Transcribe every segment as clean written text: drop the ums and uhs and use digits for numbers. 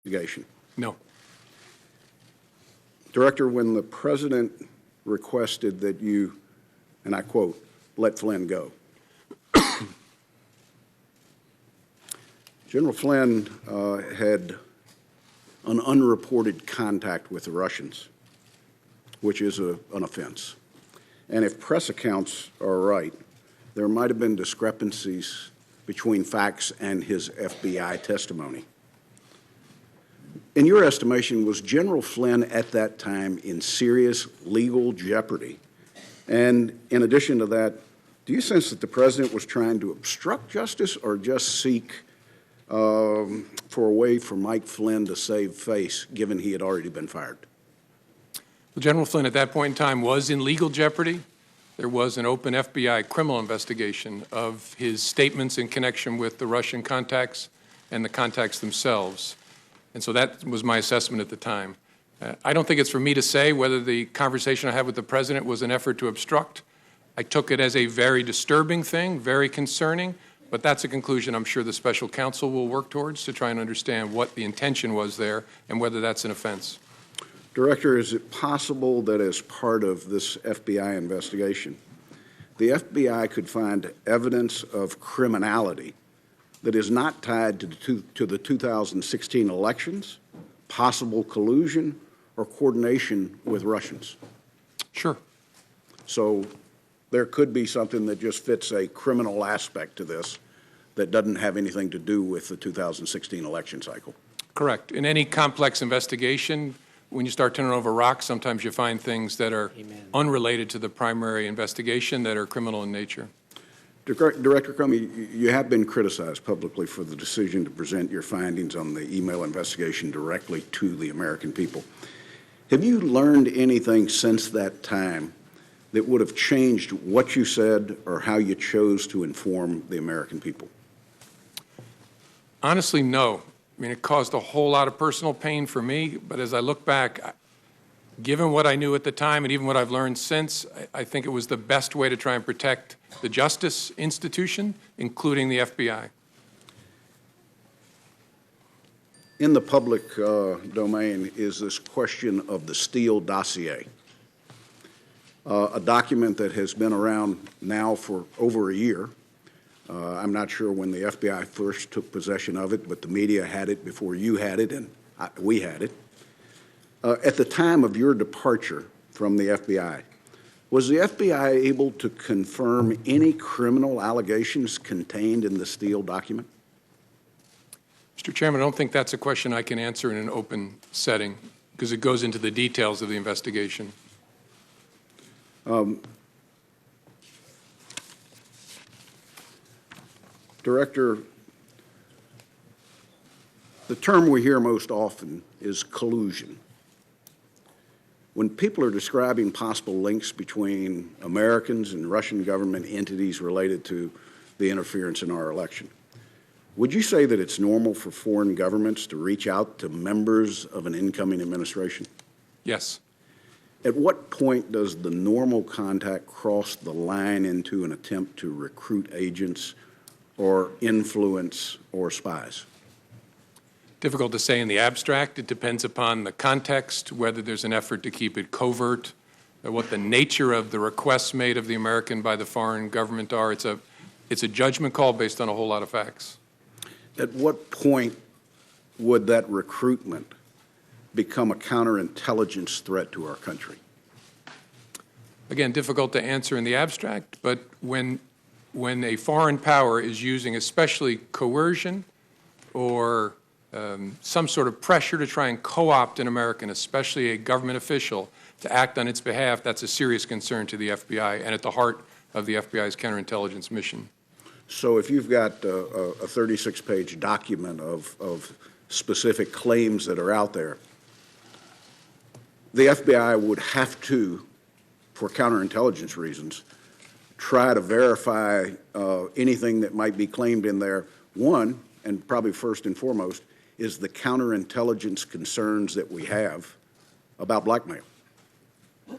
investigation? No. Director, when the President requested that you, and I quote, let Flynn go, General Flynn had an unreported contact with the Russians, which is an offense. And if press accounts are right, there might have been discrepancies between facts and his FBI testimony. In your estimation, was General Flynn at that time in serious legal jeopardy? And in addition to that, do you sense that the President was trying to obstruct justice or just seek for a way for Mike Flynn to save face, given he had already been fired? Well, General Flynn at that point in time was in legal jeopardy. There was an open FBI criminal investigation of his statements in connection with the Russian contacts and the contacts themselves. And so that was my assessment at the time. I don't think it's for me to say whether the conversation I had with the President was an effort to obstruct. I took it as a very disturbing thing, very concerning, but that's a conclusion I'm sure the special counsel will work towards to try and understand what the intention was there and whether that's an offense. Director, is it possible that as part of this FBI investigation, the FBI could find evidence of criminality that is not tied to the 2016 elections, possible collusion, or coordination with Russians? Sure. So there could be something that just fits a criminal aspect to this that doesn't have anything to do with the 2016 election cycle. Correct. In any complex investigation, when you start turning over rocks, sometimes you find things that are unrelated to the primary investigation that are criminal in nature. Director Comey, you have been criticized publicly for the decision to present your findings on the email investigation directly to the American people. Have you learned anything since that time that would have changed what you said or how you chose to inform the American people? Honestly, no. I mean, it caused a whole lot of personal pain for me, but as I look back, given what I knew at the time and even what I've learned since, I think it was the best way to try and protect the justice institution, including the FBI. In the public domain is this question of the Steele dossier, a document that has been around now for over a year. I'm not sure when the FBI first took possession of it, but the media had it before you had it and we had it. At the time of your departure from the FBI, was the FBI able to confirm any criminal allegations contained in the Steele document? Mr. Chairman, I don't think that's a question I can answer in an open setting because it goes into the details of the investigation. Director, the term we hear most often is collusion. When people are describing possible links between Americans and Russian government entities related to the interference in our election, would you say that it's normal for foreign governments to reach out to members of an incoming administration? Yes. At what point does the normal contact cross the line into an attempt to recruit agents or influence or spies? Difficult to say in the abstract. It depends upon the context, whether there's an effort to keep it covert, what the nature of the requests made of the American by the foreign government are. It's a judgment call based on a whole lot of facts. At what point would that recruitment become a counterintelligence threat to our country? Again, difficult to answer in the abstract, but when a foreign power is using especially coercion or some sort of pressure to try and co-opt an American, especially a government official, to act on its behalf, that's a serious concern to the FBI and at the heart of the FBI's counterintelligence mission. So if you've got a 36-page document of specific claims that are out there, the FBI would have to, for counterintelligence reasons, try to verify anything that might be claimed in there. One, and probably first and foremost, is the counterintelligence concerns that we have about blackmail.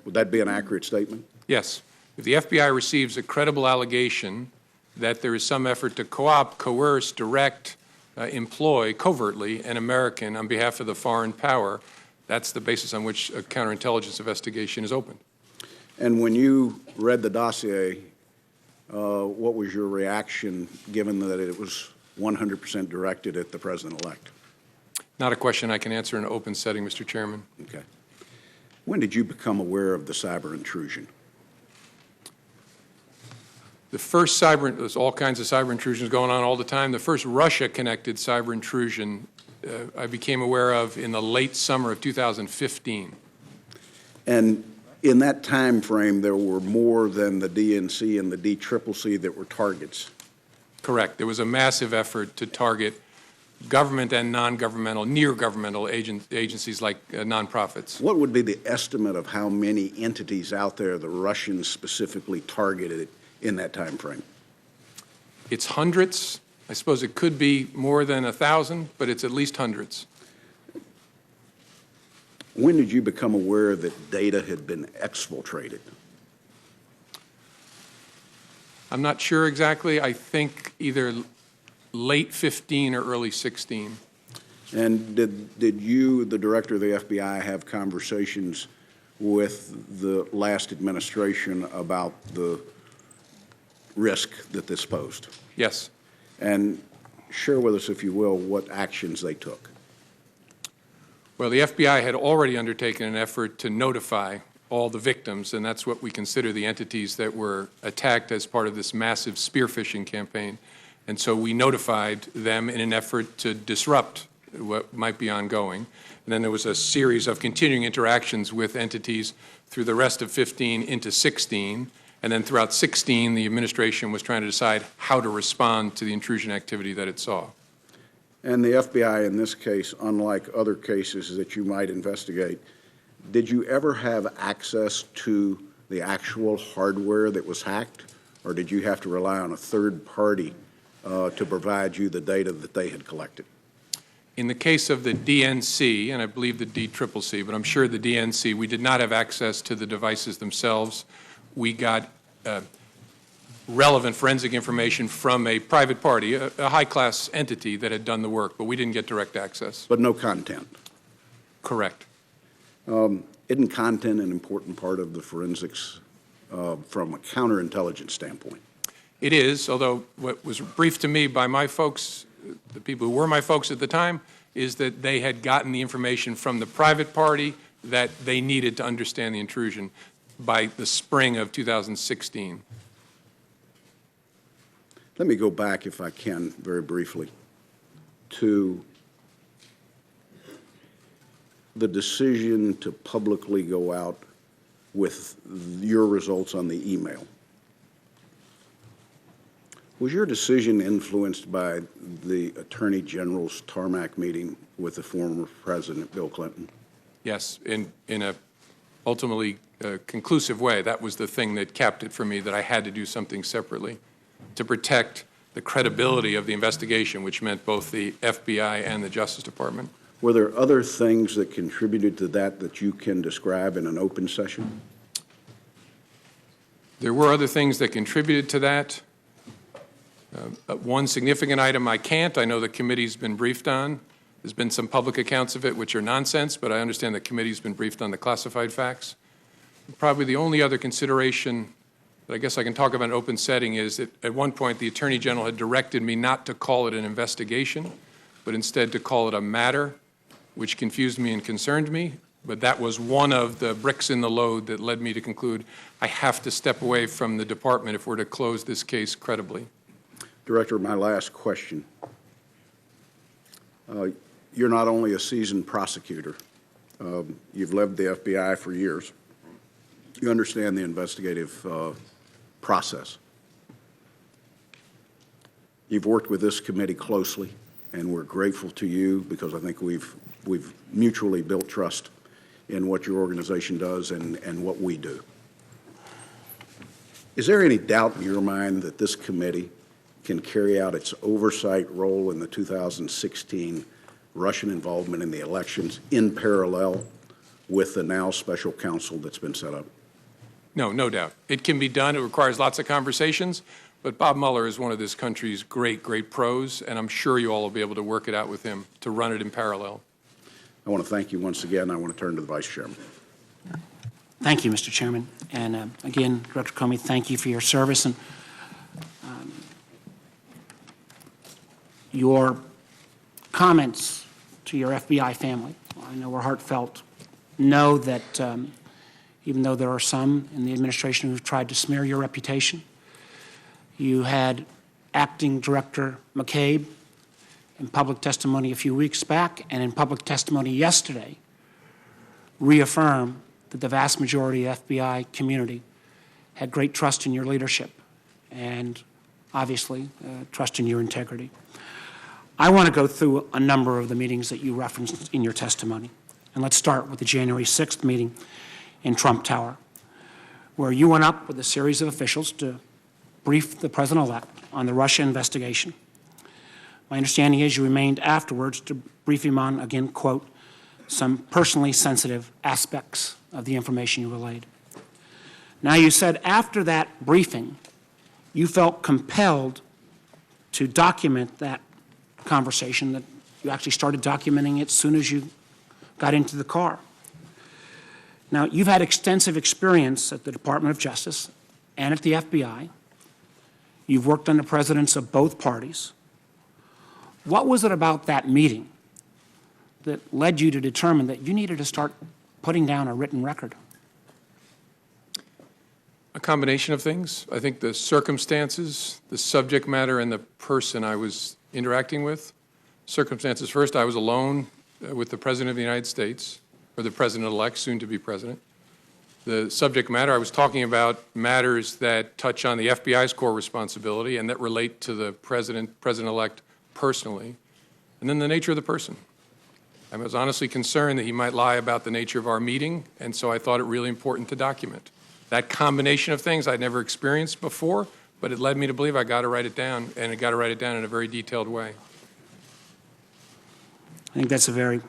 Would that be an accurate statement? Yes. If the FBI receives a credible allegation that there is some effort to co-opt, coerce, direct, employ covertly an American on behalf of the foreign power. That's the basis on which a counterintelligence investigation is opened. And when you read the dossier, what was your reaction, given that it was 100% directed at the president-elect? Not a question I can answer in an open setting, Mr. Chairman. Okay. When did you become aware of the cyber intrusion? The first there's all kinds of cyber intrusions going on all the time. The first Russia-connected cyber intrusion I became aware of in the late summer of 2015. And in that time frame, there were more than the DNC and the DCCC that were targets. Correct. There was a massive effort to target government and non-governmental, near-governmental agencies like nonprofits. What would be the estimate of how many entities out there the Russians specifically targeted in that time frame? It's hundreds. I suppose it could be more than 1,000, but it's at least hundreds. When did you become aware that data had been exfiltrated? I'm not sure exactly. I think either late 15 or early 16. And did you, the director of the FBI, have conversations with the last administration about the risk that this posed? Yes. And share with us, if you will, what actions they took. Well, the FBI had already undertaken an effort to notify all the victims, and that's what we consider the entities that were attacked as part of this massive spear phishing campaign. And so we notified them in an effort to disrupt what might be ongoing. And then there was a series of continuing interactions with entities through the rest of 15 into 16. And then throughout 16, the administration was trying to decide how to respond to the intrusion activity that it saw. And the FBI, in this case, unlike other cases that you might investigate, did you ever have access to the actual hardware that was hacked, or did you have to rely on a third party to provide you the data that they had collected? In the case of the DNC, and I believe the DCCC, but I'm sure the DNC, we did not have access to the devices themselves. We got relevant forensic information from a private party, a high-class entity that had done the work, but we didn't get direct access. But no content? Correct. Isn't content an important part of the forensics from a counterintelligence standpoint? It is, although what was briefed to me by my folks, the people who were my folks at the time, is that they had gotten the information from the private party that they needed to understand the intrusion by the spring of 2016. Let me go back, if I can, very briefly, to the decision to publicly go out with your results on the email. Was your decision influenced by the Attorney General's Tarmac meeting with the former President Bill Clinton? Yes, in a ultimately conclusive way. That was the thing that capped it for me, that I had to do something separately to protect the credibility of the investigation, which meant both the FBI and the Justice Department. Were there other things that contributed to that you can describe in an open session? There were other things that contributed to that. One significant item I can't. I know the committee's been briefed on. There's been some public accounts of it which are nonsense, but I understand the committee's been briefed on the classified facts. Probably the only other consideration that I guess I can talk about in an open setting is that at one point the Attorney General had directed me not to call it an investigation, but instead to call it a matter, which confused me and concerned me. But that was one of the bricks in the load that led me to conclude I have to step away from the department if we're to close this case credibly. Director, my last question. You're not only a seasoned prosecutor. You've led the FBI for years. You understand the investigative process. You've worked with this committee closely, and we're grateful to you because I think we've mutually built trust in what your organization does and what we do. Is there any doubt in your mind that this committee can carry out its oversight role in the 2016 Russian involvement in the elections in parallel with the now special counsel that's been set up? No, no doubt. It can be done. It requires lots of conversations. But Bob Mueller is one of this country's great, great pros, and I'm sure you all will be able to work it out with him to run it in parallel. I want to thank you once again. I want to turn to the Vice Chairman. Thank you, Mr. Chairman. And again, Director Comey, thank you for your service. And your comments to your FBI family, I know were heartfelt. Know that even though there are some in the administration who've tried to smear your reputation, you had Acting Director McCabe in public testimony a few weeks back and in public testimony yesterday reaffirm that the vast majority of the FBI community had great trust in your leadership and obviously trust in your integrity. I want to go through a number of the meetings that you referenced in your testimony. And let's start with the January 6th meeting in Trump Tower, where you went up with a series of officials to brief the President-elect on the Russia investigation. My understanding is you remained afterwards to brief him on, again, quote, some personally sensitive aspects of the information you relayed. Now, you said after that briefing, you felt compelled to document that conversation, that you actually started documenting it as soon as you got into the car. Now, you've had extensive experience at the Department of Justice and at the FBI. You've worked under presidents of both parties. What was it about that meeting that led you to determine that you needed to start putting down a written record? A combination of things. I think the circumstances, the subject matter, and the person I was interacting with. Circumstances first, I was alone with the President of the United States, or the President-elect, soon to be President. The subject matter, I was talking about matters that touch on the FBI's core responsibility and that relate to the President-elect personally. And then the nature of the person. I was honestly concerned that he might lie about the nature of our meeting, and so I thought it really important to document. That combination of things I'd never experienced before, but it led me to believe I got to write it down, and I got to write it down in a very detailed way. I think that's a very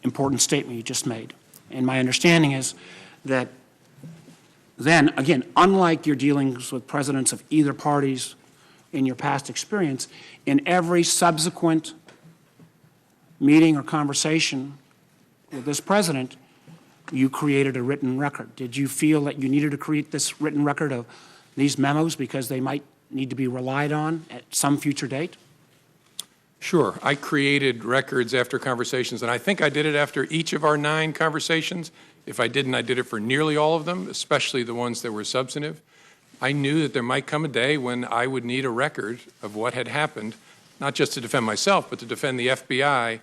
important statement you just made. And my understanding is that then, again, unlike your dealings with presidents of either parties in your past experience, in every subsequent meeting or conversation with this president, you created a written record. Did you feel that you needed to create this written record of these memos because they might need to be relied on at some future date? Sure. I created records after conversations, and I think I did it after each of our 9 conversations. If I didn't, I did it for nearly all of them, especially the ones that were substantive. I knew that there might come a day when I would need a record of what had happened, not just to defend myself, but to defend the FBI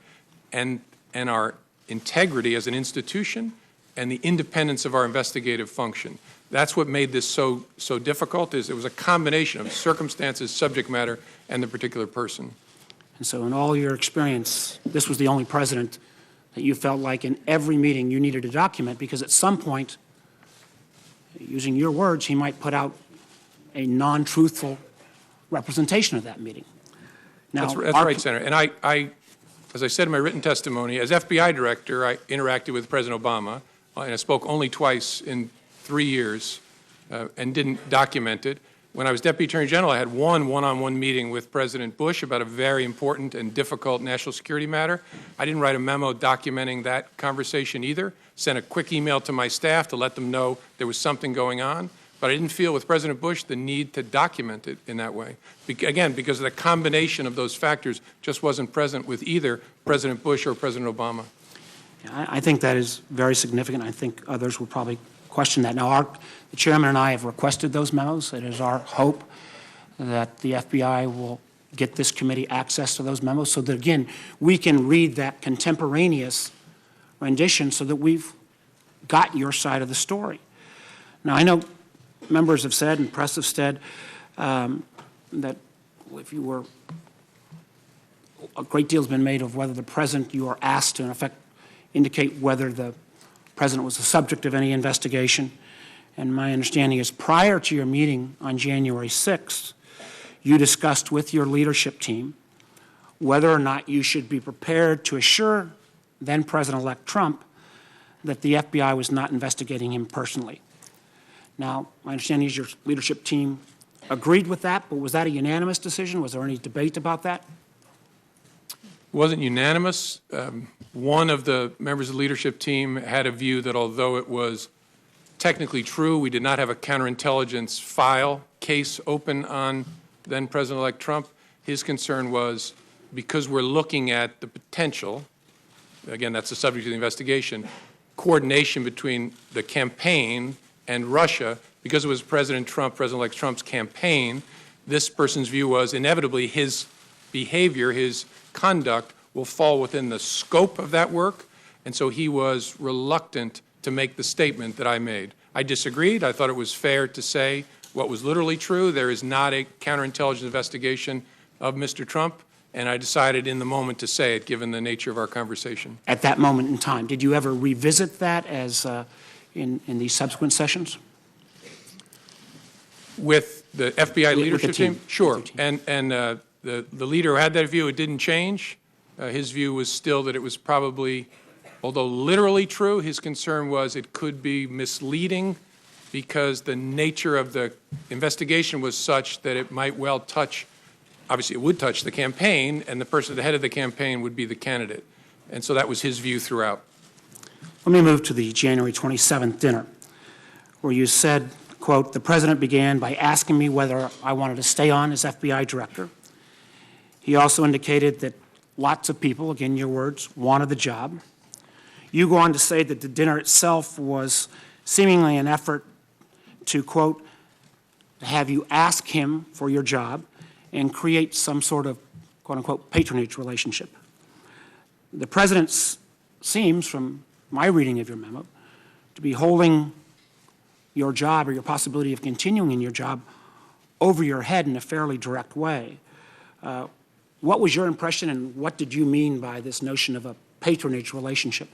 and our integrity as an institution and the independence of our investigative function. That's what made this so difficult, is it was a combination of circumstances, subject matter, and the particular person. And so in all your experience, this was the only president that you felt like in every meeting you needed to document, because at some point, using your words, he might put out a non-truthful representation of that meeting. Now, that's right, Senator. And I, as I said in my written testimony, as FBI director, I interacted with President Obama, and I spoke only twice in 3 years and didn't document it. When I was Deputy Attorney General, I had one-on-one meeting with President Bush about a very important and difficult national security matter. I didn't write a memo documenting that conversation either. Sent a quick email to my staff to let them know there was something going on. But I didn't feel with President Bush the need to document it in that way. Again, because the combination of those factors just wasn't present with either President Bush or President Obama. I think that is very significant. I think others will probably question that. Now, the chairman and I have requested those memos. It is our hope that the FBI will get this committee access to those memos so that, again, we can read that contemporaneous rendition so that we've got your side of the story. Now, I know members have said and press have said that if you were, a great deal has been made of whether the president, you are asked to, in effect, indicate whether the president was the subject of any investigation. And my understanding is prior to your meeting on January 6th, you discussed with your leadership team whether or not you should be prepared to assure then President-elect Trump that the FBI was not investigating him personally. Now, my understanding is your leadership team agreed with that, but was that a unanimous decision? Was there any debate about that? It wasn't unanimous. One of the members of the leadership team had a view that although it was technically true, we did not have a counterintelligence file case open on then President-elect Trump. His concern was because we're looking at the potential, again, that's the subject of the investigation, coordination between the campaign and Russia, because it was President Trump, President-elect Trump's campaign, this person's view was inevitably his behavior, his conduct will fall within the scope of that work, and so he was reluctant to make the statement that I made. I disagreed. I thought it was fair to say what was literally true. There is not a counterintelligence investigation of Mr. Trump, and I decided in the moment to say it, given the nature of our conversation. At that moment in time, did you ever revisit that as in these subsequent sessions? With the FBI leadership team? Sure. With the team. And the leader who had that view, it didn't change. His view was still that it was probably, although literally true, his concern was it could be misleading because the nature of the investigation was such that it might well touch, obviously it would touch the campaign, and the person at the head of the campaign would be the candidate. And so that was his view throughout. Let me move to the January 27th dinner, where you said, quote, "The president began by asking me whether I wanted to stay on as FBI director. He also indicated that lots of people, again your words, wanted the job. You go on to say that the dinner itself was seemingly an effort to, quote, have you ask him for your job and create some sort of, quote unquote, patronage relationship. The president seems, from my reading of your memo, to be holding your job or your possibility of continuing in your job over your head in a fairly direct way. What was your impression, and what did you mean by this notion of a patronage relationship?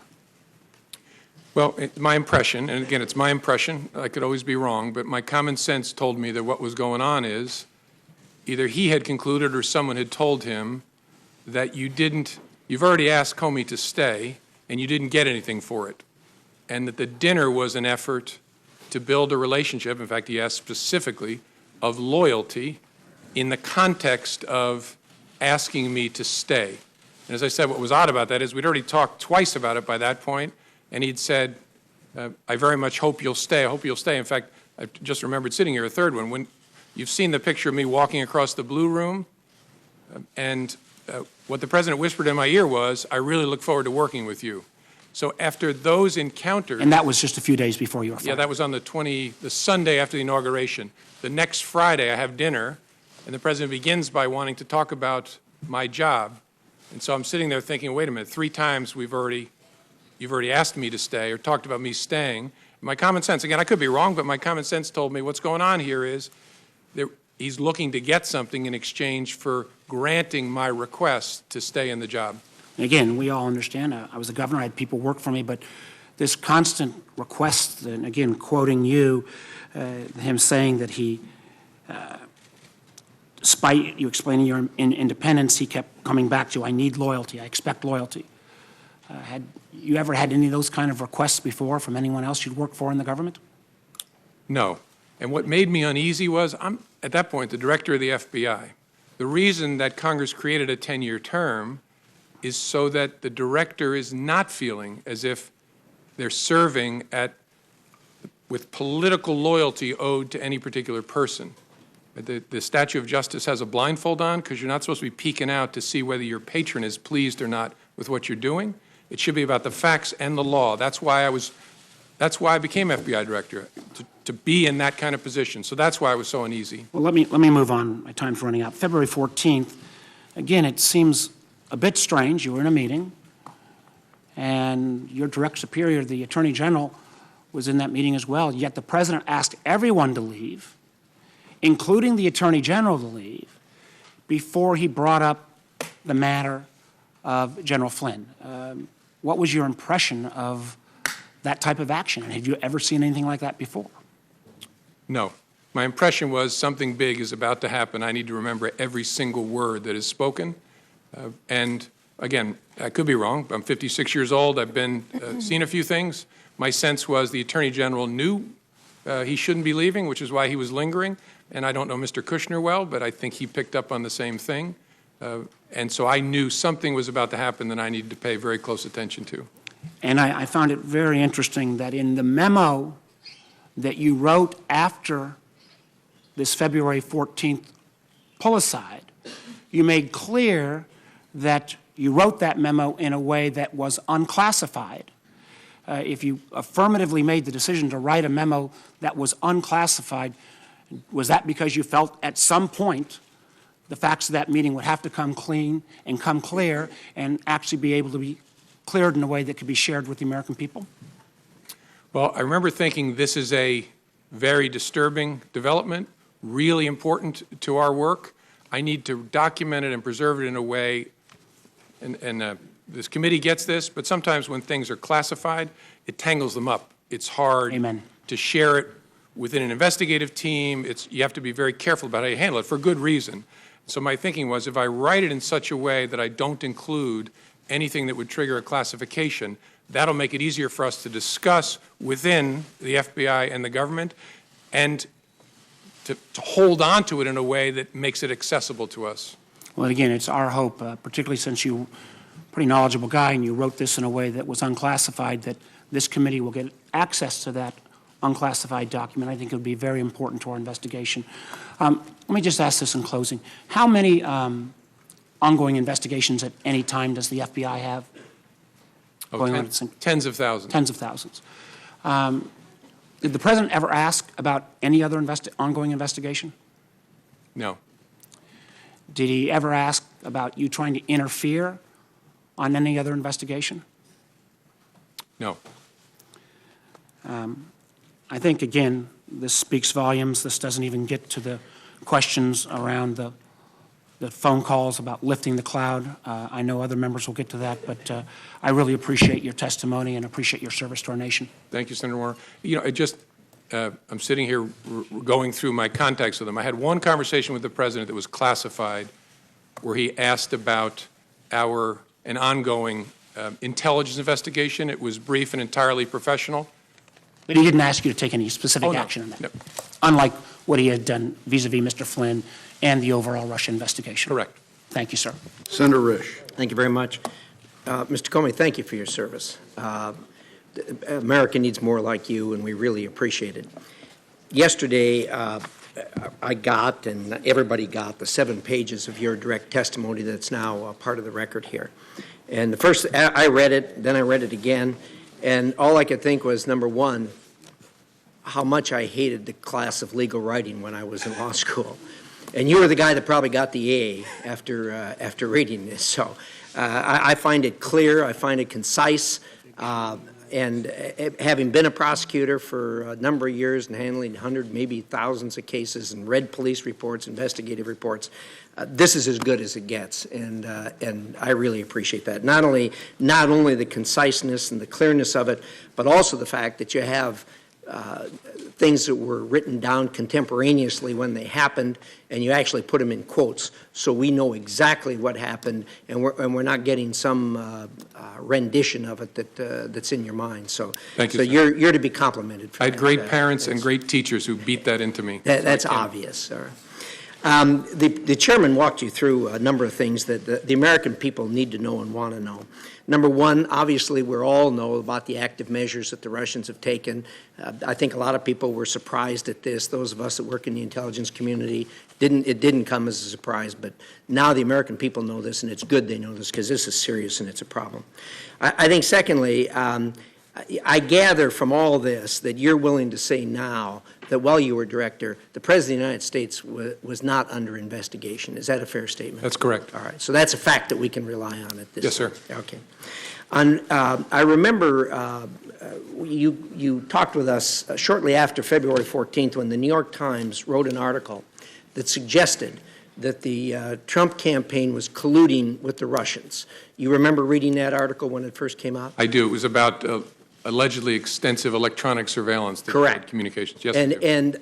Well, my impression, and again, it's my impression, I could always be wrong, but my common sense told me that what was going on is either he had concluded or someone had told him that you've already asked Comey to stay and you didn't get anything for it, and that the dinner was an effort to build a relationship, in fact, he asked specifically, of loyalty in the context of asking me to stay. And as I said, what was odd about that is we'd already talked twice about it by that point, and he'd said, I very much hope you'll stay. I hope you'll stay. In fact, I just remembered sitting here a third one. When you've seen the picture of me walking across the blue room, and what the president whispered in my ear was, I really look forward to working with you. So after those encounters... And that was just a few days before you were fired. Yeah, that was on the Sunday after the inauguration. The next Friday I have dinner, and the president begins by wanting to talk about my job. And so I'm sitting there thinking, wait a minute, 3 times you've already asked me to stay or talked about me staying. My common sense, again, I could be wrong, but my common sense told me what's going on here is he's looking to get something in exchange for granting my request to stay in the job. Again, we all understand, I was a governor, I had people work for me, but this constant request, and again, quoting you, him saying that he, despite you explaining your independence, he kept coming back to, I need loyalty, I expect loyalty. Had you ever had any of those kind of requests before from anyone else you'd worked for in the government? No. And what made me uneasy was, I'm, at that point, the director of the FBI. The reason that Congress created a 10-year term is so that the director is not feeling as if they're serving with political loyalty owed to any particular person. The statue of justice has a blindfold on because you're not supposed to be peeking out to see whether your patron is pleased or not with what you're doing. It should be about the facts and the law. That's why I became FBI director, to be in that kind of position. So that's why I was so uneasy. Well, let me move on. My time's running out. February 14th, again, it seems a bit strange. You were in a meeting, and your direct superior, the Attorney General, was in that meeting as well, yet the President asked everyone to leave, including the Attorney General to leave, before he brought up the matter of General Flynn. What was your impression of that type of action? And have you ever seen anything like that before? No. My impression was something big is about to happen. I need to remember every single word that is spoken. And again, I could be wrong. I'm 56 years old. I've been seen a few things. My sense was the Attorney General knew he shouldn't be leaving, which is why he was lingering. and I don't know Mr. Kushner well, but I think he picked up on the same thing. And so I knew something was about to happen that I needed to pay very close attention to. And I found it very interesting that in the memo that you wrote after this February 14th pull-aside, you made clear that you wrote that memo in a way that was unclassified. If you affirmatively made the decision to write a memo that was unclassified, was that because you felt at some point the facts of that meeting would have to come clean and come clear and actually be able to be cleared in a way that could be shared with the American people? Well, I remember thinking this is a very disturbing development, really important to our work. I need to document it and preserve it in a way, and this committee gets this, but sometimes when things are classified, it tangles them up. It's hard Amen. to share it within an investigative team. You have to be very careful about how you handle it for good reason. So my thinking was, if I write it in such a way that I don't include anything that would trigger a classification, that'll make it easier for us to discuss within the FBI and the government, and to hold on to it in a way that makes it accessible to us. Well, again, it's our hope, particularly since you're a pretty knowledgeable guy and you wrote this in a way that was unclassified, that this committee will get access to that unclassified document. I think it would be very important to our investigation. Let me just ask this in closing. How many ongoing investigations at any time does the FBI have? Going on? Tens of thousands. Tens of thousands. Did the President ever ask about any other ongoing investigation? No. Did he ever ask about you trying to interfere on any other investigation? No. I think, again, this speaks volumes. This doesn't even get to the questions around the phone calls about lifting the cloud. I know other members will get to that, but I really appreciate your testimony and appreciate your service to our nation. Thank you, Senator Warner. You know, I'm sitting here going through my contacts with him. I had one conversation with the President that was classified where he asked about an ongoing intelligence investigation. It was brief and entirely professional. But he didn't ask you to take any specific action on that, No. unlike what he had done vis-a-vis Mr. Flynn and the overall Russia investigation. Correct. Thank you, sir. Senator Risch. Thank you very much. Mr. Comey, thank you for your service. America needs more like you, and we really appreciate it. Yesterday, I got, and everybody got, the 7 pages of your direct testimony that's now part of the record here. And the first, I read it, then I read it again, and all I could think was, number one, how much I hated the class of legal writing when I was in law school. And you were the guy that probably got the A after reading this. So I find it clear, I find it concise, and having been a prosecutor for a number of years and handling hundreds, maybe thousands of cases and read police reports, investigative reports, this is as good as it gets, and I really appreciate that. Not only the conciseness and the clearness of it, but also the fact that you have things that were written down contemporaneously when they happened, and you actually put them in quotes, so we know exactly what happened, and we're not getting some rendition of it that's in your mind. So, Thank you, so sir. you're to be complimented for I that. had great parents and great teachers who beat that into me. That's obvious, sir. The chairman walked you through a number of things that the American people need to know and want to know. Number one, obviously, we all know about the active measures that the Russians have taken. I think a lot of people were surprised at this. Those of us that work in the intelligence community, it didn't come as a surprise, but now the American people know this, and it's good they know this because this is serious and it's a problem. I think, secondly, I gather from all this that you're willing to say now that while you were director, the President of the United States was not under investigation. Is that a fair statement? That's correct. All right. So that's a fact that we can rely on at this Yes, sir. time. Okay. I remember you talked with us shortly after February 14th when the New York Times wrote an article that suggested that the Trump campaign was colluding with the Russians. You remember reading that article when it first came out? I do. It was about allegedly extensive electronic surveillance that Correct. had communications. Yes, I do. And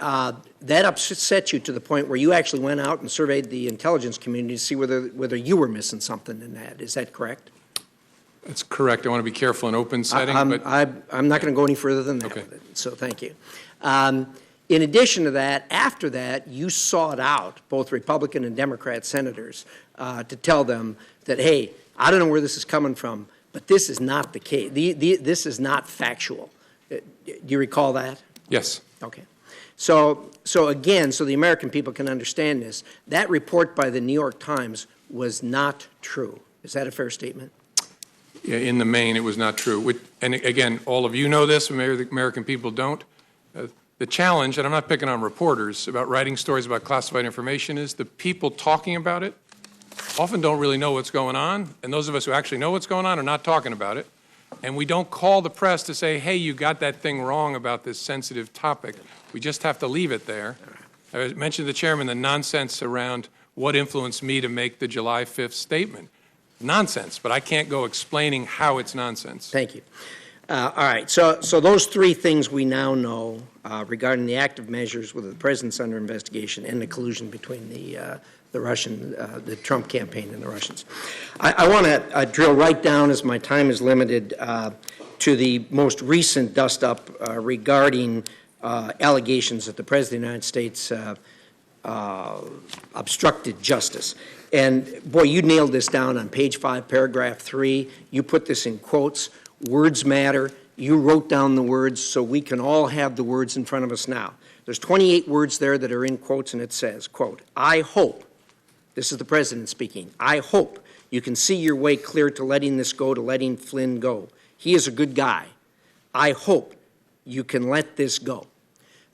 that upset you to the point where you actually went out and surveyed the intelligence community to see whether you were missing something in that. Is that correct? That's correct. I want to be careful in open setting, but I'm not going to go any further than that Okay. with it, so thank you. In addition to that, after that, you sought out both Republican and Democrat senators to tell them that, hey, I don't know where this is coming from, but this is not the case. This is not factual. Do you recall that? Yes. Okay. So again, so the American people can understand this, that report by the New York Times was not true. Is that a fair statement? Yeah, in the main, it was not true. And again, all of you know this, maybe the American people don't. The challenge, and I'm not picking on reporters, about writing stories about classified information is the people talking about it often don't really know what's going on, and those of us who actually know what's going on are not talking about it. And we don't call the press to say, hey, you got that thing wrong about this sensitive topic. We just have to leave it there. I mentioned to the chairman the nonsense around what influenced me to make the July 5th statement. Nonsense, but I can't go explaining how it's nonsense. Thank you. All right, so those three things we now know regarding the active measures with the president's under investigation and the collusion between the Russian, the Trump campaign and the Russians. I want to drill right down, as my time is limited, to the most recent dust-up regarding allegations that the President of the United States obstructed justice. And, boy, you nailed this down on page 5, paragraph 3. You put this in quotes. Words matter. You wrote down the words so we can all have the words in front of us now. There's 28 words there that are in quotes, and it says, quote, I hope, this is the President speaking, I hope you can see your way clear to letting this go, to letting Flynn go. He is a good guy. I hope you can let this go.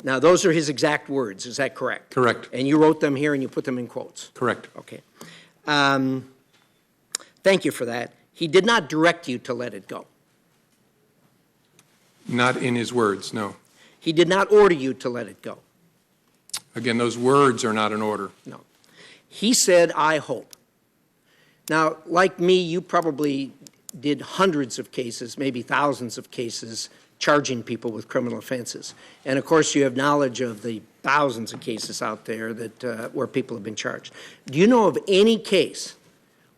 Now, those are his exact words. Is that correct? Correct. And you wrote them here and you put them in quotes? Correct. Okay. Thank you for that. He did not direct you to let it go. Not in his words, no. He did not order you to let it go. Again, those words are not an order. No. He said, I hope. Now, like me, you probably did hundreds of cases, maybe thousands of cases, charging people with criminal offenses. And, of course, you have knowledge of the thousands of cases out there that where people have been charged. Do you know of any case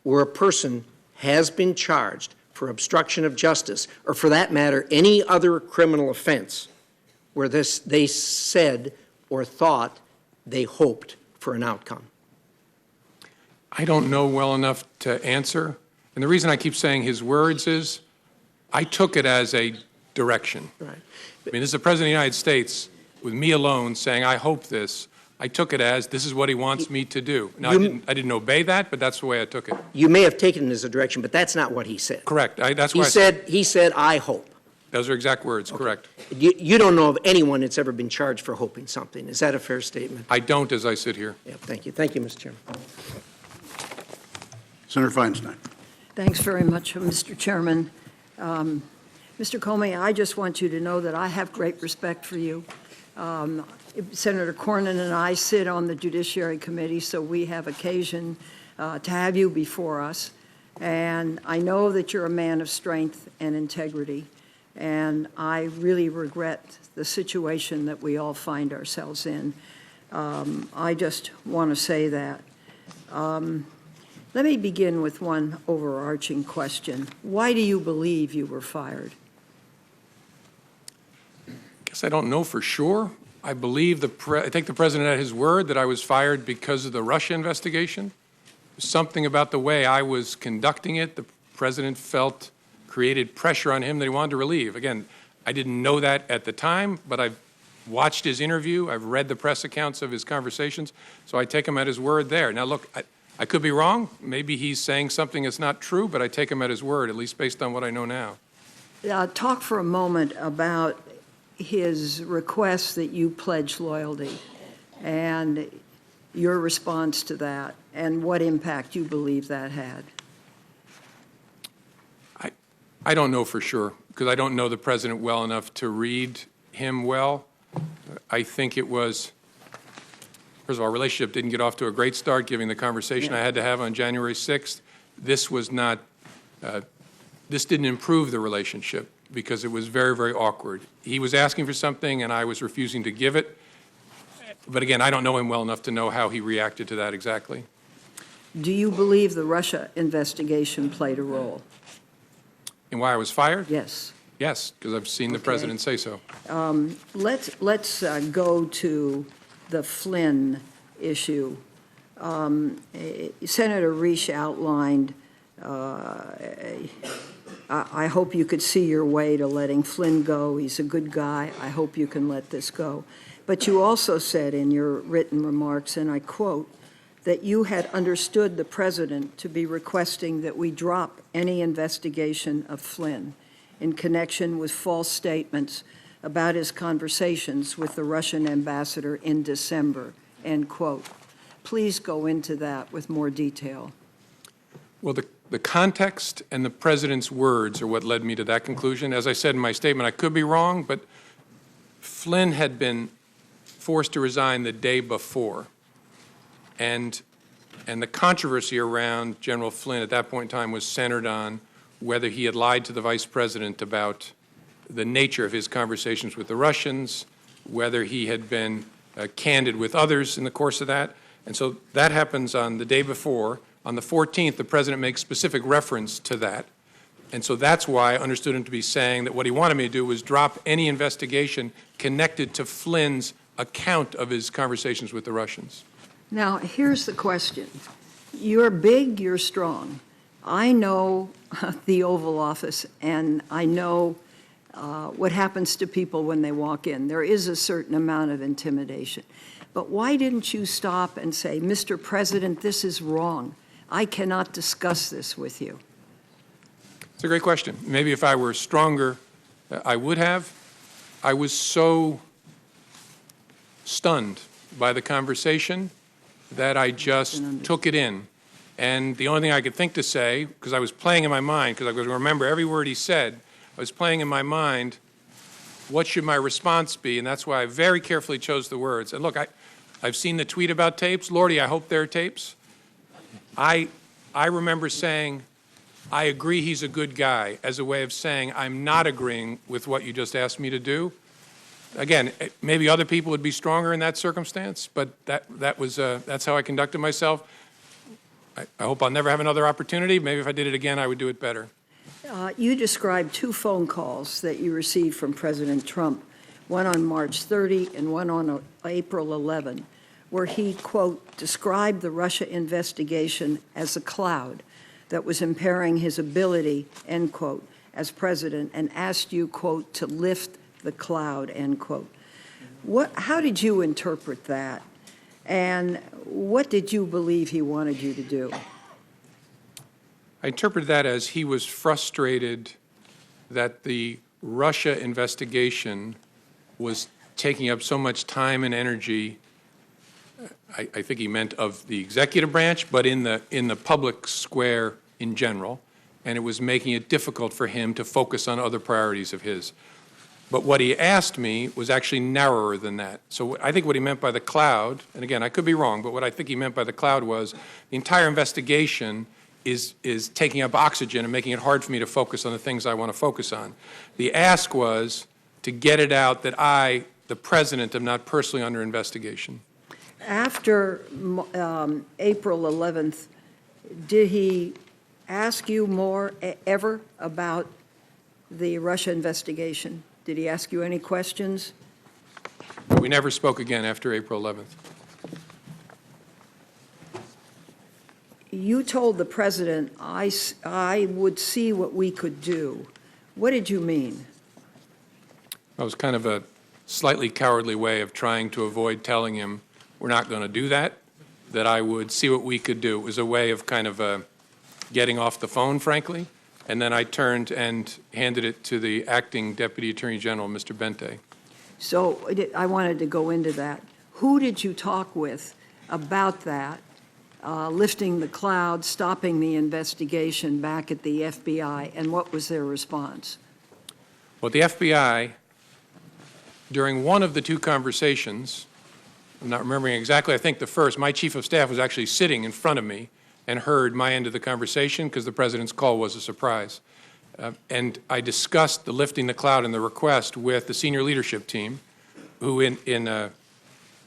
where a person has been charged for obstruction of justice, or for that matter, any other criminal offense, where they said or thought they hoped for an outcome? I don't know well enough to answer. And the reason I keep saying his words is I took it as a direction. Right. I mean, this is the President of the United States with me alone saying, I hope this. I took it as this is what he wants me to do. Now, I didn't obey that, but that's the way I took it. You may have taken it as a direction, but that's not what he said. Correct. That's He why said, I hope. those are exact words. Okay. Correct. You don't know of anyone that's ever been charged for hoping something. Is that a fair statement? I don't as I sit here. Yeah, thank you. Thank you, Mr. Chairman. Senator Feinstein. Thanks very much, Mr. Chairman. Mr. Comey, I just want you to know that I have great respect for you. Senator Cornyn and I sit on the Judiciary Committee, so we have occasion to have you before us. And I know that you're a man of strength and integrity, and I really regret the situation that we all find ourselves in. I just want to say that. Let me begin with one overarching question. Why do you believe you were fired? I guess I don't know for sure. I believe I take the President at his word that I was fired because of the Russia investigation. Something about the way I was conducting it, the President felt created pressure on him that he wanted to relieve. Again, I didn't know that at the time, but I've watched his interview. I've read the press accounts of his conversations, so I take him at his word there. Now, look, I could be wrong. Maybe he's saying something that's not true, but I take him at his word, at least based on what I know now. Talk for a moment about his request that you pledge loyalty and your response to that and what impact you believe that had. I don't know for sure because I don't know the President well enough to read him well. I think it was, first of all, our relationship didn't get off to a great start given the conversation I had to have on January 6th. This was not, this didn't improve the relationship because it was very, very awkward. He was asking for something and I was refusing to give it. But again, I don't know him well enough to know how he reacted to that exactly. Do you believe the Russia investigation played a role? And why I was fired? Yes. Yes, because I've seen the Okay. president say so. Let's go to the Flynn issue. Senator Reich outlined, I hope you could see your way to letting Flynn go. He's a good guy. I hope you can let this go. But you also said in your written remarks, and I quote, that you had understood the president to be requesting that we drop any investigation of Flynn in connection with false statements about his conversations with the Russian ambassador in December, end quote. Please go into that with more detail. Well, the context and the president's words are what led me to that conclusion. As I said in my statement, I could be wrong, but Flynn had been forced to resign the day before. And the controversy around General Flynn at that point in time was centered on whether he had lied to the vice president about the nature of his conversations with the Russians, whether he had been candid with others in the course of that. And so that happens on the day before. On the 14th, the president makes specific reference to that. And so that's why I understood him to be saying that what he wanted me to do was drop any investigation connected to Flynn's account of his conversations with the Russians. Now, here's the question. You're big, you're strong. I know the Oval Office, and I know what happens to people when they walk in. There is a certain amount of intimidation. But why didn't you stop and say, Mr. President, this is wrong. I cannot discuss this with you? It's a great question. Maybe if I were stronger, I would have. I was so stunned by the conversation that I just took it in. And the only thing I could think to say, because I was playing in my mind, because I was going to remember every word he said, I was playing in my mind, what should my response be? And that's why I very carefully chose the words. And look, I've seen the tweet about tapes. Lordy, I hope they're tapes. I remember saying, I agree he's a good guy, as a way of saying I'm not agreeing with what you just asked me to do. Again, maybe other people would be stronger in that circumstance, but that's how I conducted myself. I hope I'll never have another opportunity. Maybe if I did it again, I would do it better. You described 2 phone calls that you received from President Trump, one on March 30 and one on April 11, where he, quote, described the Russia investigation as a cloud that was impairing his ability, end quote, as president, and asked you, quote, to lift the cloud, end quote. How did you interpret that? And what did you believe he wanted you to do? I interpreted that as he was frustrated that the Russia investigation was taking up so much time and energy. I think he meant of the executive branch, but in the public square in general, and it was making it difficult for him to focus on other priorities of his. But what he asked me was actually narrower than that. So I think what he meant by the cloud, and again, I could be wrong, but what I think he meant by the cloud was the entire investigation is taking up oxygen and making it hard for me to focus on the things I want to focus on. The ask was to get it out that I, the president, am not personally under investigation. After April 11th, did he ask you more ever about the Russia investigation? Did he ask you any questions? We never spoke again after April 11th. You told the president, I would see what we could do. What did you mean? That was kind of a slightly cowardly way of trying to avoid telling him we're not going to do that, that I would see what we could do. It was a way of kind of getting off the phone, frankly. And then I turned and handed it to the acting Deputy Attorney General, Mr. Bente. So I wanted to go into that. Who did you talk with about that, lifting the cloud, stopping the investigation back at the FBI, and what was their response? Well, the FBI, during one of the 2 conversations, I'm not remembering exactly, I think the first, my chief of staff was actually sitting in front of me and heard my end of the conversation because the president's call was a surprise. And I discussed the lifting the cloud and the request with the senior leadership team, who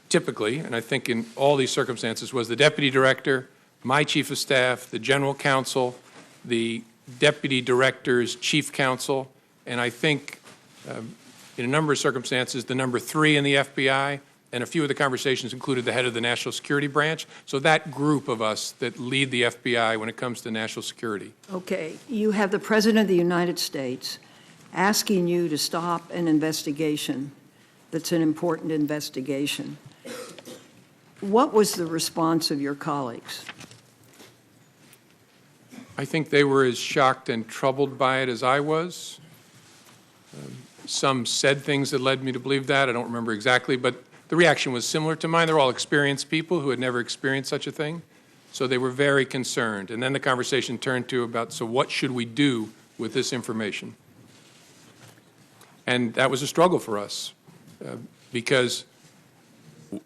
typically, and I think in all these circumstances, was the deputy director, my chief of staff, the general counsel, the deputy director's chief counsel, And I think in a number of circumstances, the number 3 in the FBI, and a few of the conversations included the head of the National Security Branch. So that group of us that lead the FBI when it comes to national security. Okay, you have the President of the United States asking you to stop an investigation that's an important investigation. What was the response of your colleagues? I think they were as shocked and troubled by it as I was. Some said things that led me to believe that. I don't remember exactly, but the reaction was similar to mine. They're all experienced people who had never experienced such a thing. So they were very concerned. And then the conversation turned to about, so what should we do with this information? And that was a struggle for us because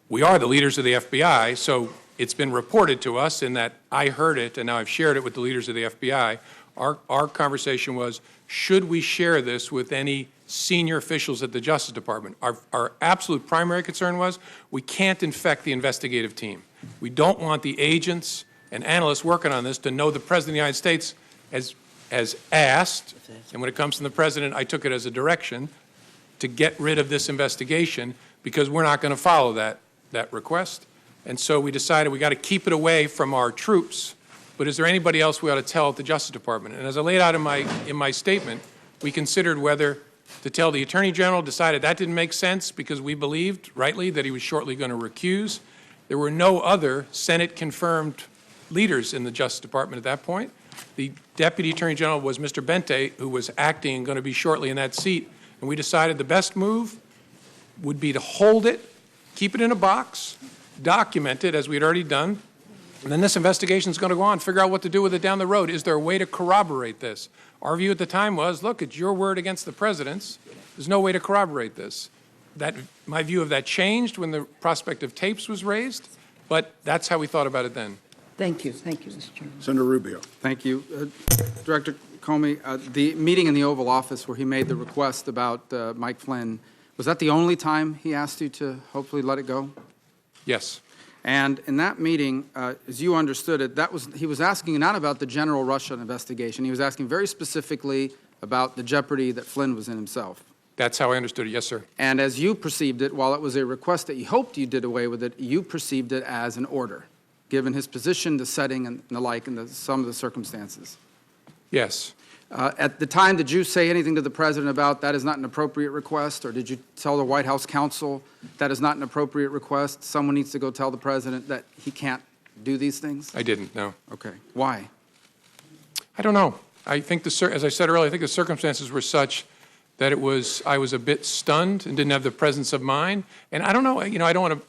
we are the leaders of the FBI, so it's been reported to us in that I heard it and now I've shared it with the leaders of the FBI. Our conversation was, should we share this with any senior officials at the Justice Department? Our absolute primary concern was we can't infect the investigative team. We don't want the agents and analysts working on this to know the President of the United States has asked, and when it comes from the President, I took it as a direction, to get rid of this investigation because we're not going to follow that request. And so we decided we got to keep it away from our troops. But is there anybody else we ought to tell at the Justice Department? And as I laid out in my statement, we considered whether to tell the Attorney General, decided that didn't make sense because we believed, rightly, that he was shortly going to recuse. There were no other Senate-confirmed leaders in the Justice Department at that point. The Deputy Attorney General was Mr. Bente, who was acting and going to be shortly in that seat. And we decided the best move would be to hold it, keep it in a box, document it, as we had already done, and then this investigation is going to go on, figure out what to do with it down the road. Is there a way to corroborate this? Our view at the time was, look, it's your word against the President's. There's no way to corroborate this. My view of that changed when the prospect of tapes was raised, but that's how we thought about it then. Thank you, Mr. Chairman. Senator Rubio. Thank you. Director Comey, the meeting in the Oval Office where he made the request about Mike Flynn, was that the only time he asked you to hopefully let it go? Yes. And in that meeting, as you understood it, he was asking not about the general Russia investigation. He was asking very specifically about the jeopardy that Flynn was in himself. That's how I understood it. Yes, sir. And as you perceived it, while it was a request that you hoped you did away with it, you perceived it as an order, given his position, the setting, and the like, and some of the circumstances. Yes. At the time, did you say anything to the President about that is not an appropriate request, or did you tell the White House counsel that is not an appropriate request? Someone needs to go tell the President that he can't do these things? I didn't, no. Okay. Why? I don't know. I think, as I said earlier, I think the circumstances were such that I was a bit stunned and didn't have the presence of mind. And I don't know, I don't want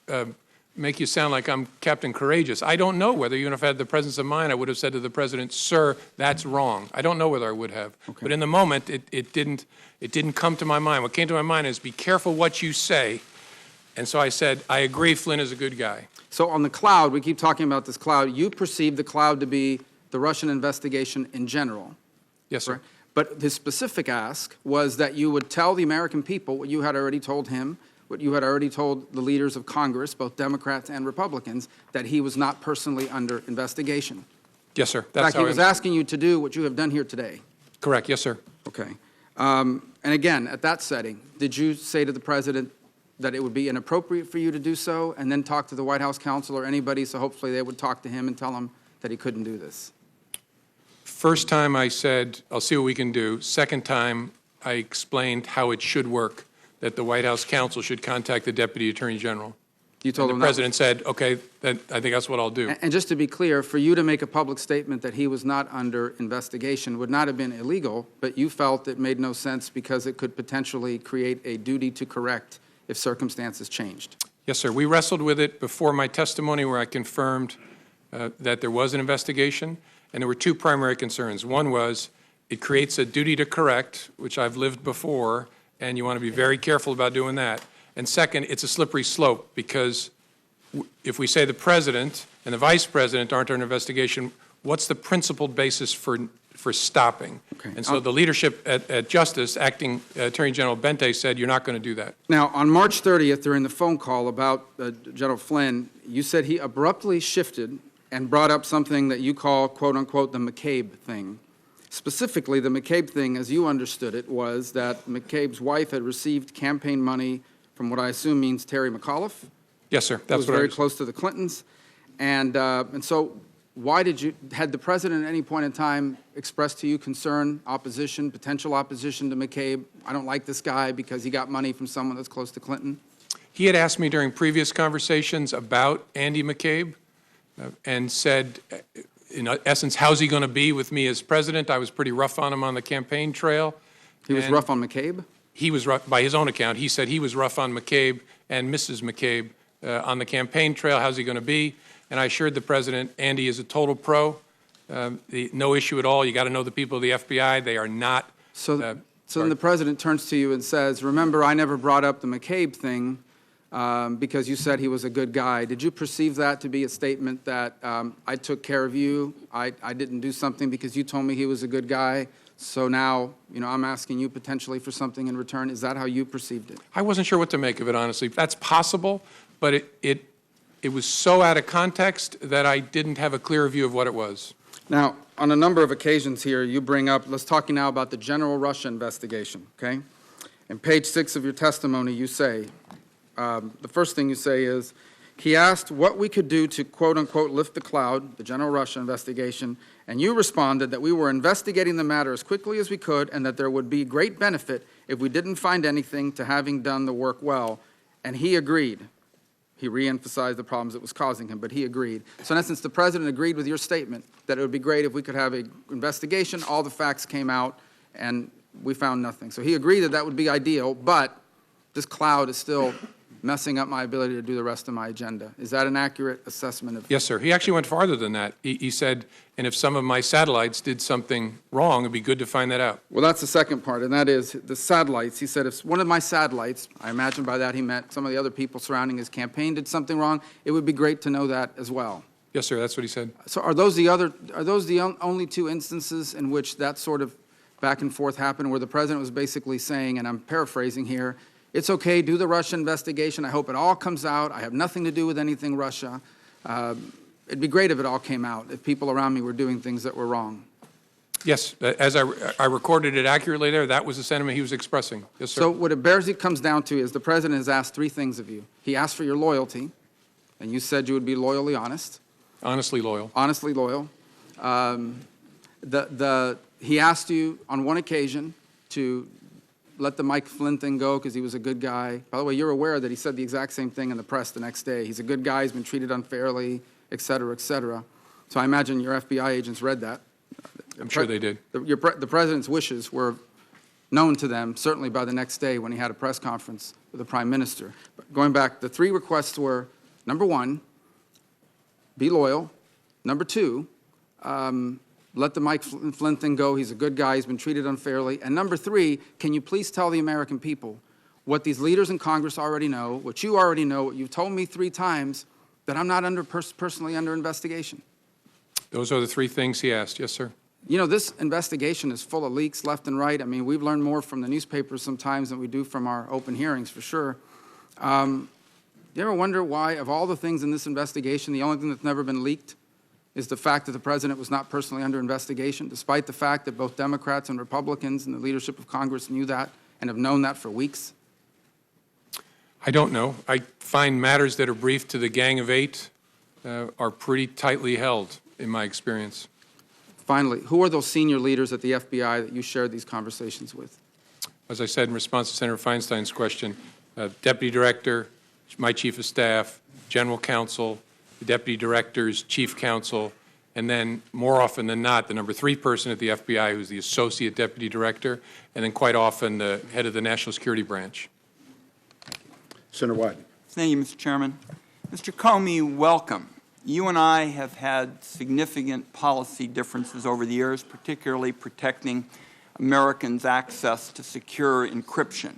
to make you sound like I'm Captain Courageous. I don't know whether, even if I had the presence of mind, I would have said to the President, sir, that's wrong. I don't know whether I would have. Okay. But in the moment, it didn't come to my mind. What came to my mind is be careful what you say. And so I said, I agree Flynn is a good guy. So on the cloud, we keep talking about this cloud. You perceive the cloud to be the Russian investigation in general. Yes, sir. Right? But his specific ask was that you would tell the American people what you had already told him, what you had already told the leaders of Congress, both Democrats and Republicans, that he was not personally under investigation. Yes, sir. In fact, he was asking you to do what you have done here today. Correct. Yes, sir. Okay. And again, at that setting, did you say to the President that it would be inappropriate for you to do so and then talk to the White House counsel or anybody so hopefully they would talk to him and tell him that he couldn't do this? First time I said, I'll see what we can do. Second time, I explained how it should work, that the White House counsel should contact the Deputy Attorney General. You told him the President said, okay, I think that's what I'll do. And just to be clear, for you to make a public statement that he was not under investigation would not have been illegal, but you felt it made no sense because it could potentially create a duty to correct if circumstances changed. Yes, sir. We wrestled with it before my testimony where I confirmed that there was an investigation, and there were two primary concerns. One was it creates a duty to correct, which I've lived before, and you want to be very careful about doing that. And second, it's a slippery slope because if we say the President and the Vice President aren't under investigation, what's the principled basis for stopping? Okay. And so the leadership at Justice, Acting Attorney General Bente, said you're not going to do that. Now, on March 30th, during the phone call about General Flynn, you said he abruptly shifted and brought up something that you call, quote unquote, the McCabe thing. Specifically, the McCabe thing, as you understood it, was that McCabe's wife had received campaign money from what I assume means Terry McAuliffe. Yes, sir. Who That's was what I very was. close to the Clintons. And so why had the president at any point in time expressed to you concern, opposition, potential opposition to McCabe? I don't like this guy because he got money from someone that's close to Clinton. He had asked me during previous conversations about Andy McCabe and said, in essence, how's he going to be with me as president? I was pretty rough on him on the campaign trail. He was And rough on McCabe? He was rough, by his own account. He said he was rough on McCabe and Mrs. McCabe on the campaign trail. How's he going to be? And I assured the president, Andy is a total pro. No issue at all. You got to know the people of the FBI. They are not. So then the president turns to you and says, remember, I never brought up the McCabe thing because you said he was a good guy. Did you perceive that to be a statement that I took care of you, I didn't do something because you told me he was a good guy, so now, I'm asking you potentially for something in return? Is that how you perceived it? I wasn't sure what to make of it, honestly. That's possible, but it was so out of context that I didn't have a clear view of what it was. Now, on a number of occasions here, you bring up, let's talk now about the general Russia investigation, okay? In page 6 of your testimony, you say, the first thing you say is, he asked what we could do to, quote-unquote, lift the cloud, the general Russia investigation, and you responded that we were investigating the matter as quickly as we could and that there would be great benefit if we didn't find anything to having done the work well, and he agreed. He re-emphasized the problems it was causing him, but he agreed. So in essence, the president agreed with your statement that it would be great if we could have an investigation, all the facts came out, and we found nothing. So he agreed that that would be ideal, but this cloud is still messing up my ability to do the rest of my agenda. Is that an accurate assessment of? Yes, sir. He actually went farther than that. He said, and if some of my satellites did something wrong, it'd be good to find that out. Well, that's the second part, and that is the satellites. He said if one of my satellites, I imagine by that he meant some of the other people surrounding his campaign did something wrong, it would be great to know that as well. Yes, sir. That's what he said. So are those the only two instances in which that sort of back and forth happened, where the president was basically saying, and I'm paraphrasing here, it's okay, do the Russia investigation. I hope it all comes out. I have nothing to do with anything Russia. It'd be great if it all came out, if people around me were doing things that were wrong. Yes, as I recorded it accurately there, that was the sentiment he was expressing. Yes, sir. So what it comes down to is the president has asked three things of you. He asked for your loyalty, and you said you would be loyally honest. Honestly loyal. Honestly loyal. He asked you on one occasion to let the Mike Flynn thing go because he was a good guy. By the way, you're aware that he said the exact same thing in the press the next day. He's a good guy, he's been treated unfairly, et cetera, et cetera. So I imagine your FBI agents read that. I'm sure they did. The president's wishes were known to them, certainly by the next day when he had a press conference with the prime minister. But going back, the three requests were, number one, be loyal. Number two, let the Mike Flynn thing go. He's a good guy. He's been treated unfairly. And number three, can you please tell the American people what these leaders in Congress already know, what you already know, what you've told me 3 times, that I'm not personally under investigation? Those are the 3 things he asked. Yes, sir. You know, this investigation is full of leaks left and right. I mean, we've learned more from the newspapers sometimes than we do from our open hearings, for sure. You ever wonder why, of all the things in this investigation, the only thing that's never been leaked is the fact that the president was not personally under investigation, despite the fact that both Democrats and Republicans and the leadership of Congress knew that and have known that for weeks? I don't know. I find matters that are briefed to the Gang of 8 are pretty tightly held, in my experience. Finally, who are those senior leaders at the FBI that you shared these conversations with? As I said in response to Senator Feinstein's question, Deputy Director, my Chief of Staff, General Counsel, the Deputy Director's Chief Counsel, and then more often than not, the number 3 person at the FBI who's the Associate Deputy Director, and then quite often the head of the National Security Branch. Senator Wyden. Thank you, Mr. Chairman. Mr. Comey, welcome. You and I have had significant policy differences over the years, particularly protecting Americans' access to secure encryption.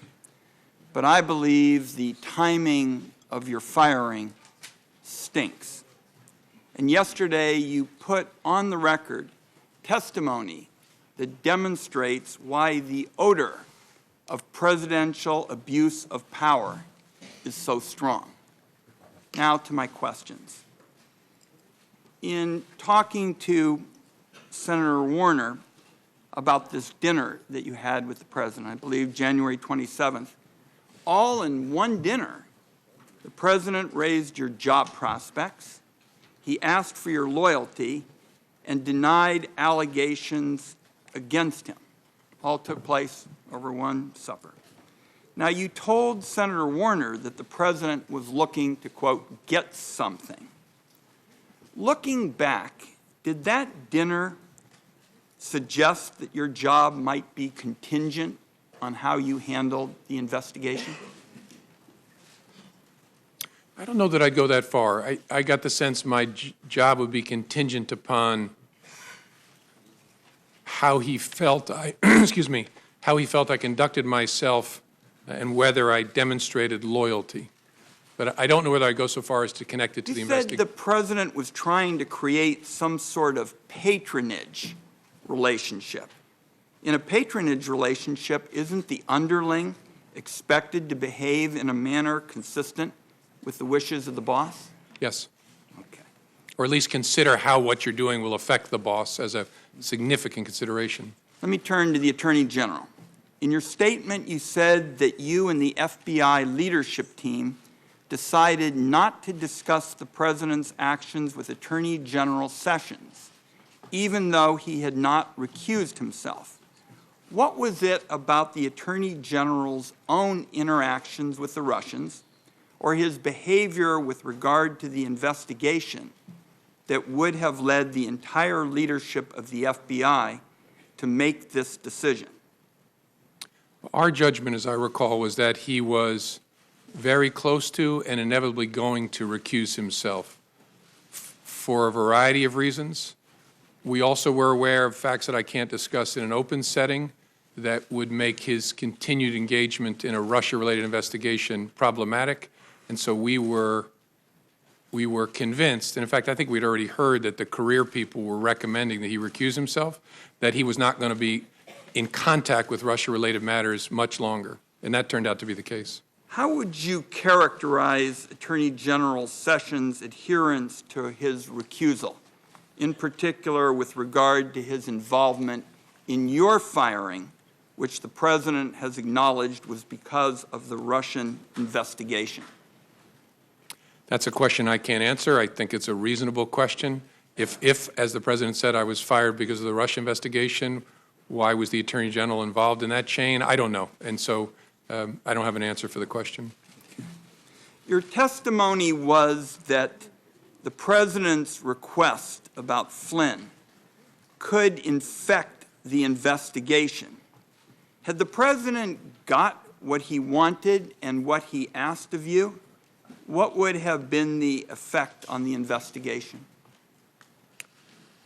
But I believe the timing of your firing stinks. And yesterday you put on the record testimony that demonstrates why the odor of presidential abuse of power is so strong. Now to my questions. In talking to Senator Warner, about this dinner that you had with the president, I believe January 27th. All in one dinner, the president raised your job prospects, he asked for your loyalty, and denied allegations against him. All took place over one supper. Now, you told Senator Warner that the president was looking to, quote, get something. Looking back, did that dinner suggest that your job might be contingent on how you handled the investigation? I don't know that I'd go that far. I got the sense my job would be contingent upon how he felt I, excuse me, how he felt I conducted myself and whether I demonstrated loyalty. But I don't know whether I go so far as to connect it to the You said investigation. the president was trying to create some sort of patronage relationship. In a patronage relationship, isn't the underling expected to behave in a manner consistent with the wishes of the boss? Yes. Okay. Or at least consider how what you're doing will affect the boss as a significant consideration. Let me turn to the Attorney General. In your statement, you said that you and the FBI leadership team decided not to discuss the president's actions with Attorney General Sessions, even though he had not recused himself. What was it about the Attorney General's own interactions with the Russians or his behavior with regard to the investigation that would have led the entire leadership of the FBI to make this decision? Our judgment, as I recall, was that he was very close to and inevitably going to recuse himself for a variety of reasons. We also were aware of facts that I can't discuss in an open setting that would make his continued engagement in a Russia-related investigation problematic. And so we were convinced, and in fact, I think we'd already heard that the career people were recommending that he recuse himself, that he was not going to be in contact with Russia-related matters much longer. And that turned out to be the case. How would you characterize Attorney General Sessions' adherence to his recusal, in particular with regard to his involvement in your firing, which the President has acknowledged was because of the Russian investigation? That's a question I can't answer. I think it's a reasonable question. If, as the President said, I was fired because of the Russia investigation, why was the Attorney General involved in that chain? I don't know. And so I don't have an answer for the question. Your testimony was that the President's request about Flynn could infect the investigation. Had the President got what he wanted and what he asked of you, what would have been the effect on the investigation?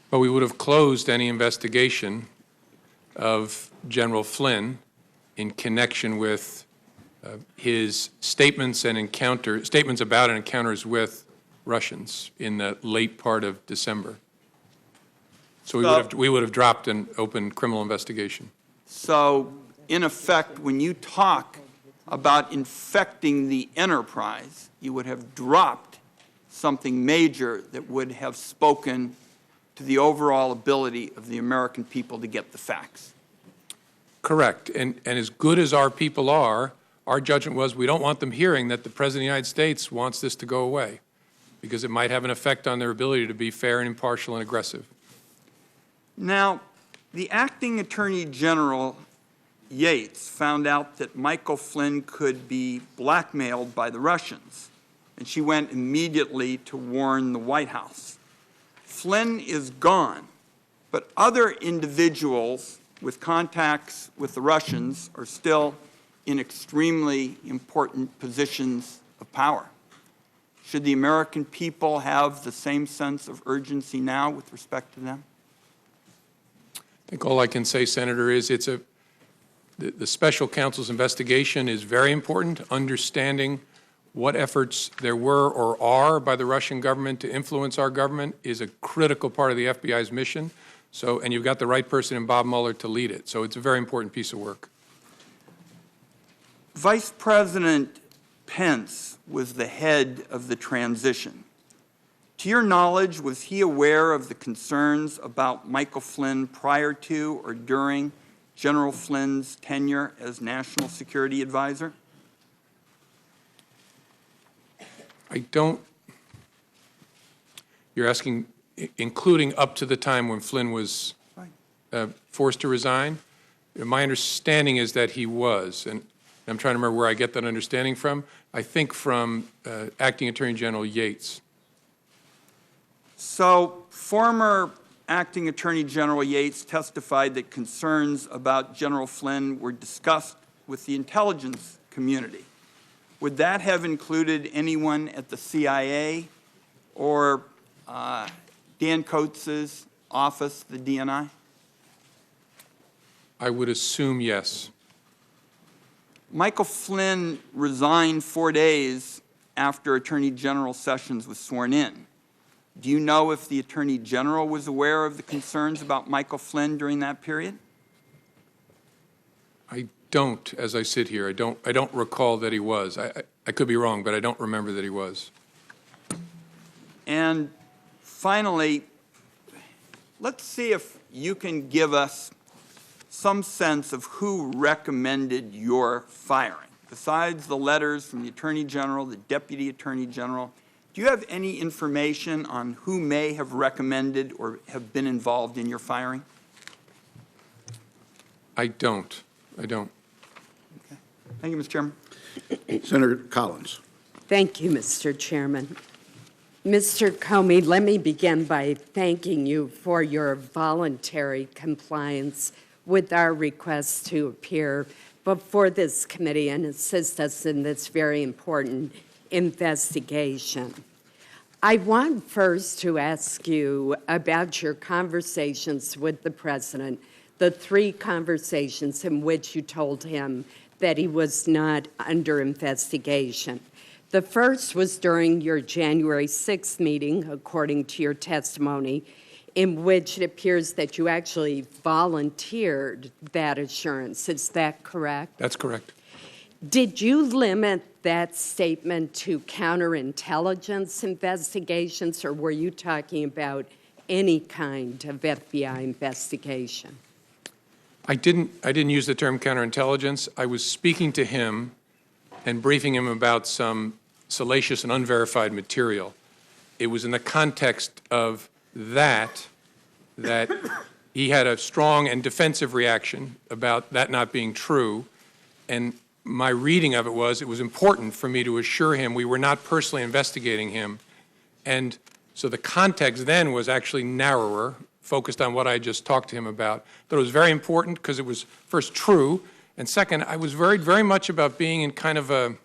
Well, we would have closed any investigation of General Flynn in connection with his statements and statements about and encounters with Russians in the late part of December. So we would have dropped an open criminal investigation. So, in effect, when you talk about infecting the enterprise, you would have dropped something major that would have spoken to the overall ability of the American people to get the facts. Correct. And as good as our people are, our judgment was we don't want them hearing that the President of the United States wants this to go away because it might have an effect on their ability to be fair and impartial and aggressive. Now, the acting Attorney General Yates found out that Michael Flynn could be blackmailed by the Russians, and she went immediately to warn the White House. Flynn is gone, but other individuals with contacts with the Russians are still in extremely important positions of power. Should the American people have the same sense of urgency now with respect to them? I think all I can say, Senator, is the special counsel's investigation is very important. Understanding what efforts there were or are by the Russian government to influence our government is a critical part of the FBI's mission. So, and you've got the right person in Bob Mueller to lead it. So it's a very important piece of work. Vice President Pence was the head of the transition. To your knowledge, was he aware of the concerns about Michael Flynn prior to or during General Flynn's tenure as National Security Advisor? I don't, you're asking, including up to the time when Flynn was forced to resign? My understanding is that he was, and I'm trying to remember where I get that understanding from. I think from Acting Attorney General Yates. So, former Acting Attorney General Yates testified that concerns about General Flynn were discussed with the intelligence community. Would that have included anyone at the CIA or Dan Coates' office, the DNI? I would assume yes. Michael Flynn resigned 4 days after Attorney General Sessions was sworn in. Do you know if the Attorney General was aware of the concerns about Michael Flynn during that period? I don't, as I sit here. I don't recall that he was. I could be wrong, but I don't remember that he was. And finally, let's see if you can give us some sense of who recommended your firing. Besides the letters from the Attorney General, the Deputy Attorney General, do you have any information on who may have recommended or have been involved in your firing? I don't. Okay. Thank you, Mr. Chairman. Senator Collins. Thank you, Mr. Chairman. Mr. Comey, let me begin by thanking you for your voluntary compliance with our request to appear before this committee and assist us in this very important investigation. I want first to ask you about your conversations with the president, the 3 conversations in which you told him that he was not under investigation. The first was during your January 6th meeting, according to your testimony, in which it appears that you actually volunteered that assurance. Is that correct? That's correct. Did you limit that statement to counterintelligence investigations, or were you talking about any kind of FBI investigation? I didn't use the term counterintelligence. I was speaking to him and briefing him about some salacious and unverified material. It was in the context of that he had a strong and defensive reaction about that not being true, and my reading of it was important for me to assure him we were not personally investigating him. And so the context then was actually narrower, focused on what I just talked to him about. But it was very important because it was, first, true, and second, I was worried very much about being in kind of a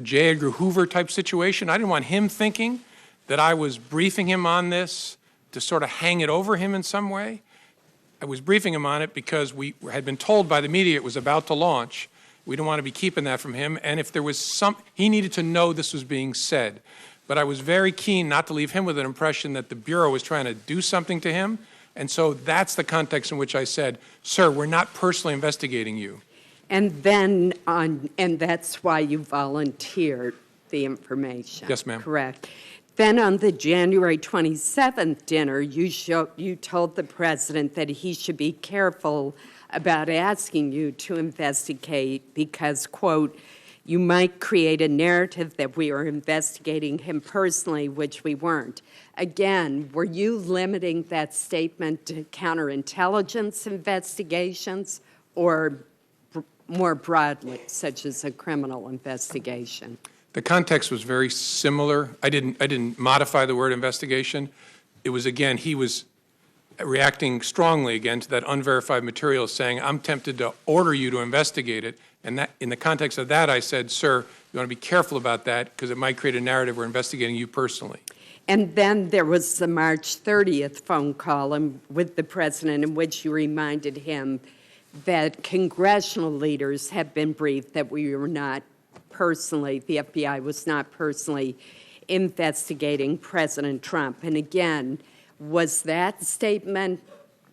J. Edgar Hoover type situation. I didn't want him thinking that I was briefing him on this to sort of hang it over him in some way. I was briefing him on it because we had been told by the media it was about to launch. We didn't want to be keeping that from him, and if there was he needed to know this was being said. But I was very keen not to leave him with an impression that the Bureau was trying to do something to him, and so that's the context in which I said, sir, we're not personally investigating you. And then and that's why you volunteered the information. Yes, ma'am. Correct. Then on the January 27th dinner, you told the president that he should be careful about asking you to investigate because, quote, you might create a narrative that we were investigating him personally, which we weren't. Again, were you limiting that statement to counterintelligence investigations or more broadly, such as a criminal investigation? The context was very similar. I didn't modify the word investigation. It was, again, he was reacting strongly, again, to that unverified material, saying, I'm tempted to order you to investigate it. And that, in the context of that, I said, sir, you want to be careful about that because it might create a narrative we're investigating you personally. And then there was the March 30th phone call with the president in which you reminded him that congressional leaders have been briefed that we were not personally, the FBI was not personally investigating President Trump. And again, was that statement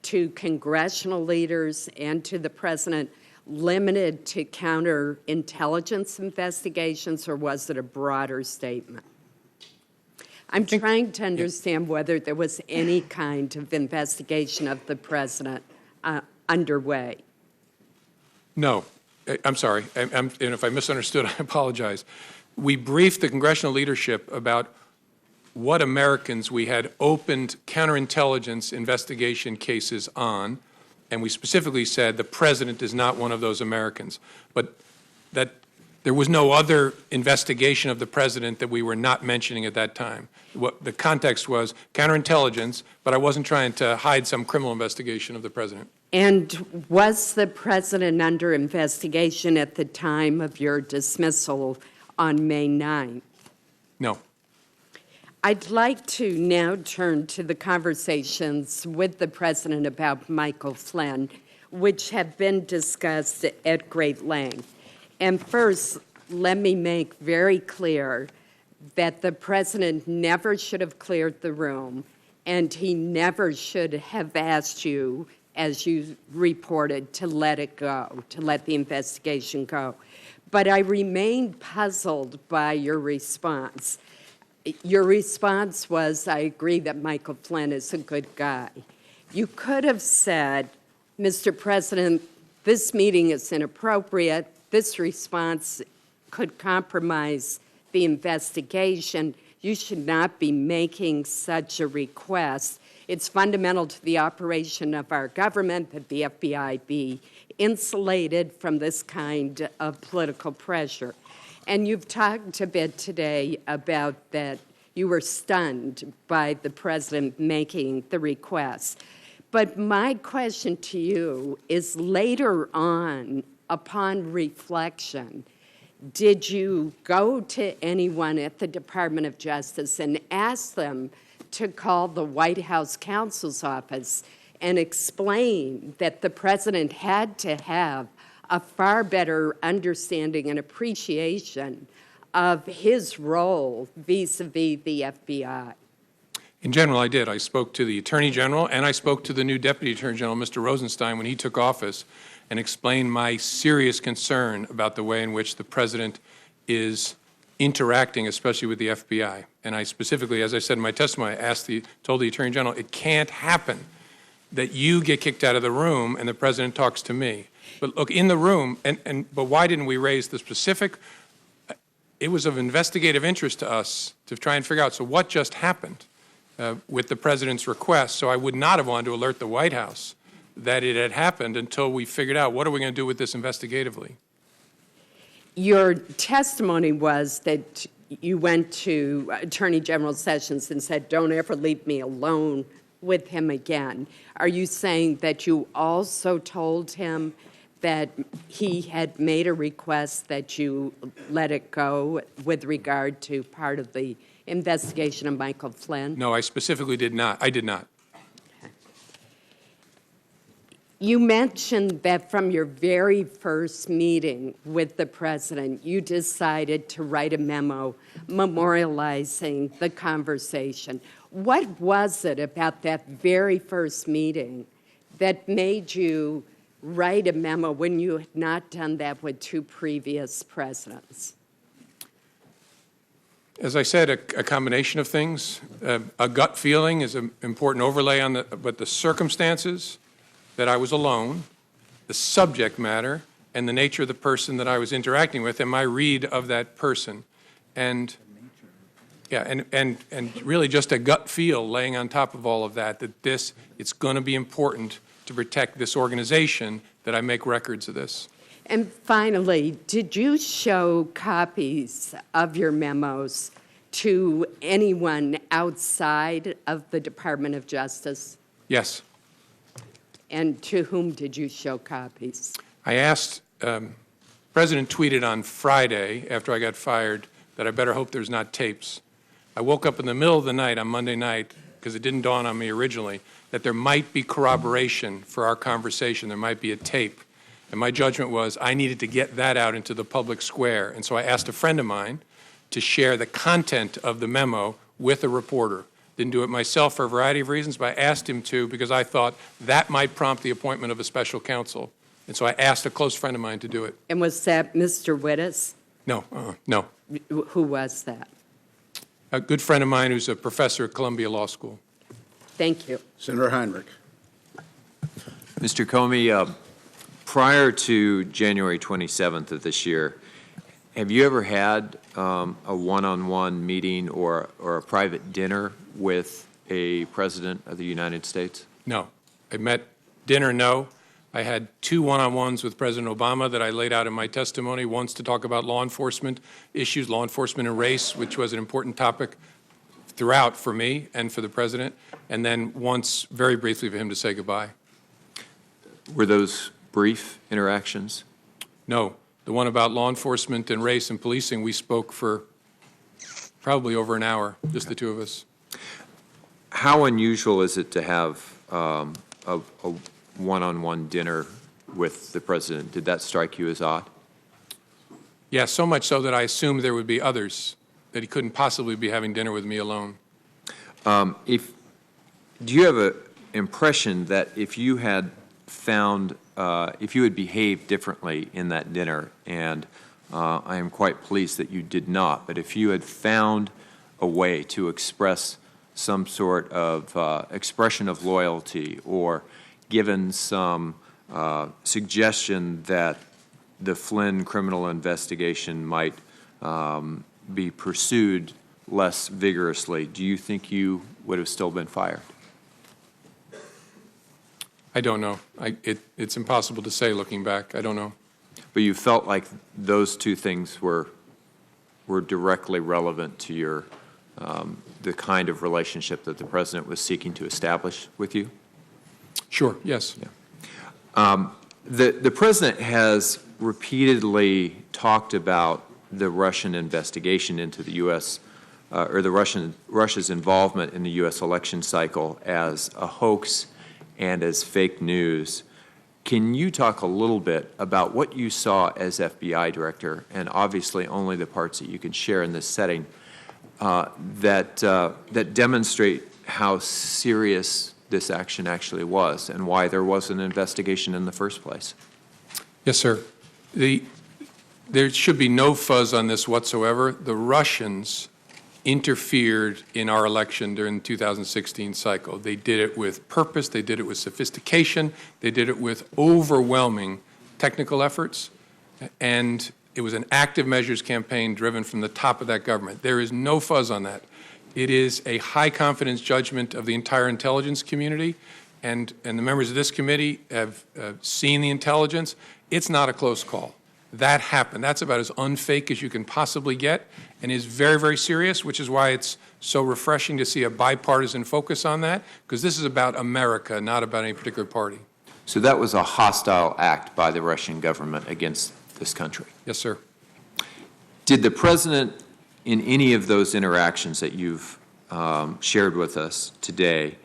to congressional leaders and to the president limited to counterintelligence investigations, or was it a broader statement? I'm trying to understand whether there was any kind of investigation of the president underway. No. I'm sorry. And if I misunderstood, I apologize. We briefed the congressional leadership about what Americans we had opened counterintelligence investigation cases on, and we specifically said the president is not one of those Americans. But that there was no other investigation of the president that we were not mentioning at that time. What the context was counterintelligence, but I wasn't trying to hide some criminal investigation of the president. And was the president under investigation at the time of your dismissal on May 9th? No. I'd like to now turn to the conversations with the president about Michael Flynn, which have been discussed at great length. And first, let me make very clear that the president never should have cleared the room, and he never should have asked you, as you reported, to let it go, to let the investigation go. But I remain puzzled by your response. Your response was, I agree that Michael Flynn is a good guy. You could have said, Mr. President, this meeting is inappropriate. This response could compromise the investigation. You should not be making such a request. It's fundamental to the operation of our government that the FBI be insulated from this kind of political pressure. And you've talked a bit today about that you were stunned by the president making the request. But my question to you is, later on, upon reflection, did you go to anyone at the Department of Justice and ask them to call the White House counsel's office and explain that the president had to have a far better understanding and appreciation of his role vis-a-vis the FBI? In general, I did. I spoke to the Attorney General, and I spoke to the new Deputy Attorney General, Mr. Rosenstein, when he took office, and explained my serious concern about the way in which the president is interacting, especially with the FBI. And I specifically, as I said in my testimony, told the Attorney General, it can't happen that you get kicked out of the room and the president talks to me. But look, in the room, but why didn't we raise the specific? It was of investigative interest to us to try and figure out, so what just happened with the president's request? So I would not have wanted to alert the White House that it had happened until we figured out, what are we going to do with this investigatively? Your testimony was that you went to Attorney General Sessions and said, don't ever leave me alone with him again. Are you saying that you also told him that he had made a request that you let it go with regard to part of the investigation of Michael Flynn? No, I specifically did not. I did not. You mentioned that from your very first meeting with the president, you decided to write a memo memorializing the conversation. What was it about that very first meeting that made you write a memo when you had not done that with two previous presidents? As I said, a combination of things. A gut feeling is an important overlay on but the circumstances, that I was alone, the subject matter, and the nature of the person that I was interacting with, and my read of that person. And yeah, and really just a gut feel laying on top of all of that, it's going to be important to protect this organization, that I make records of this. And finally, did you show copies of your memos to anyone outside of the Department of Justice? Yes. And to whom did you show copies? I asked, President tweeted on Friday, after I got fired, that I better hope there's not tapes. I woke up in the middle of the night on Monday night, because it didn't dawn on me originally, that there might be corroboration for our conversation. There might be a tape. And my judgment was I needed to get that out into the public square. And so I asked a friend of mine to share the content of the memo with a reporter. Didn't do it myself for a variety of reasons, but I asked him to because I thought that might prompt the appointment of a special counsel. And so I asked a close friend of mine to do it. And was that Mr. Wittes? No, no. Who was that? A good friend of mine who's a professor at Columbia Law School. Thank you. Senator Heinrich. Mr. Comey, prior to January 27th of this year, have you ever had a one-on-one meeting or a private dinner with a president of the United States? No. I met dinner, no. I had 2 one-on-ones with President Obama that I laid out in my testimony, once to talk about law enforcement issues, law enforcement and race, which was an important topic throughout for me and for the president, and then once very briefly for him to say goodbye. Were those brief interactions? No. The one about law enforcement and race and policing, we spoke for probably over an hour, just the two of us. How unusual is it to have a one-on-one dinner with the president? Did that strike you as odd? Yeah, so much so that I assumed there would be others, that he couldn't possibly be having dinner with me alone. Do you have an impression that if you had found, if you had behaved differently in that dinner, and I am quite pleased that you did not, but if you had found a way to express some sort of expression of loyalty or given some suggestion that the Flynn criminal investigation might be pursued less vigorously, do you think you would have still been fired? I don't know. It's impossible to say looking back. I don't know. But you felt like those two things were directly relevant to your the kind of relationship that the president was seeking to establish with you? Sure, yes. Yeah. The president has repeatedly talked about the Russian investigation into the U.S. Or the Russia's involvement in the U.S. election cycle as a hoax and as fake news. Can you talk a little bit about what you saw as FBI director, and obviously only the parts that you can share in this setting, that demonstrate how serious this action actually was and why there was an investigation in the first place? Yes, sir. There should be no fuzz on this whatsoever. The Russians interfered in our election during the 2016 cycle. They did it with purpose, they did it with sophistication, they did it with overwhelming technical efforts, and it was an active measures campaign driven from the top of that government. There is no fuzz on that. It is a high confidence judgment of the entire intelligence community, and the members of this committee have seen the intelligence. It's not a close call. That happened. That's about as unfake as you can possibly get, and is very, very serious, which is why it's so refreshing to see a bipartisan focus on that, because this is about America, not about any particular party. So that was a hostile act by the Russian government against this country? Yes, sir. Did the president, in any of those interactions that you've shared with us today,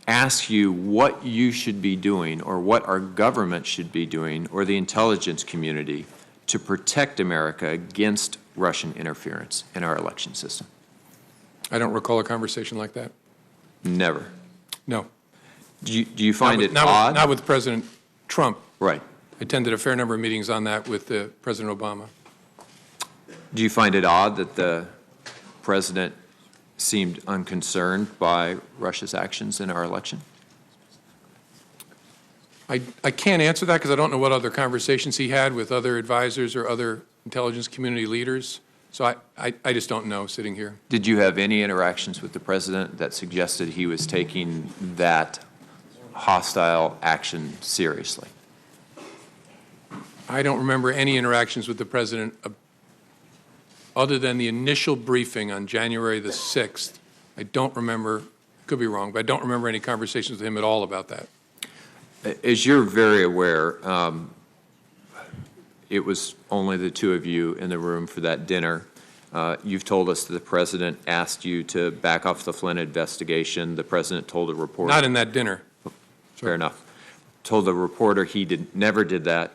ask you what you should be doing or what our government should be doing or the intelligence community to protect America against Russian interference in our election system? I don't recall a conversation like that. Never. No. Do you find it not odd? Not with President Trump. Right. I attended a fair number of meetings on that with President Obama. Do you find it odd that the president seemed unconcerned by Russia's actions in our election? I can't answer that because I don't know what other conversations he had with other advisors or other intelligence community leaders. So I just don't know sitting here. Did you have any interactions with the president that suggested he was taking that hostile action seriously? I don't remember any interactions with the president other than the initial briefing on January the 6th. I don't remember, could be wrong, but I don't remember any conversations with him at all about that. As you're very aware, it was only the two of you in the room for that dinner. You've told us that the president asked you to back off the Flynn investigation. The president told a reporter. Not in that dinner. Fair enough. Told the reporter he never did that.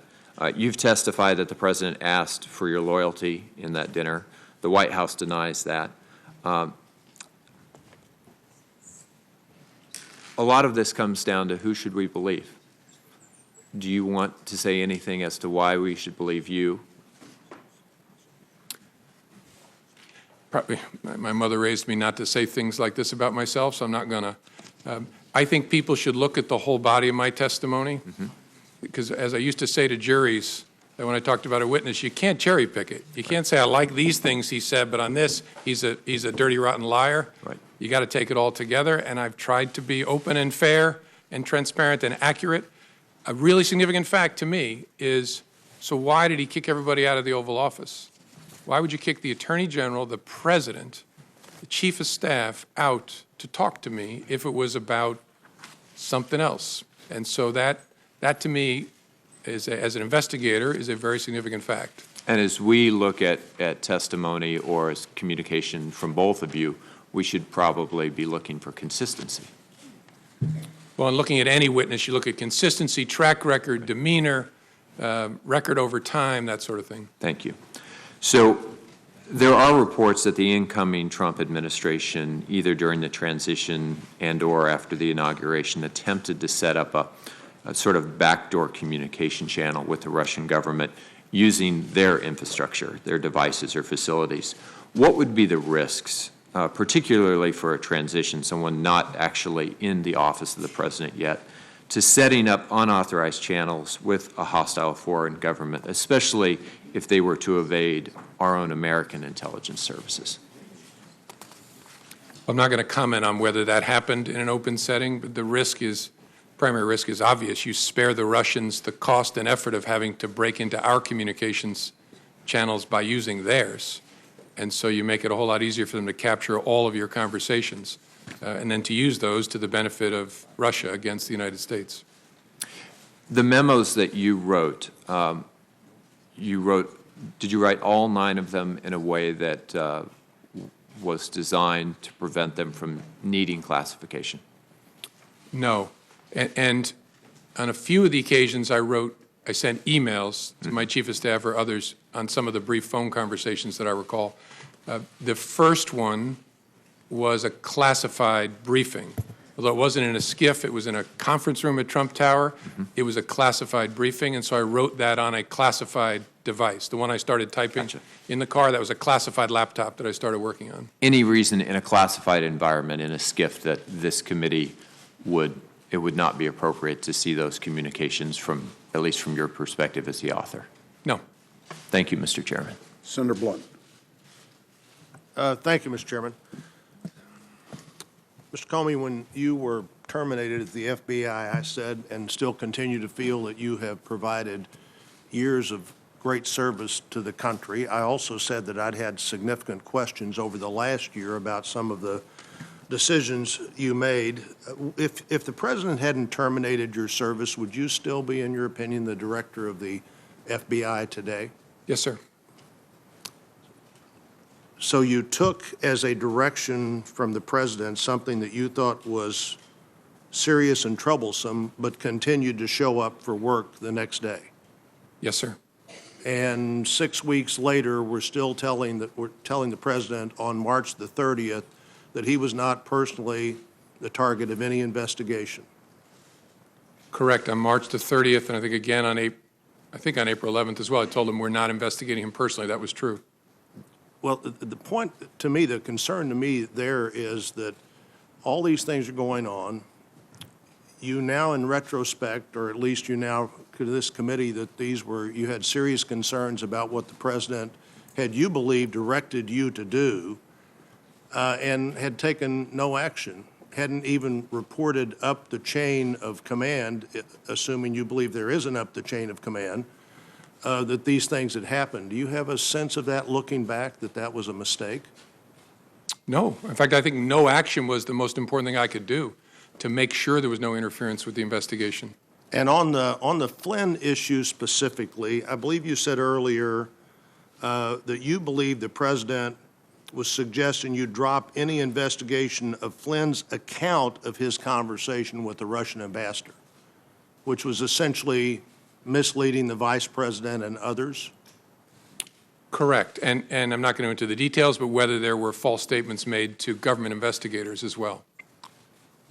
You've testified that the president asked for your loyalty in that dinner. The White House denies that. A lot of this comes down to who should we believe? Do you want to say anything as to why we should believe you? probably, my mother raised me not to say things like this about myself, so I'm not going to. I think people should look at the whole body of my testimony, because as I used to say to juries, that when I talked about a witness, you can't cherry pick it. You can't say, I like these things he said, but on this, he's a dirty, rotten liar. Right. You got to take it all together, and I've tried to be open and fair and transparent and accurate. A really significant fact to me is, so why did he kick everybody out of the Oval Office? Why would you kick the Attorney General, the President, the Chief of Staff out to talk to me if it was about something else? And so that to me, as an investigator, is a very significant fact. And as we look at testimony or as communication from both of you, we should probably be looking for consistency. Well, in looking at any witness, you look at consistency, track record, demeanor, record over time, that sort of thing. Thank you. So there are reports that the incoming Trump administration, either during the transition and or after the inauguration, attempted to set up a sort of backdoor communication channel with the Russian government using their infrastructure, their devices or facilities. What would be the risks, particularly for a transition, someone not actually in the office of the president yet, to setting up unauthorized channels with a hostile foreign government, especially if they were to evade our own American intelligence services? I'm not going to comment on whether that happened in an open setting, but the primary risk is obvious. You spare the Russians the cost and effort of having to break into our communications channels by using theirs. And so you make it a whole lot easier for them to capture all of your conversations and then to use those to the benefit of Russia against the United States. The memos that you wrote, did you write all 9 of them in a way that was designed to prevent them from needing classification? No. And on a few of the occasions I sent emails to my chief of staff or others on some of the brief phone conversations that I recall. The first one was a classified briefing. Although it wasn't in a SCIF, it was in a conference room at Trump Tower. It was a classified briefing, and so I wrote that on a classified device. The one I started typing in the car, that was a classified laptop that I started working on. Any reason in a classified environment, in a SCIF, that this committee it would not be appropriate to see those communications from, at least from your perspective as the author? No. Thank you, Mr. Chairman. Senator Blunt. Thank you, Mr. Chairman. Mr. Comey, when you were terminated at the FBI, I said and still continue to feel that you have provided years of great service to the country. I also said that I'd had significant questions over the last year about some of the decisions you made. If the president hadn't terminated your service, would you still be, in your opinion, the director of the FBI today? Yes, sir. So you took as a direction from the president something that you thought was serious and troublesome, but continued to show up for work the next day. Yes, sir. And 6 weeks later, we're telling the president on March the 30th that he was not personally the target of any investigation. Correct. On March the 30th, and I think again on April 11th as well, I told him we're not investigating him personally. That was true. Well, the point to me, the concern to me there is that all these things are going on. You now, in retrospect, or at least you now, to this committee, that you had serious concerns about what the president had, you believe, directed you to do, and had taken no action, hadn't even reported up the chain of command, assuming you believe there is an up the chain of command, that these things had happened. Do you have a sense of that, looking back, that that was a mistake? No. In fact, I think no action was the most important thing I could do to make sure there was no interference with the investigation. And on the Flynn issue specifically, I believe you said earlier that you believe the president was suggesting you drop any investigation of Flynn's account of his conversation with the Russian ambassador, which was essentially misleading the vice president and others? Correct. And I'm not going to go into the details, but whether there were false statements made to government investigators as well.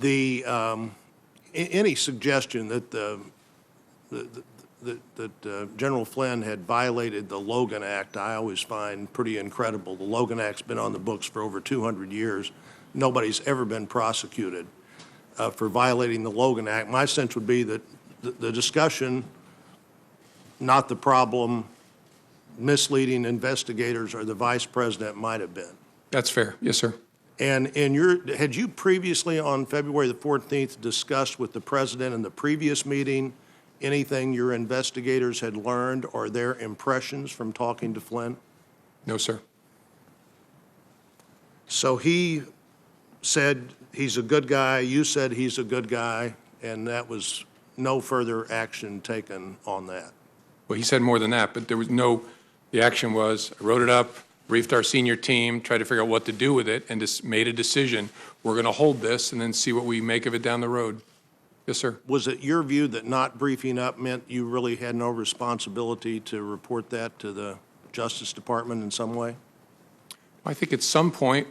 Any suggestion that that General Flynn had violated the Logan Act, I always find pretty incredible. The Logan Act's been on the books for over 200 years. Nobody's ever been prosecuted for violating the Logan Act. My sense would be that the discussion, not the problem, misleading investigators or the vice president might have been. That's fair. Yes, sir. And had you previously on February the 14th discussed with the president in the previous meeting anything your investigators had learned or their impressions from talking to Flynn? No, sir. So he said he's a good guy, you said he's a good guy, and that was no further action taken on that. Well, he said more than that, but there was no, the action was, I wrote it up, briefed our senior team, tried to figure out what to do with it, and just made a decision. We're going to hold this and then see what we make of it down the road. Yes, sir. Was it your view that not briefing up meant you really had no responsibility to report that to the Justice Department in some way? I think at some point,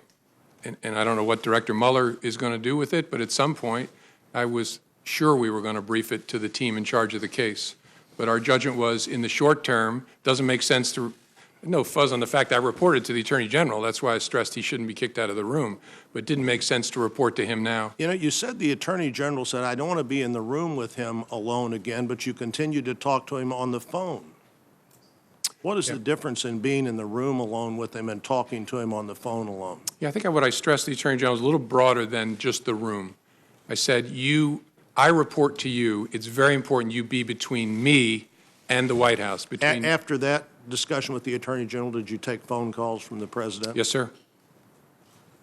and I don't know what Director Mueller is going to do with it, but at some point, I was sure we were going to brief it to the team in charge of the case. But our judgment was, in the short term, doesn't make sense to, no fuzz on the fact I reported to the Attorney General. That's why I stressed he shouldn't be kicked out of the room. But it didn't make sense to report to him now. You know, you said the Attorney General said, I don't want to be in the room with him alone again, but you continued to talk to him on the phone. What is the difference in being in the room alone with him and talking to him on the phone alone? Yeah, I think what I stressed to the Attorney General is a little broader than just the room. I said, I report to you. It's very important you be between me and the White House. After that discussion with the Attorney General, did you take phone calls from the President? Yes, sir.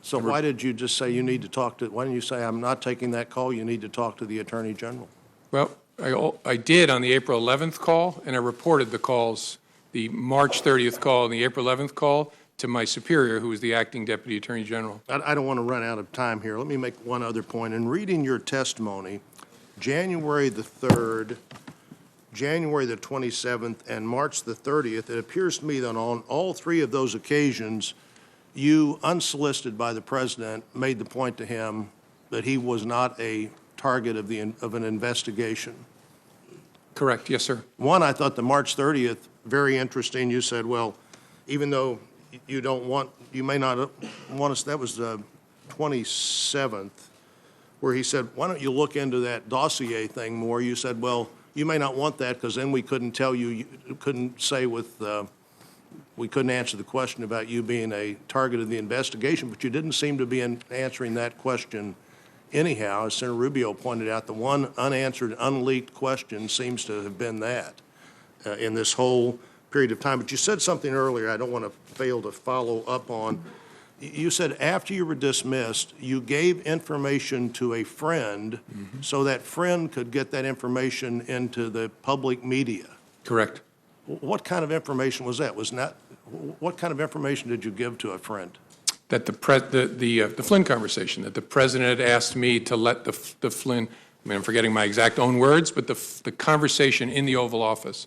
So why did you just say you need to talk to, why didn't you say, I'm not taking that call, you need to talk to the Attorney General? Well, I did on the April 11th call, and I reported the calls, the March 30th call and the April 11th call, to my superior, who was the acting Deputy Attorney General. I don't want to run out of time here. Let me make one other point. In reading your testimony, January the 3rd, January the 27th, and March the 30th, it appears to me that on all three of those occasions, you, unsolicited by the President, made the point to him that he was not a target of an investigation. Correct. Yes, sir. One, I thought the March 30th, very interesting. You said, well, even though you don't want, you may not want us, that was the 27th, where he said, why don't you look into that dossier thing more? You said, well, you may not want that because then we couldn't tell you, you couldn't say with, we couldn't answer the question about you being a target of the investigation, but you didn't seem to be answering that question anyhow. As Senator Rubio pointed out, the one unanswered, unleaked question seems to have been that in this whole period of time. But you said something earlier I don't want to fail to follow up on. You said after you were dismissed, you gave information to a friend so that friend could get that information into the public media. Correct. What kind of information was that? What kind of information did you give to a friend? That the Flynn conversation, that the President had asked me to let the Flynn, I mean, I'm forgetting my exact own words, but the conversation in the Oval Office.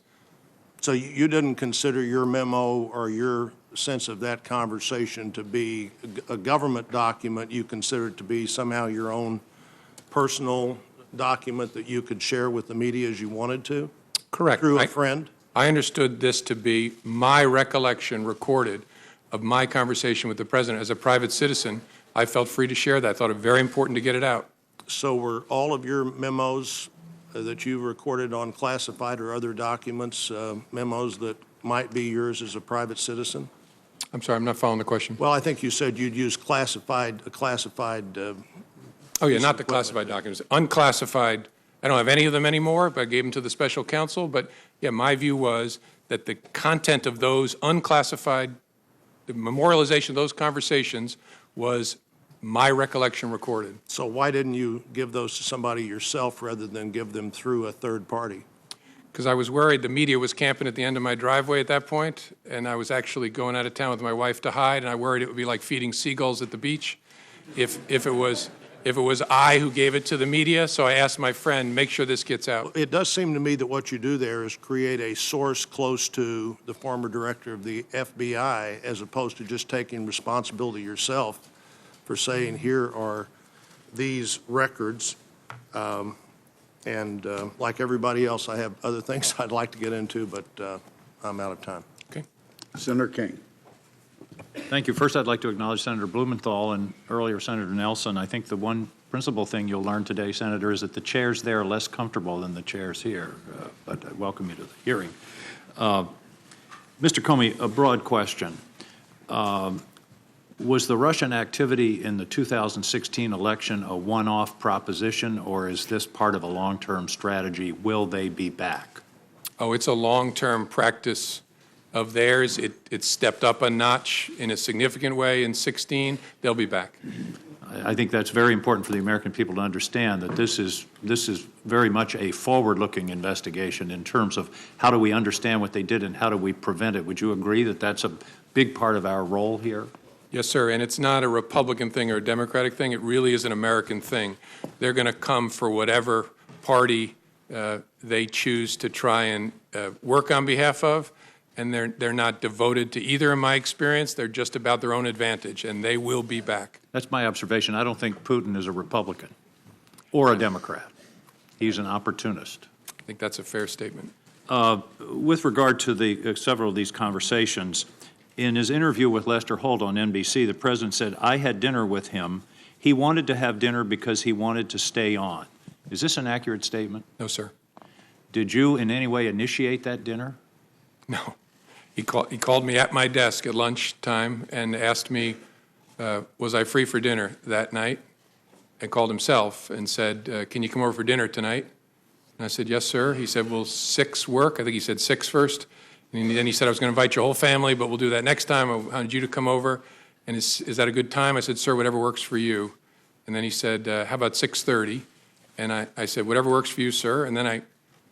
So you didn't consider your memo or your sense of that conversation to be a government document. You considered it to be somehow your own personal document that you could share with the media as you wanted to? Correct. Through a friend? I understood this to be my recollection recorded of my conversation with the President. As a private citizen, I felt free to share that. I thought it very important to get it out. So were all of your memos that you recorded on classified or other documents, memos that might be yours as a private citizen? I'm sorry, I'm not following the question. Well, I think you said you'd use classified. Oh, yeah, not the classified documents. Unclassified, I don't have any of them anymore, but I gave them to the special counsel. But, yeah, my view was that the content of those unclassified, the memorialization of those conversations was my recollection recorded. So why didn't you give those to somebody yourself rather than give them through a third party? Because I was worried the media was camping at the end of my driveway at that point, and I was actually going out of town with my wife to hide, and I worried it would be like feeding seagulls at the beach if it was I who gave it to the media. So I asked my friend, make sure this gets out. It does seem to me that what you do there is create a source close to the former director of the FBI as opposed to just taking responsibility yourself for saying, here are these records. And like everybody else, I have other things I'd like to get into, but I'm out of time. Okay. Senator King. Thank you. First, I'd like to acknowledge Senator Blumenthal and earlier Senator Nelson. I think the one principal thing you'll learn today, Senator, is that the chairs there are less comfortable than the chairs here, but I welcome you to the hearing. Mr. Comey, a broad question. Was the Russian activity in the 2016 election a one-off proposition, or is this part of a long-term strategy? Will they be back? Oh, it's a long-term practice of theirs. It stepped up a notch in a significant way in 16. They'll be back. I think that's very important for the American people to understand that this is very much a forward-looking investigation in terms of how do we understand what they did and how do we prevent it. Would you agree that that's a big part of our role here? Yes, sir, and it's not a Republican thing or a Democratic thing. It really is an American thing. They're going to come for whatever party they choose to try and work on behalf of, and they're not devoted to either, in my experience. They're just about their own advantage, and they will be back. That's my observation. I don't think Putin is a Republican or a Democrat. He's an opportunist. I think that's a fair statement. With regard to the several of these conversations, in his interview with Lester Holt on NBC, the president said, "I had dinner with him. He wanted to have dinner because he wanted to stay on." Is this an accurate statement? No, sir. Did you in any way initiate that dinner? No. He called me at my desk at lunchtime and asked me, was I free for dinner that night? And called himself and said, can you come over for dinner tonight? And I said, yes, sir. He said, will 6 work? I think he said 6 first. And then he said, I was going to invite your whole family, but we'll do that next time. I wanted you to come over. And is that a good time? I said, sir, whatever works for you. And then he said, how about 6:30? And I said, whatever works for you, sir. And then I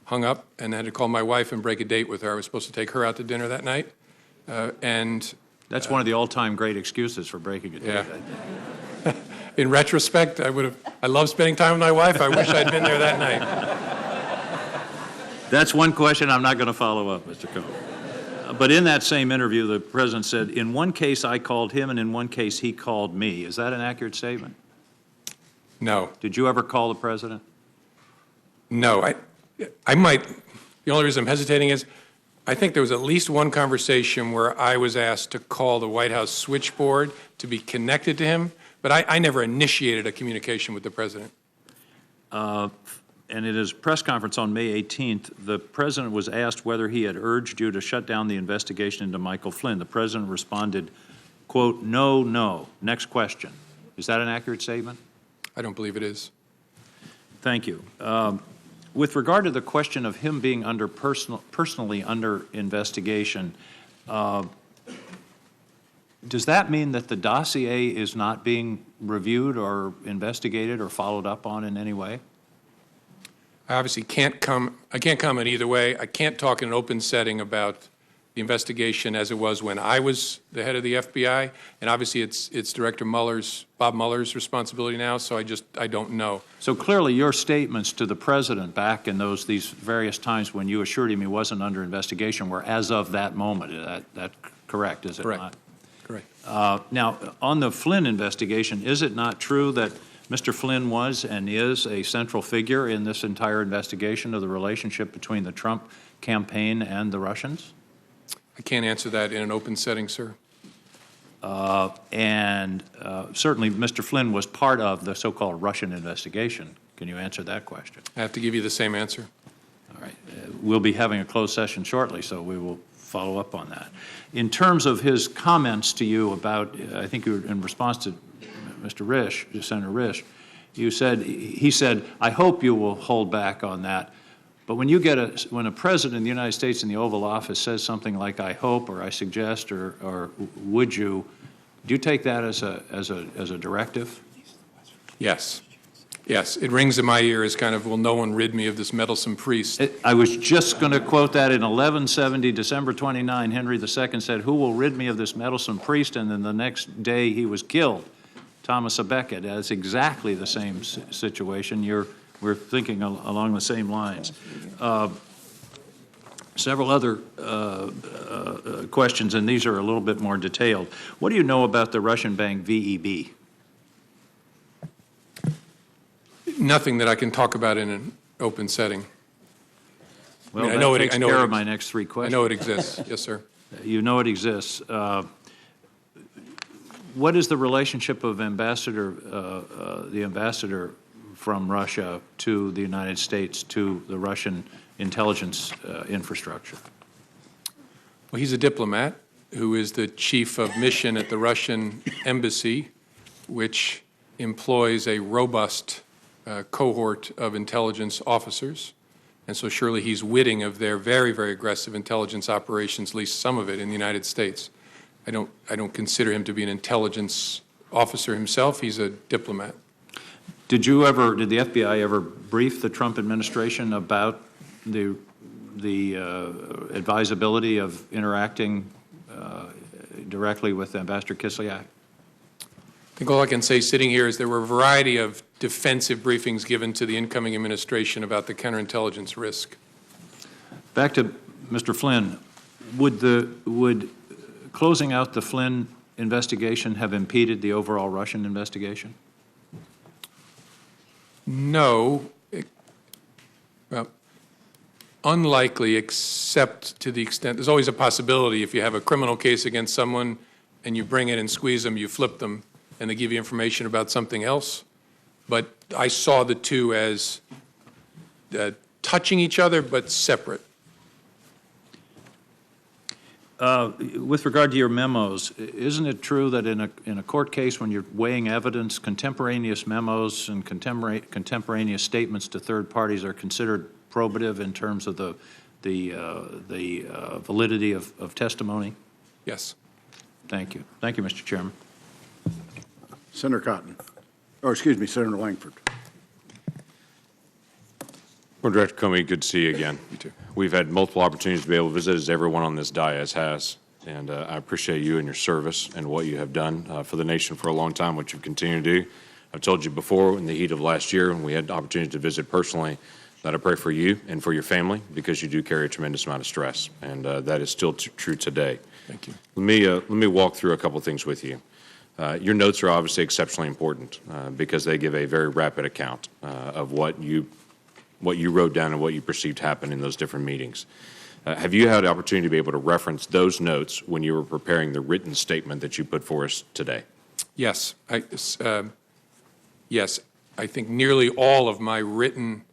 hung up and had to call my wife and break a date with her. I was supposed to take her out to dinner that night. That's one of the all-time great excuses for breaking a date. Yeah. In retrospect, I love spending time with my wife. I wish I'd been there that night. That's one question I'm not going to follow up, Mr. Comey. But in that same interview, the president said, in one case I called him and in one case he called me. Is that an accurate statement? No. Did you ever call the president? No. I might. The only reason I'm hesitating is I think there was at least one conversation where I was asked to call the White House switchboard to be connected to him, but I never initiated a communication with the president. And in his press conference on May 18th, the president was asked whether he had urged you to shut down the investigation into Michael Flynn. The president responded, quote, no, no. Next question. Is that an accurate statement? I don't believe it is. Thank you. With regard to the question of him being personally under investigation, does that mean that the dossier is not being reviewed or investigated or followed up on in any way? I obviously can't comment either way. I can't talk in an open setting about the investigation as it was when I was the head of the FBI, and obviously it's Director Bob Mueller's responsibility now, so I don't know. So clearly your statements to the president back in these various times when you assured him he wasn't under investigation were as of that moment. Is that correct, is it not? Correct. Now, on the Flynn investigation, is it not true that Mr. Flynn was and is a central figure in this entire investigation of the relationship between the Trump campaign and the Russians? I can't answer that in an open setting, sir. Certainly Mr. Flynn was part of the so-called Russian investigation. Can you answer that question? I have to give you the same answer. All right. We'll be having a closed session shortly, so we will follow up on that. In terms of his comments to you about, I think you were in response to Mr. Risch, Senator Risch, he said, I hope you will hold back on that. But when when a president of the United States in the Oval Office says something like I hope or I suggest or would you, do you take that as a directive? Yes. Yes, it rings in my ear as kind of, will no one rid me of this meddlesome priest? I was just going to quote that in 1170, December 29, Henry II said, who will rid me of this meddlesome priest? And then the next day he was killed. Thomas à Becket. That's exactly the same situation. We're thinking along the same lines. Several other questions, and these are a little bit more detailed. What do you know about the Russian bank VEB? Nothing that I can talk about in an open setting. Well, I know that it- takes I know care it of my ex- next three I questions. know it exists. Yes, sir. You know it exists. What is the relationship of the ambassador from Russia to the United States, to the Russian intelligence infrastructure? Well, he's a diplomat who is the chief of mission at the Russian embassy, which employs a robust cohort of intelligence officers. And so surely he's witting of their very, very aggressive intelligence operations, at least some of it, in the United States. I don't consider him to be an intelligence officer himself. He's a diplomat. Did the FBI ever brief the Trump administration about the advisability of interacting directly with Ambassador Kislyak? I think all I can say sitting here is there were a variety of defensive briefings given to the incoming administration about the counterintelligence risk. Back to Mr. Flynn, would closing out the Flynn investigation have impeded the overall Russian investigation? No, well, unlikely, except to the extent, there's always a possibility if you have a criminal case against someone and you bring it and squeeze them, you flip them, and they give you information about something else. But I saw the two as touching each other, but separate. With regard to your memos, isn't it true that in a court case, when you're weighing evidence, contemporaneous memos and contemporaneous statements to third parties are considered probative in terms of the validity of testimony? Yes. Thank you. Thank you, Mr. Chairman. Senator Cotton, or excuse me, Senator Langford. Well, Director Comey, good to see you again. You too. We've had multiple opportunities to be able to visit, as everyone on this dais has, and I appreciate you and your service and what you have done for the nation for a long time, what you've continued to do. I've told you before, in the heat of last year, when we had the opportunity to visit personally, that I pray for you and for your family, because you do carry a tremendous amount of stress, and that is still true today. Thank you. Let me walk through a couple things with you. Your notes are obviously exceptionally important because they give a very rapid account of what you wrote down and what you perceived happened in those different meetings. Have you had the opportunity to be able to reference those notes when you were preparing the written statement that you put for us today? Yes. Yes. I think nearly all of my written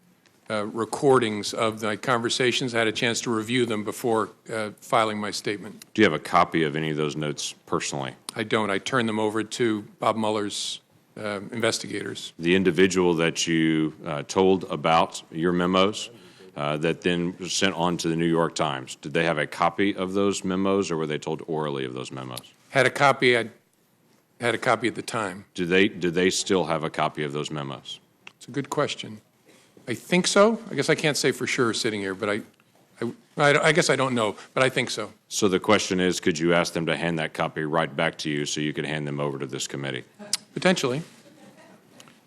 recordings of my conversations, I had a chance to review them before filing my statement. Do you have a copy of any of those notes personally? I don't. I turn them over to Bob Mueller's investigators. The individual that you told about your memos that then was sent on to the New York Times, did they have a copy of those memos, or were they told orally of those memos? Had a copy. I had a copy at the time. Do they still have a copy of those memos? It's a good question. I think so. I guess I can't say for sure sitting here, but I guess I don't know, but I think so. So the question is, could you ask them to hand that copy right back to you so you could hand them over to this committee? Potentially.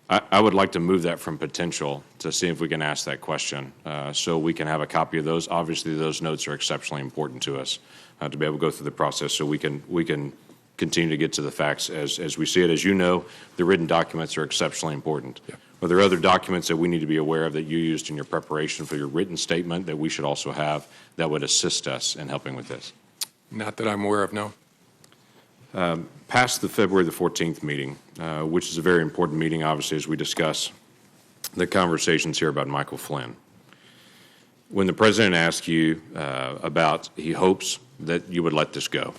I would like to move that from potential to see if we can ask that question so we can have a copy of those. Obviously, those notes are exceptionally important to us to be able to go through the process so we can continue to get to the facts as we see it. As you know, the written documents are exceptionally important. Yeah. Are there other documents that we need to be aware of that you used in your preparation for your written statement that we should also have that would assist us in helping with this? Not that I'm aware of, no. Past the February the 14th meeting, which is a very important meeting, obviously, as we discuss the conversations here about Michael Flynn. When the president asked you about, he hopes that you would let this go,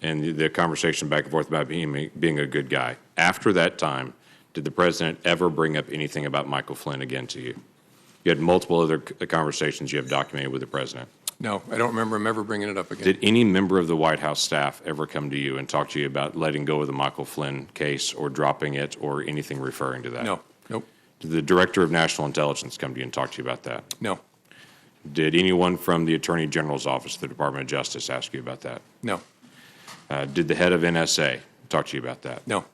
and the conversation back and forth about being a good guy. After that time, did the president ever bring up anything about Michael Flynn again to you? You had multiple other conversations you have documented with the president. No, I don't remember him ever bringing it up again. Did any member of the White House staff ever come to you and talk to you about letting go of the Michael Flynn case or dropping it or anything referring to that? No. Nope. Did the Director of National Intelligence come to you and talk to you about that? No. Did anyone from the Attorney General's office, the Department of Justice, ask you about that? No. Did the head of NSA talk to you about that? No.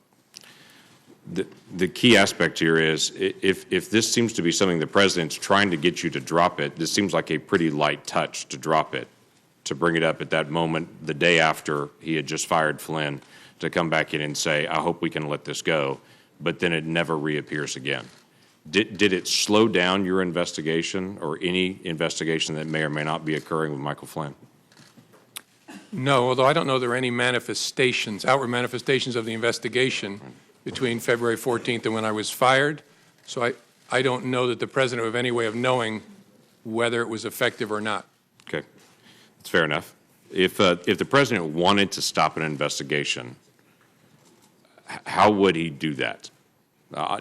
The key aspect here is if this seems to be something the president's trying to get you to drop it, this seems like a pretty light touch to drop it, to bring it up at that moment, the day after he had just fired Flynn, to come back in and say, I hope we can let this go, but then it never reappears again. Did it slow down your investigation or any investigation that may or may not be occurring with Michael Flynn? No, although I don't know there are any manifestations, outward manifestations of the investigation between February 14th and when I was fired. So I don't know that the President would have any way of knowing whether it was effective or not. Okay, that's fair enough. If the President wanted to stop an investigation, how would he do that?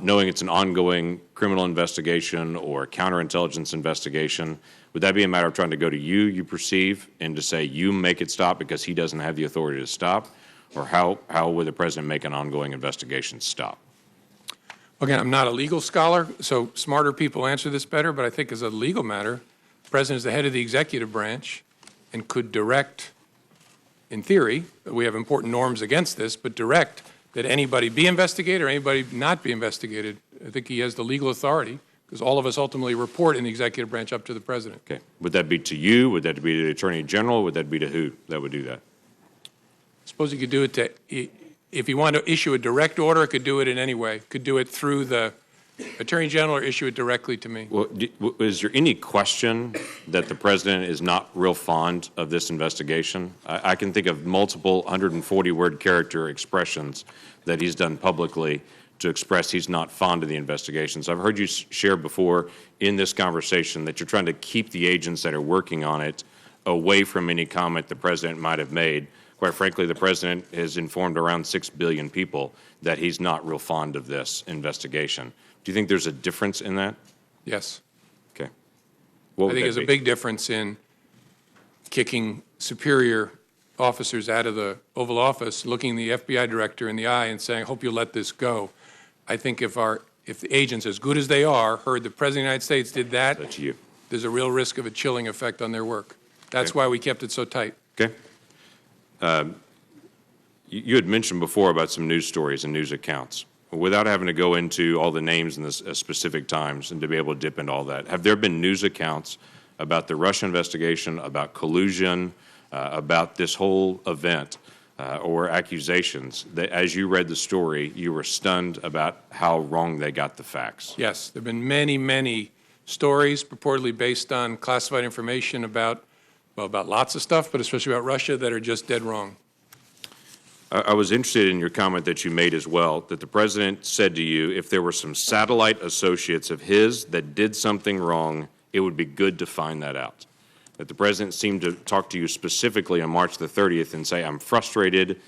Knowing it's an ongoing criminal investigation or counterintelligence investigation, would that be a matter of trying to go to you perceive, and to say you make it stop because he doesn't have the authority to stop? Or how would the President make an ongoing investigation stop? Again, I'm not a legal scholar, so smarter people answer this better, but I think as a legal matter, the President is the head of the executive branch and could direct, in theory, we have important norms against this, but direct that anybody be investigated or anybody not be investigated. I think he has the legal authority, because all of us ultimately report in the executive branch up to the President. Okay. Would that be to you? Would that be to the Attorney General? Would that be to who that would do that? I suppose he could do it to, if he wanted to issue a direct order, could do it in any way. Could do it through the Attorney General or issue it directly to me. Well, is there any question that the President is not real fond of this investigation? I can think of multiple 140-word character expressions that he's done publicly to express he's not fond of the investigations. I've heard you share before in this conversation that you're trying to keep the agents that are working on it away from any comment the President might have made. Quite frankly, the President has informed around 6 billion people that he's not real fond of this investigation. Do you think there's a difference in that? Yes. Okay. I think there's a big difference in kicking superior officers out of the Oval Office, looking the FBI director in the eye and saying, hope you'll let this go. I think if the agents, as good as they are, heard the President of the United States did that, That's you. there's a real risk of a chilling effect on their work. That's why we kept it so tight. Okay. You had mentioned before about some news stories and news accounts. Without having to go into all the names and the specific times and to be able to dip into all that, have there been news accounts about the Russia investigation, about collusion, about this whole event, or accusations that, as you read the story, you were stunned about how wrong they got the facts? Yes, there have been many, many stories purportedly based on classified information about, well, about lots of stuff, but especially about Russia, that are just dead wrong. I was interested in your comment that you made as well, that the President said to you, if there were some satellite associates of his that did something wrong, it would be good to find that out. That the President seemed to talk to you specifically on March the 30th and say, I'm frustrated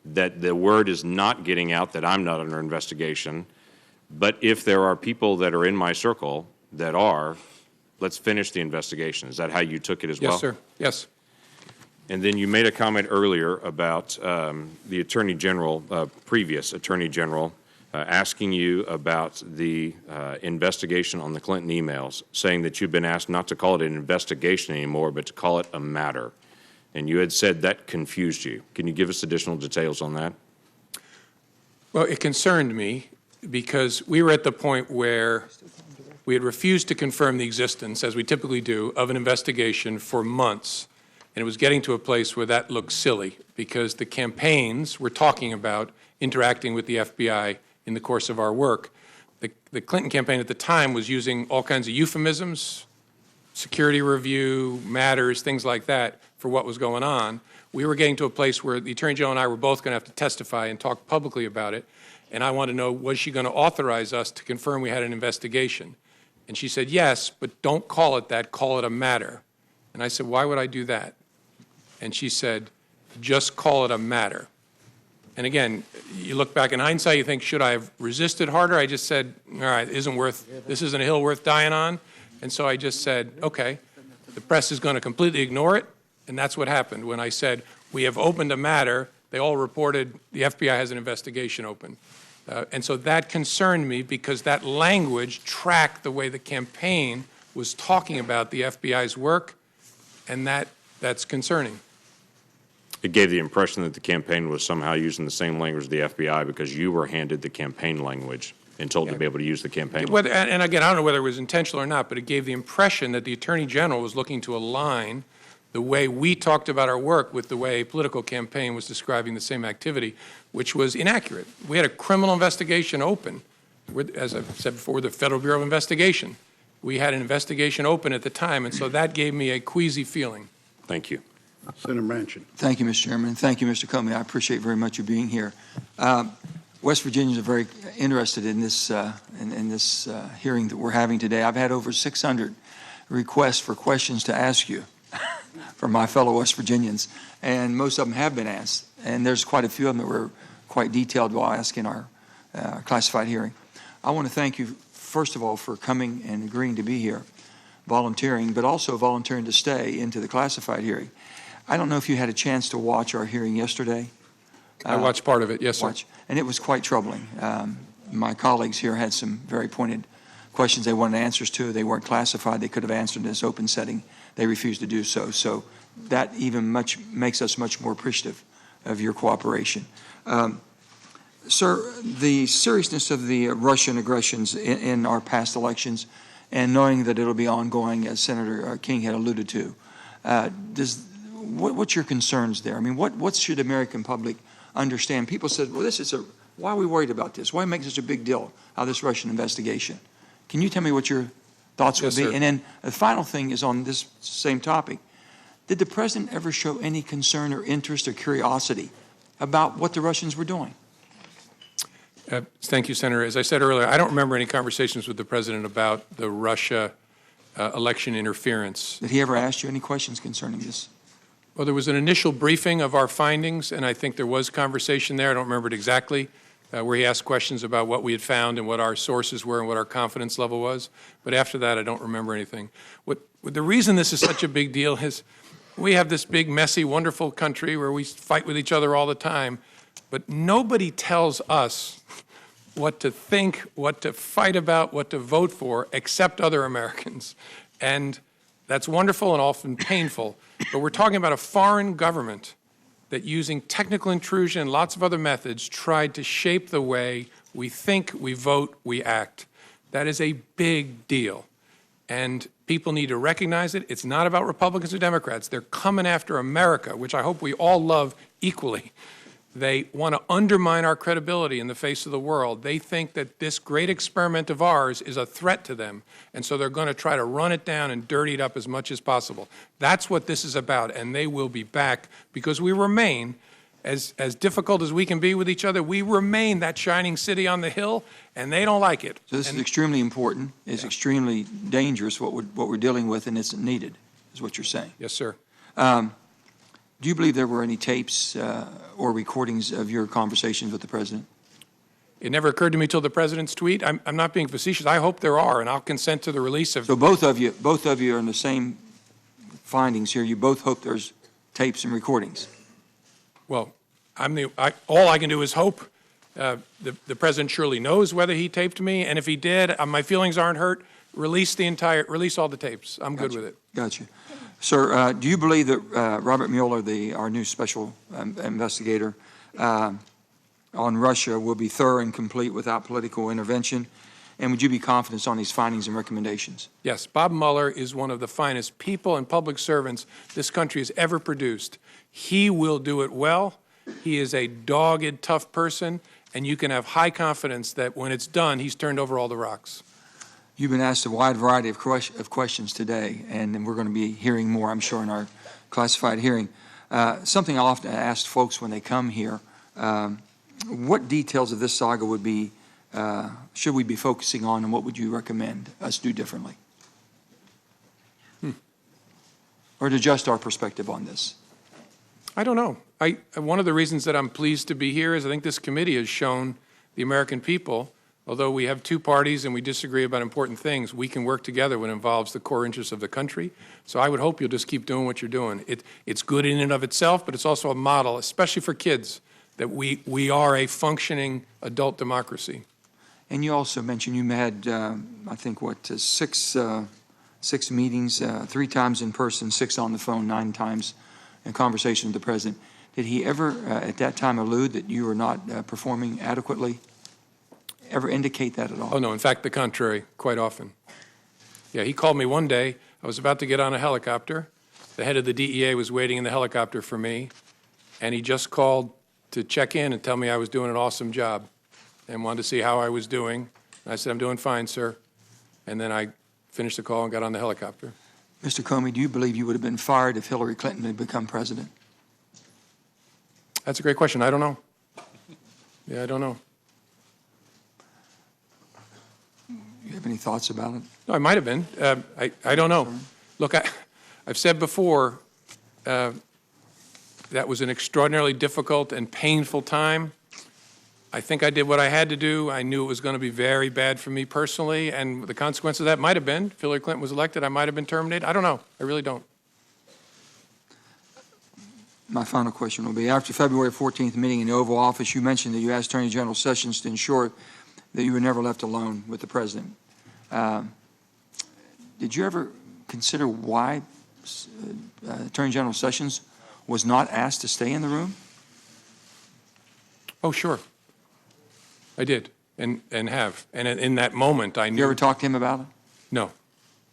that the word is not getting out that I'm not under investigation, but if there are people that are in my circle that are, let's finish the investigation. Is that how you took it as well? Yes, sir. Yes. And then you made a comment earlier about the Attorney General, previous Attorney General, asking you about the investigation on the Clinton emails, saying that you've been asked not to call it an investigation anymore, but to call it a matter. And you had said that confused you. Can you give us additional details on that? Well, it concerned me because we were at the point where we had refused to confirm the existence, as we typically do, of an investigation for months. And it was getting to a place where that looked silly because the campaigns were talking about interacting with the FBI in the course of our work. The Clinton campaign at the time was using all kinds of euphemisms, security review, matters, things like that, for what was going on. We were getting to a place where the Attorney General and I were both going to have to testify and talk publicly about it. And I wanted to know, was she going to authorize us to confirm we had an investigation? And she said, yes, but don't call it that, call it a matter. And I said, why would I do that? And she said, just call it a matter. And again, you look back in hindsight, you think, should I have resisted harder? I just said, all right, this isn't a hill worth dying on. And so I just said, okay, the press is going to completely ignore it. And that's what happened. When I said, we have opened a matter, they all reported the FBI has an investigation open. And so that concerned me because that language tracked the way the campaign was talking about the FBI's work, and that's concerning. It gave the impression that the campaign was somehow using the same language as the FBI because you were handed the campaign language and told to be able to use the campaign language. And again, I don't know whether it was intentional or not, but it gave the impression that the Attorney General was looking to align the way we talked about our work with the way a political campaign was describing the same activity, which was inaccurate. We had a criminal investigation open. as I've said before, the Federal Bureau of Investigation. We had an investigation open at the time, and so that gave me a queasy feeling. Thank you. Senator Manchin. Thank you, Mr. Chairman. Thank you, Mr. Comey. I appreciate very much you being here. West Virginians are very interested in this hearing that we're having today. I've had over 600 requests for questions to ask you from my fellow West Virginians, and most of them have been asked. And there's quite a few of them that were quite detailed while asking our classified hearing. I want to thank you, first of all, for coming and agreeing to be here, volunteering, but also volunteering to stay into the classified hearing. I don't know if you had a chance to watch our hearing yesterday. I watched part of it, yes, sir. And it was quite troubling. My colleagues here had some very pointed questions they wanted answers to. They weren't classified. They could have answered in this open setting. They refused to do so. So that even makes us much more appreciative of your cooperation. Sir, the seriousness of the Russian aggressions in our past elections, and knowing that it'll be ongoing, as Senator King had alluded to, what's your concerns there? I mean, what should the American public understand? People said, well, why are we worried about this? Why make such a big deal out of this Russian investigation? Can you tell me what your thoughts would be? Sir. And then the final thing is on this same topic. Did the president ever show any concern or interest or curiosity about what the Russians were doing? Thank you, Senator. As I said earlier, I don't remember any conversations with the president about the Russia election interference. Did he ever ask you any questions concerning this? Well, there was an initial briefing of our findings, and I think there was conversation there. I don't remember it exactly, where he asked questions about what we had found and what our sources were and what our confidence level was. But after that, I don't remember anything. The reason this is such a big deal is we have this big, messy, wonderful country where we fight with each other all the time, but nobody tells us what to think, what to fight about, what to vote for, except other Americans. And that's wonderful and often painful, but we're talking about a foreign government that, using technical intrusion and lots of other methods, tried to shape the way we think, we vote, we act. That is a big deal, and people need to recognize it. It's not about Republicans or Democrats. They're coming after America, which I hope we all love equally. They want to undermine our credibility in the face of the world. They think that this great experiment of ours is a threat to them, and so they're going to try to run it down and dirty it up as much as possible. That's what this is about, and they will be back because we remain, as difficult as we can be with each other, we remain that shining city on the hill, and they don't like it. So this is extremely important. It's extremely dangerous, what we're dealing with, and it's needed, is what you're saying. Yes, sir. Do you believe there were any tapes or recordings of your conversations with the president? It never occurred to me till the president's tweet. I'm not being facetious. I hope there are, and I'll consent to the release of. So both of you are in the same findings here. You both hope there's tapes and recordings. Well, all I can do is hope. The president surely knows whether he taped me, and if he did, my feelings aren't hurt. Release all the tapes. I'm good with it. Gotcha. Sir, do you believe that Robert Mueller, our new special investigator on Russia, will be thorough and complete without political intervention? And would you be confident on these findings and recommendations? Yes, Bob Mueller is one of the finest people and public servants this country has ever produced. He will do it well. He is a dogged, tough person, and you can have high confidence that when it's done, he's turned over all the rocks. You've been asked a wide variety of questions today, and we're going to be hearing more, I'm sure, in our classified hearing. Something I often ask folks when they come here, what details of this saga should we be focusing on, and what would you recommend us do differently? Or to adjust our perspective on this? I don't know. One of the reasons that I'm pleased to be here is I think this committee has shown the American people, although we have two parties and we disagree about important things, we can work together when it involves the core interests of the country. So I would hope you'll just keep doing what you're doing. It's good in and of itself, but it's also a model, especially for kids, that we are a functioning adult democracy. And you also mentioned you had, I think, six meetings, 3 times in person, 6 on the phone, 9 times in conversation with the president. Did he ever, at that time, allude that you were not performing adequately? Ever indicate that at all? Oh, no. In fact, the contrary, quite often. Yeah, he called me one day. I was about to get on a helicopter. The head of the DEA was waiting in the helicopter for me, and he just called to check in and tell me I was doing an awesome job and wanted to see how I was doing. I said, I'm doing fine, sir. And then I finished the call and got on the helicopter. Mr. Comey, do you believe you would have been fired if Hillary Clinton had become president? That's a great question. I don't know. Yeah, I don't know. You have any thoughts about it? No, I might have been. I don't know. Look, I've said before, that was an extraordinarily difficult and painful time. I think I did what I had to do. I knew it was going to be very bad for me personally, and the consequence of that might have been, if Hillary Clinton was elected, I might have been terminated. I don't know. I really don't. My final question will be, after February 14th meeting in the Oval Office, you mentioned that you asked Attorney General Sessions to ensure that you were never left alone with the President. Did you ever consider why Attorney General Sessions was not asked to stay in the room? Oh, sure. I did, and have. And in that moment, I knew. You ever talked to him about it? No.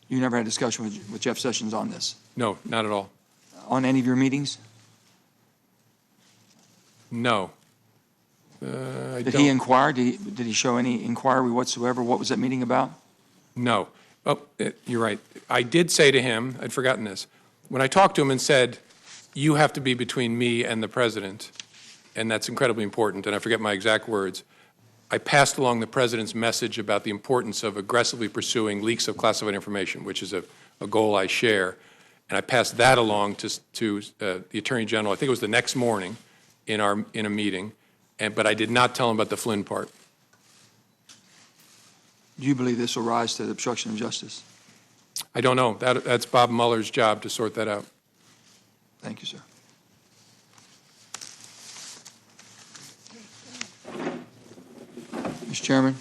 You never had a discussion with Jeff Sessions on this? No, not at all. On any of your meetings? No. Did he inquire? Did he show any inquiry whatsoever? What was that meeting about? No. Oh, you're right. I did say to him, I'd forgotten this, when I talked to him and said, you have to be between me and the President, and that's incredibly important, and I forget my exact words, I passed along the President's message about the importance of aggressively pursuing leaks of classified information, which is a goal I share, and I passed that along to the Attorney General, I think it was the next morning in a meeting, but I did not tell him about the Flynn part. Do you believe this will rise to the obstruction of justice? I don't know. That's Bob Mueller's job to sort that out. Thank you, sir. Mr. Chairman.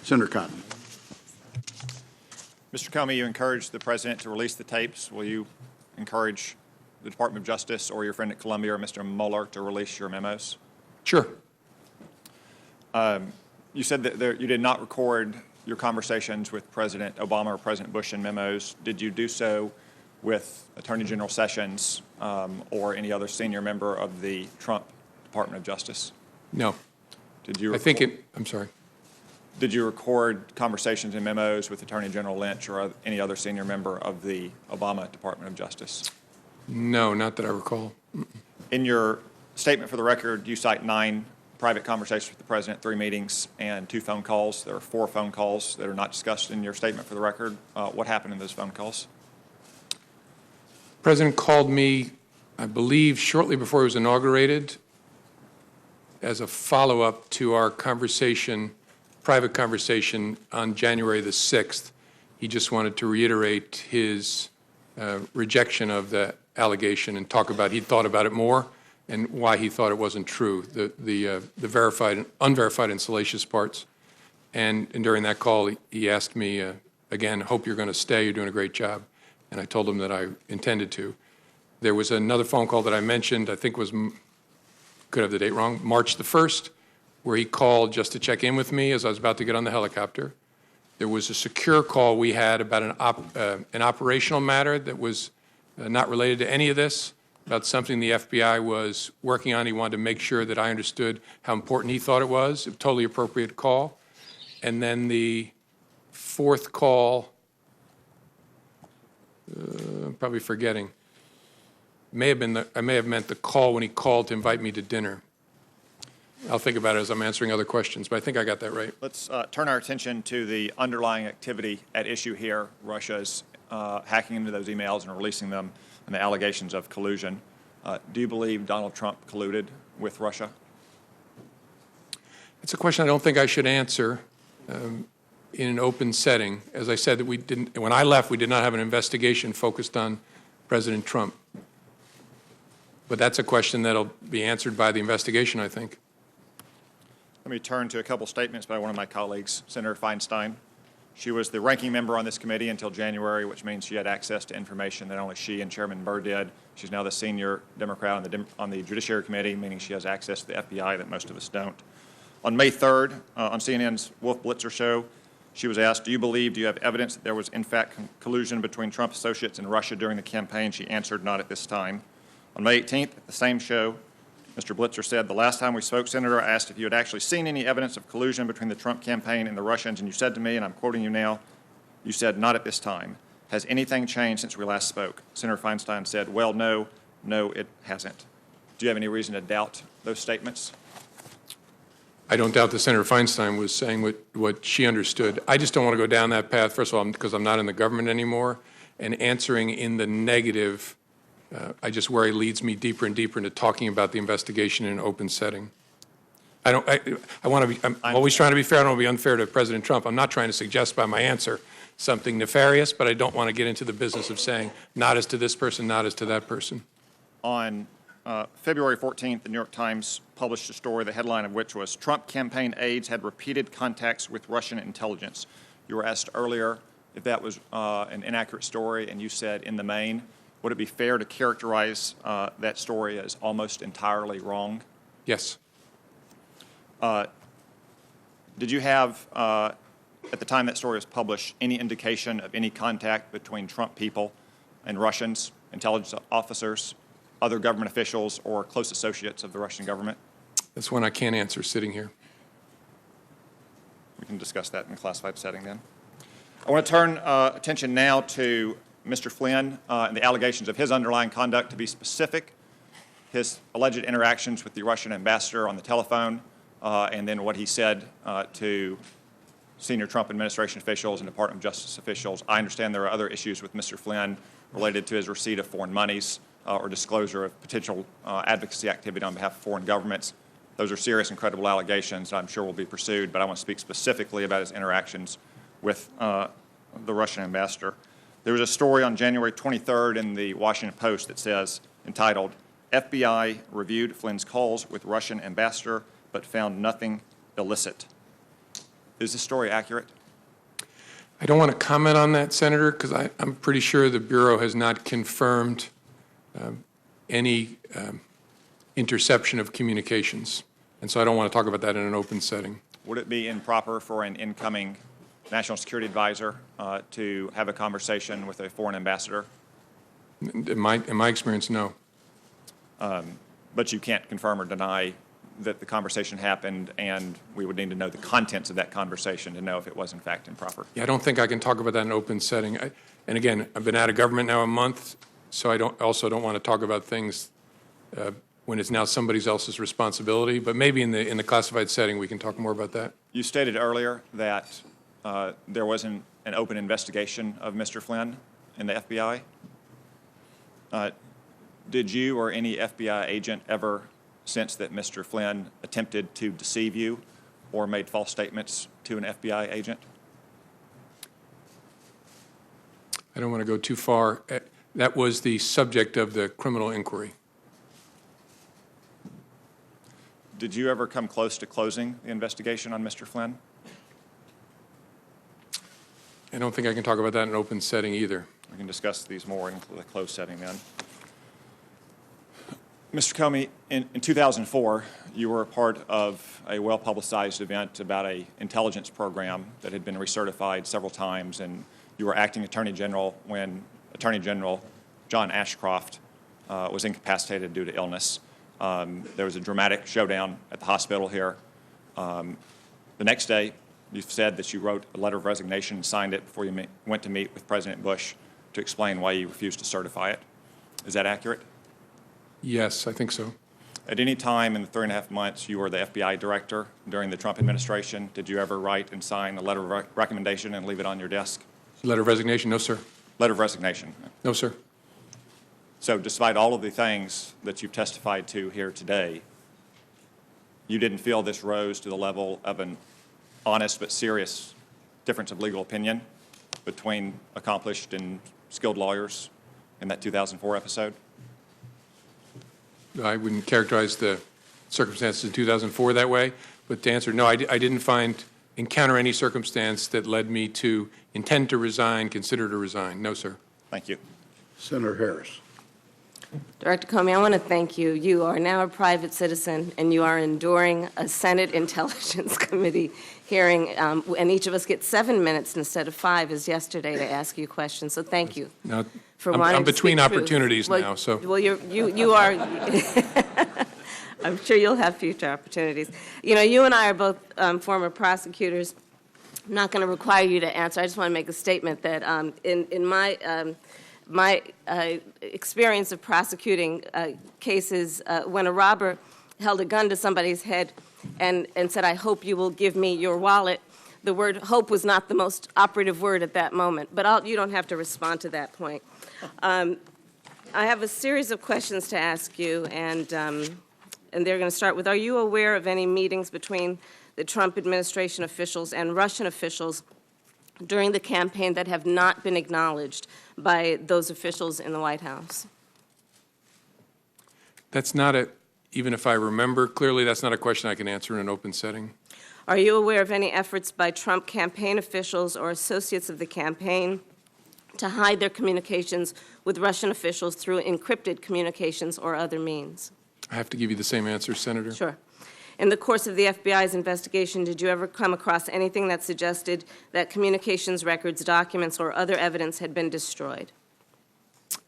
Senator Cotton. Mr. Comey, you encouraged the President to release the tapes. Will you encourage the Department of Justice or your friend at Columbia or Mr. Mueller to release your memos? Sure. You said that you did not record your conversations with President Obama or President Bush in memos. Did you do so with Attorney General Sessions or any other senior member of the Trump Department of Justice? No. Did you? I'm sorry. Did you record conversations and memos with Attorney General Lynch or any other senior member of the Obama Department of Justice? No, not that I recall. In your statement for the record, you cite 9 private conversations with the President, 3 meetings, and 2 phone calls. There are 4 phone calls that are not discussed in your statement for the record. What happened in those phone calls? The President called me, I believe, shortly before he was inaugurated as a follow-up to our private conversation on January the 6th. He just wanted to reiterate his rejection of the allegation and talk about he'd thought about it more and why he thought it wasn't true, the verified and unverified and salacious parts. And during that call, he asked me, again, hope you're going to stay, you're doing a great job. And I told him that I intended to. There was another phone call that I mentioned, I think was, could have the date wrong, March the 1st, where he called just to check in with me as I was about to get on the helicopter. There was a secure call we had about an operational matter that was not related to any of this, about something the FBI was working on. He wanted to make sure that I understood how important he thought it was, a totally appropriate call. And then the 4th call, I'm probably forgetting, I may have meant the call when he called to invite me to dinner. I'll think about it as I'm answering other questions, but I think I got that right. Let's turn our attention to the underlying activity at issue here, Russia's hacking into those emails and releasing them, and the allegations of collusion. Do you believe Donald Trump colluded with Russia? It's a question I don't think I should answer in an open setting. As I said, that when I left, we did not have an investigation focused on President Trump. But that's a question that'll be answered by the investigation, I think. Let me turn to a couple statements by one of my colleagues, Senator Feinstein. She was the ranking member on this committee until January, which means she had access to information that only she and Chairman Burr did. She's now the senior Democrat on the Judiciary Committee, meaning she has access to the FBI that most of us don't. On May 3rd, on CNN's Wolf Blitzer show, she was asked, do you have evidence that there was in fact collusion between Trump associates and Russia during the campaign? She answered, not at this time. On May 18th, at the same show, Mr. Blitzer said, "The last time we spoke, Senator, I asked if you had actually seen any evidence of collusion between the Trump campaign and the Russians, and you said to me, and I'm quoting you now, you said, 'Not at this time.' Has anything changed since we last spoke?" Senator Feinstein said, "Well, no, it hasn't." Do you have any reason to doubt those statements? I don't doubt that Senator Feinstein was saying what she understood. I just don't want to go down that path, first of all, because I'm not in the government anymore, and answering in the negative, I just worry leads me deeper and deeper into talking about the investigation in an open setting. I'm always trying to be fair. I don't want to be unfair to President Trump. I'm not trying to suggest by my answer something nefarious, but I don't want to get into the business of saying not as to this person, not as to that person. On February 14th, the New York Times published a story, the headline of which was, "Trump campaign aides had repeated contacts with Russian intelligence." You were asked earlier if that was an inaccurate story, and you said, in the main. Would it be fair to characterize that story as almost entirely wrong? Yes. Did you have, at the time that story was published, any indication of any contact between Trump people and Russians, intelligence officers, other government officials, or close associates of the Russian government? That's one I can't answer sitting here. We can discuss that in a classified setting then. I want to turn attention now to Mr. Flynn and the allegations of his underlying conduct. To be specific, his alleged interactions with the Russian ambassador on the telephone, and then what he said to senior Trump administration officials and Department of Justice officials. I understand there are other issues with Mr. Flynn related to his receipt of foreign monies or disclosure of potential advocacy activity on behalf of foreign governments. Those are serious and credible allegations that I'm sure will be pursued, but I want to speak specifically about his interactions with the Russian ambassador. There was a story on January 23rd in the Washington Post that says, entitled, "FBI reviewed Flynn's calls with Russian ambassador but found nothing illicit." Is this story accurate? I don't want to comment on that, Senator, because I'm pretty sure the Bureau has not confirmed any interception of communications, and so I don't want to talk about that in an open setting. Would it be improper for an incoming national security advisor to have a conversation with a foreign ambassador? In my experience, no. But you can't confirm or deny that the conversation happened, and we would need to know the contents of that conversation to know if it was in fact improper. Yeah, I don't think I can talk about that in an open setting. And again, I've been out of government now a month, so I also don't want to talk about things when it's now somebody else's responsibility. But maybe in the classified setting, we can talk more about that. You stated earlier that there wasn't an open investigation of Mr. Flynn in the FBI. Did you or any FBI agent ever sense that Mr. Flynn attempted to deceive you or made false statements to an FBI agent? I don't want to go too far. That was the subject of the criminal inquiry. Did you ever come close to closing the investigation on Mr. Flynn? I don't think I can talk about that in an open setting either. We can discuss these more in the closed setting then. Mr. Comey, in 2004, you were a part of a well-publicized event about an intelligence program that had been recertified several times, and you were acting Attorney General when Attorney General John Ashcroft was incapacitated due to illness. There was a dramatic showdown at the hospital here. The next day, you said that you wrote a letter of resignation and signed it before you went to meet with President Bush to explain why you refused to certify it. Is that accurate? Yes, I think so. At any time in the 3.5 months you were the FBI director during the Trump administration, did you ever write and sign a letter of recommendation and leave it on your desk? Letter of resignation? No, sir. Letter of resignation? No, sir. So despite all of the things that you've testified to here today, you didn't feel this rose to the level of an honest but serious difference of legal opinion between accomplished and skilled lawyers in that 2004 episode? I wouldn't characterize the circumstances in 2004 that way, but to answer, no, I didn't encounter any circumstance that led me to intend to resign, consider to resign. No, sir. Thank you. Senator Harris. Director Comey, I want to thank you. You are now a private citizen, and you are enduring a Senate Intelligence Committee hearing, and each of us gets 7 minutes instead of 5 as yesterday to ask you questions. So thank you. Now, I'm between opportunities now, so. Well, you are. I'm sure you'll have future opportunities. You know, you and I are both former prosecutors. I'm not going to require you to answer. I just want to make a statement that in my experience of prosecuting cases, when a robber held a gun to somebody's head and said, "I hope you will give me your wallet," the word hope was not the most operative word at that moment. But you don't have to respond to that point. I have a series of questions to ask you, and they're going to start with, are you aware of any meetings between the Trump administration officials and Russian officials during the campaign that have not been acknowledged by those officials in the White House? That's not even if I remember clearly, that's not a question I can answer in an open setting. Are you aware of any efforts by Trump campaign officials or associates of the campaign to hide their communications with Russian officials through encrypted communications or other means? I have to give you the same answer, Senator. Sure. In the course of the FBI's investigation, did you ever come across anything that suggested that communications records, documents, or other evidence had been destroyed?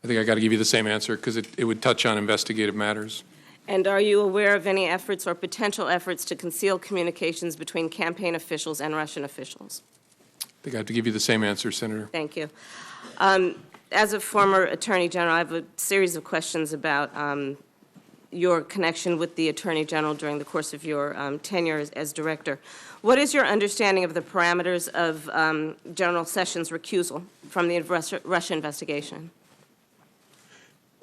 I think I got to give you the same answer because it would touch on investigative matters. And are you aware of any efforts or potential efforts to conceal communications between campaign officials and Russian officials? I think I have to give you the same answer, Senator. Thank you. As a former Attorney General, I have a series of questions about your connection with the Attorney General during the course of your tenure as Director. What is your understanding of the parameters of General Sessions' recusal from the Russia investigation?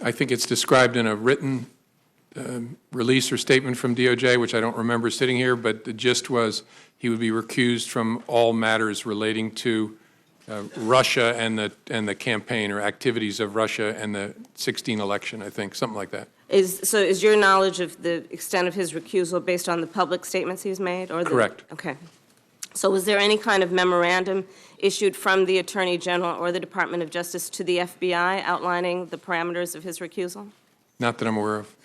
I think it's described in a written release or statement from DOJ, which I don't remember sitting here, but the gist was he would be recused from all matters relating to Russia and the campaign or activities of Russia and the 2016 election, I think, something like that. So is your knowledge of the extent of his recusal based on the public statements he's made? Or Correct. Okay. So was there any kind of memorandum issued from the Attorney General or the Department of Justice to the FBI outlining the parameters of his recusal? Not that I'm aware of.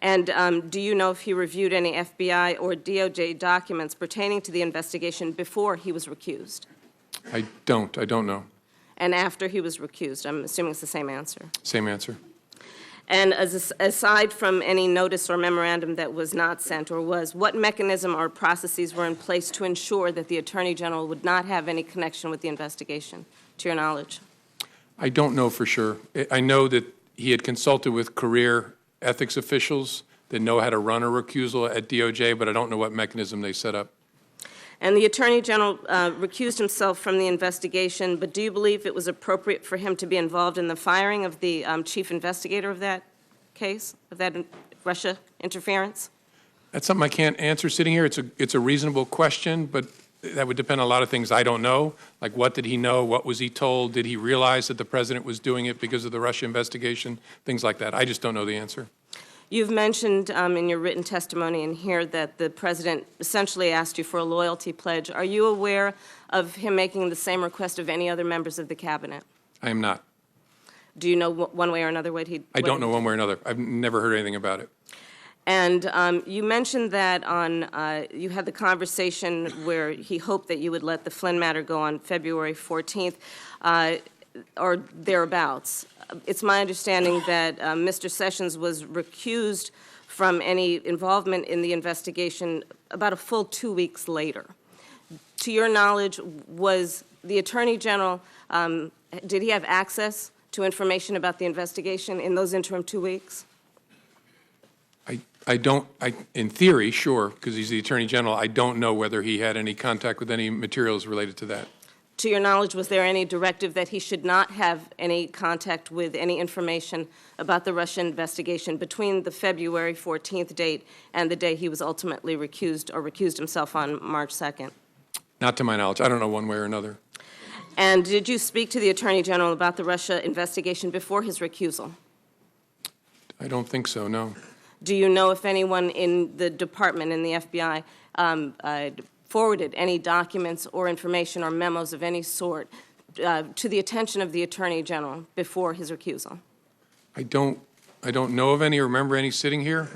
And do you know if he reviewed any FBI or DOJ documents pertaining to the investigation before he was recused? I don't know. And after he was recused? I'm assuming it's the same answer. Same answer. And aside from any notice or memorandum that was not sent or was, what mechanism or processes were in place to ensure that the Attorney General would not have any connection with the investigation, to your knowledge? I don't know for sure. I know that he had consulted with career ethics officials that know how to run a recusal at DOJ, but I don't know what mechanism they set up. And the Attorney General recused himself from the investigation, but do you believe it was appropriate for him to be involved in the firing of the chief investigator of that case, of that Russia interference? That's something I can't answer sitting here. It's a reasonable question, but that would depend on a lot of things I don't know, like what did he know, what was he told, did he realize that the president was doing it because of the Russia investigation, things like that. I just don't know the answer. You've mentioned in your written testimony in here that the president essentially asked you for a loyalty pledge. Are you aware of him making the same request of any other members of the cabinet? I am not. Do you know one way or another what he... I don't know one way or another. I've never heard anything about it. And you mentioned that you had the conversation where he hoped that you would let the Flynn matter go on February 14th or thereabouts. It's my understanding that Mr. Sessions was recused from any involvement in the investigation about a full 2 weeks later. To your knowledge, was the Attorney General, did he have access to information about the investigation in those interim 2 weeks? In theory, sure, because he's the Attorney General. I don't know whether he had any contact with any materials related to that. To your knowledge, was there any directive that he should not have any contact with any information about the Russian investigation between the February 14th date and the day he was ultimately recused or recused himself on March 2nd? Not to my knowledge. I don't know one way or another. And did you speak to the Attorney General about the Russia investigation before his recusal? I don't think so, no. Do you know if anyone in the department, in the FBI, forwarded any documents or information or memos of any sort to the attention of the Attorney General before his recusal? I don't know of any or remember any sitting here.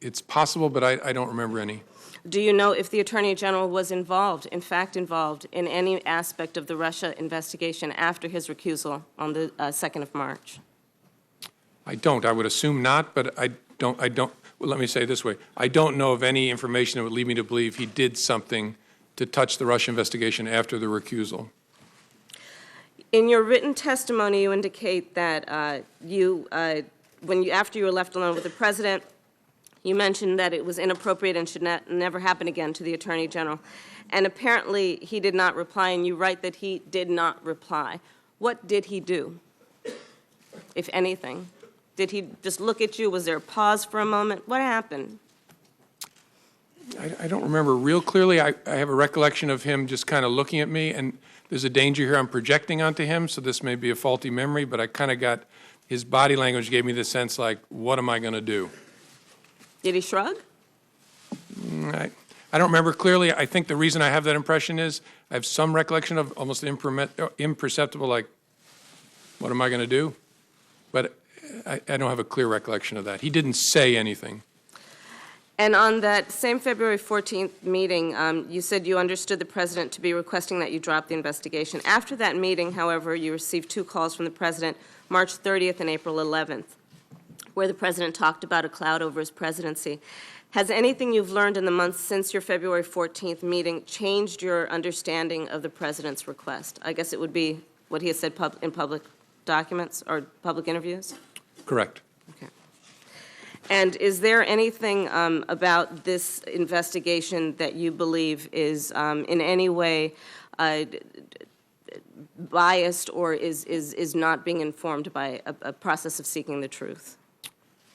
It's possible, but I don't remember any. Do you know if the Attorney General was involved, in fact involved, in any aspect of the Russia investigation after his recusal on the 2nd of March? I don't. I would assume not, but I don't. Well, let me say it this way. I don't know of any information that would lead me to believe he did something to touch the Russia investigation after the recusal. In your written testimony, you indicate that after you were left alone with the president, you mentioned that it was inappropriate and should never happen again to the Attorney General. And apparently, he did not reply, and you write that he did not reply. What did he do, if anything? Did he just look at you? Was there a pause for a moment? What happened? I don't remember real clearly. I have a recollection of him just kind of looking at me, and there's a danger here I'm projecting onto him, so this may be a faulty memory, but I kind of got, his body language gave me the sense like, what am I going to do? Did he shrug? I don't remember clearly. I think the reason I have that impression is I have some recollection of almost imperceptible, like, what am I going to do? But I don't have a clear recollection of that. He didn't say anything. And on that same February 14th meeting, you said you understood the president to be requesting that you drop the investigation. After that meeting, however, you received 2 calls from the president, March 30th and April 11th, where the president talked about a cloud over his presidency. Has anything you've learned in the months since your February 14th meeting changed your understanding of the president's request? I guess it would be what he has said in public documents or public interviews? Correct. Okay. And is there anything about this investigation that you believe is in any way biased or is not being informed by a process of seeking the truth?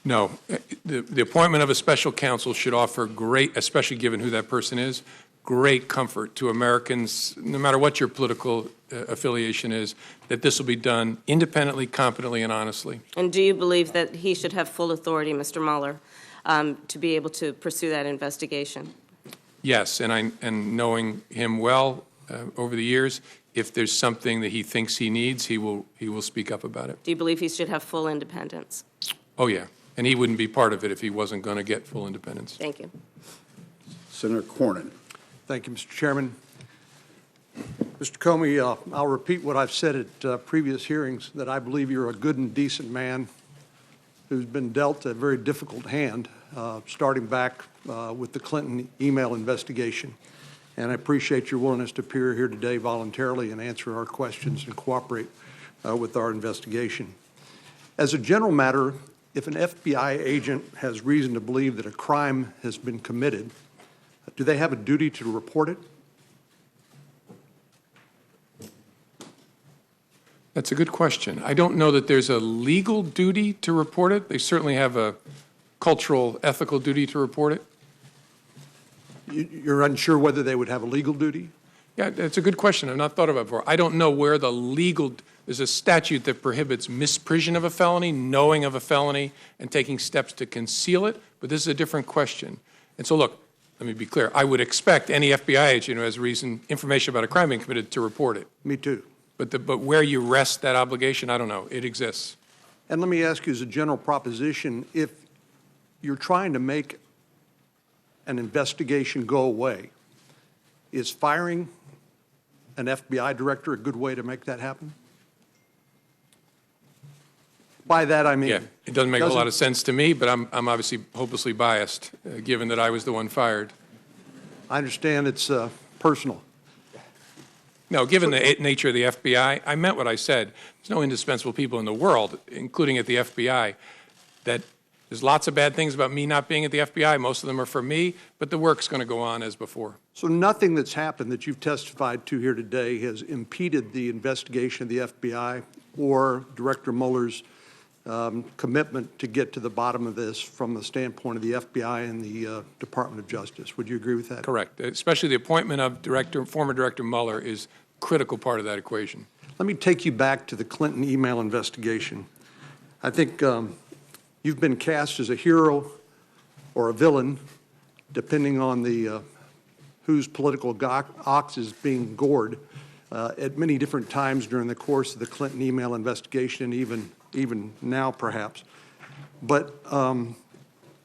No. The appointment of a special counsel should offer great, especially given who that person is, great comfort to Americans, no matter what your political affiliation is, that this will be done independently, competently, and honestly. And do you believe that he should have full authority, Mr. Mueller, to be able to pursue that investigation? Yes, and knowing him well over the years, if there's something that he thinks he needs, he will speak up about it. Do you believe he should have full independence? Oh, yeah. And he wouldn't be part of it if he wasn't going to get full independence. Thank you. Senator Cornyn. Thank you, Mr. Chairman. Mr. Comey, I'll repeat what I've said at previous hearings, that I believe you're a good and decent man who's been dealt a very difficult hand, starting back with the Clinton email investigation. And I appreciate your willingness to appear here today voluntarily and answer our questions and cooperate with our investigation. As a general matter, if an FBI agent has reason to believe that a crime has been committed, do they have a duty to report it? That's a good question. I don't know that there's a legal duty to report it. They certainly have a cultural, ethical duty to report it. You're unsure whether they would have a legal duty? Yeah, that's a good question. I've not thought about it before. I don't know where the legal, there's a statute that prohibits misprision of a felony, knowing of a felony, and taking steps to conceal it, but this is a different question. And so look, let me be clear. I would expect any FBI agent who has information about a crime being committed to report it. Me too. But where you rest that obligation, I don't know. It exists. And let me ask you as a general proposition, if you're trying to make an investigation go away, is firing an FBI director a good way to make that happen? By that I mean... Yeah, it doesn't make a lot of sense to me, but I'm obviously hopelessly biased, given that I was the one fired. I understand it's personal. No, given the nature of the FBI, I meant what I said. There's no indispensable people in the world, including at the FBI, that there's lots of bad things about me not being at the FBI. Most of them are for me, but the work's going to go on as before. So nothing that's happened that you've testified to here today has impeded the investigation of the FBI or Director Mueller's commitment to get to the bottom of this from the standpoint of the FBI and the Department of Justice. Would you agree with that? Correct. Especially the appointment of former Director Mueller is a critical part of that equation. Let me take you back to the Clinton email investigation. I think you've been cast as a hero or a villain, depending on the whose political ox is being gored at many different times during the course of the Clinton email investigation, even now perhaps. But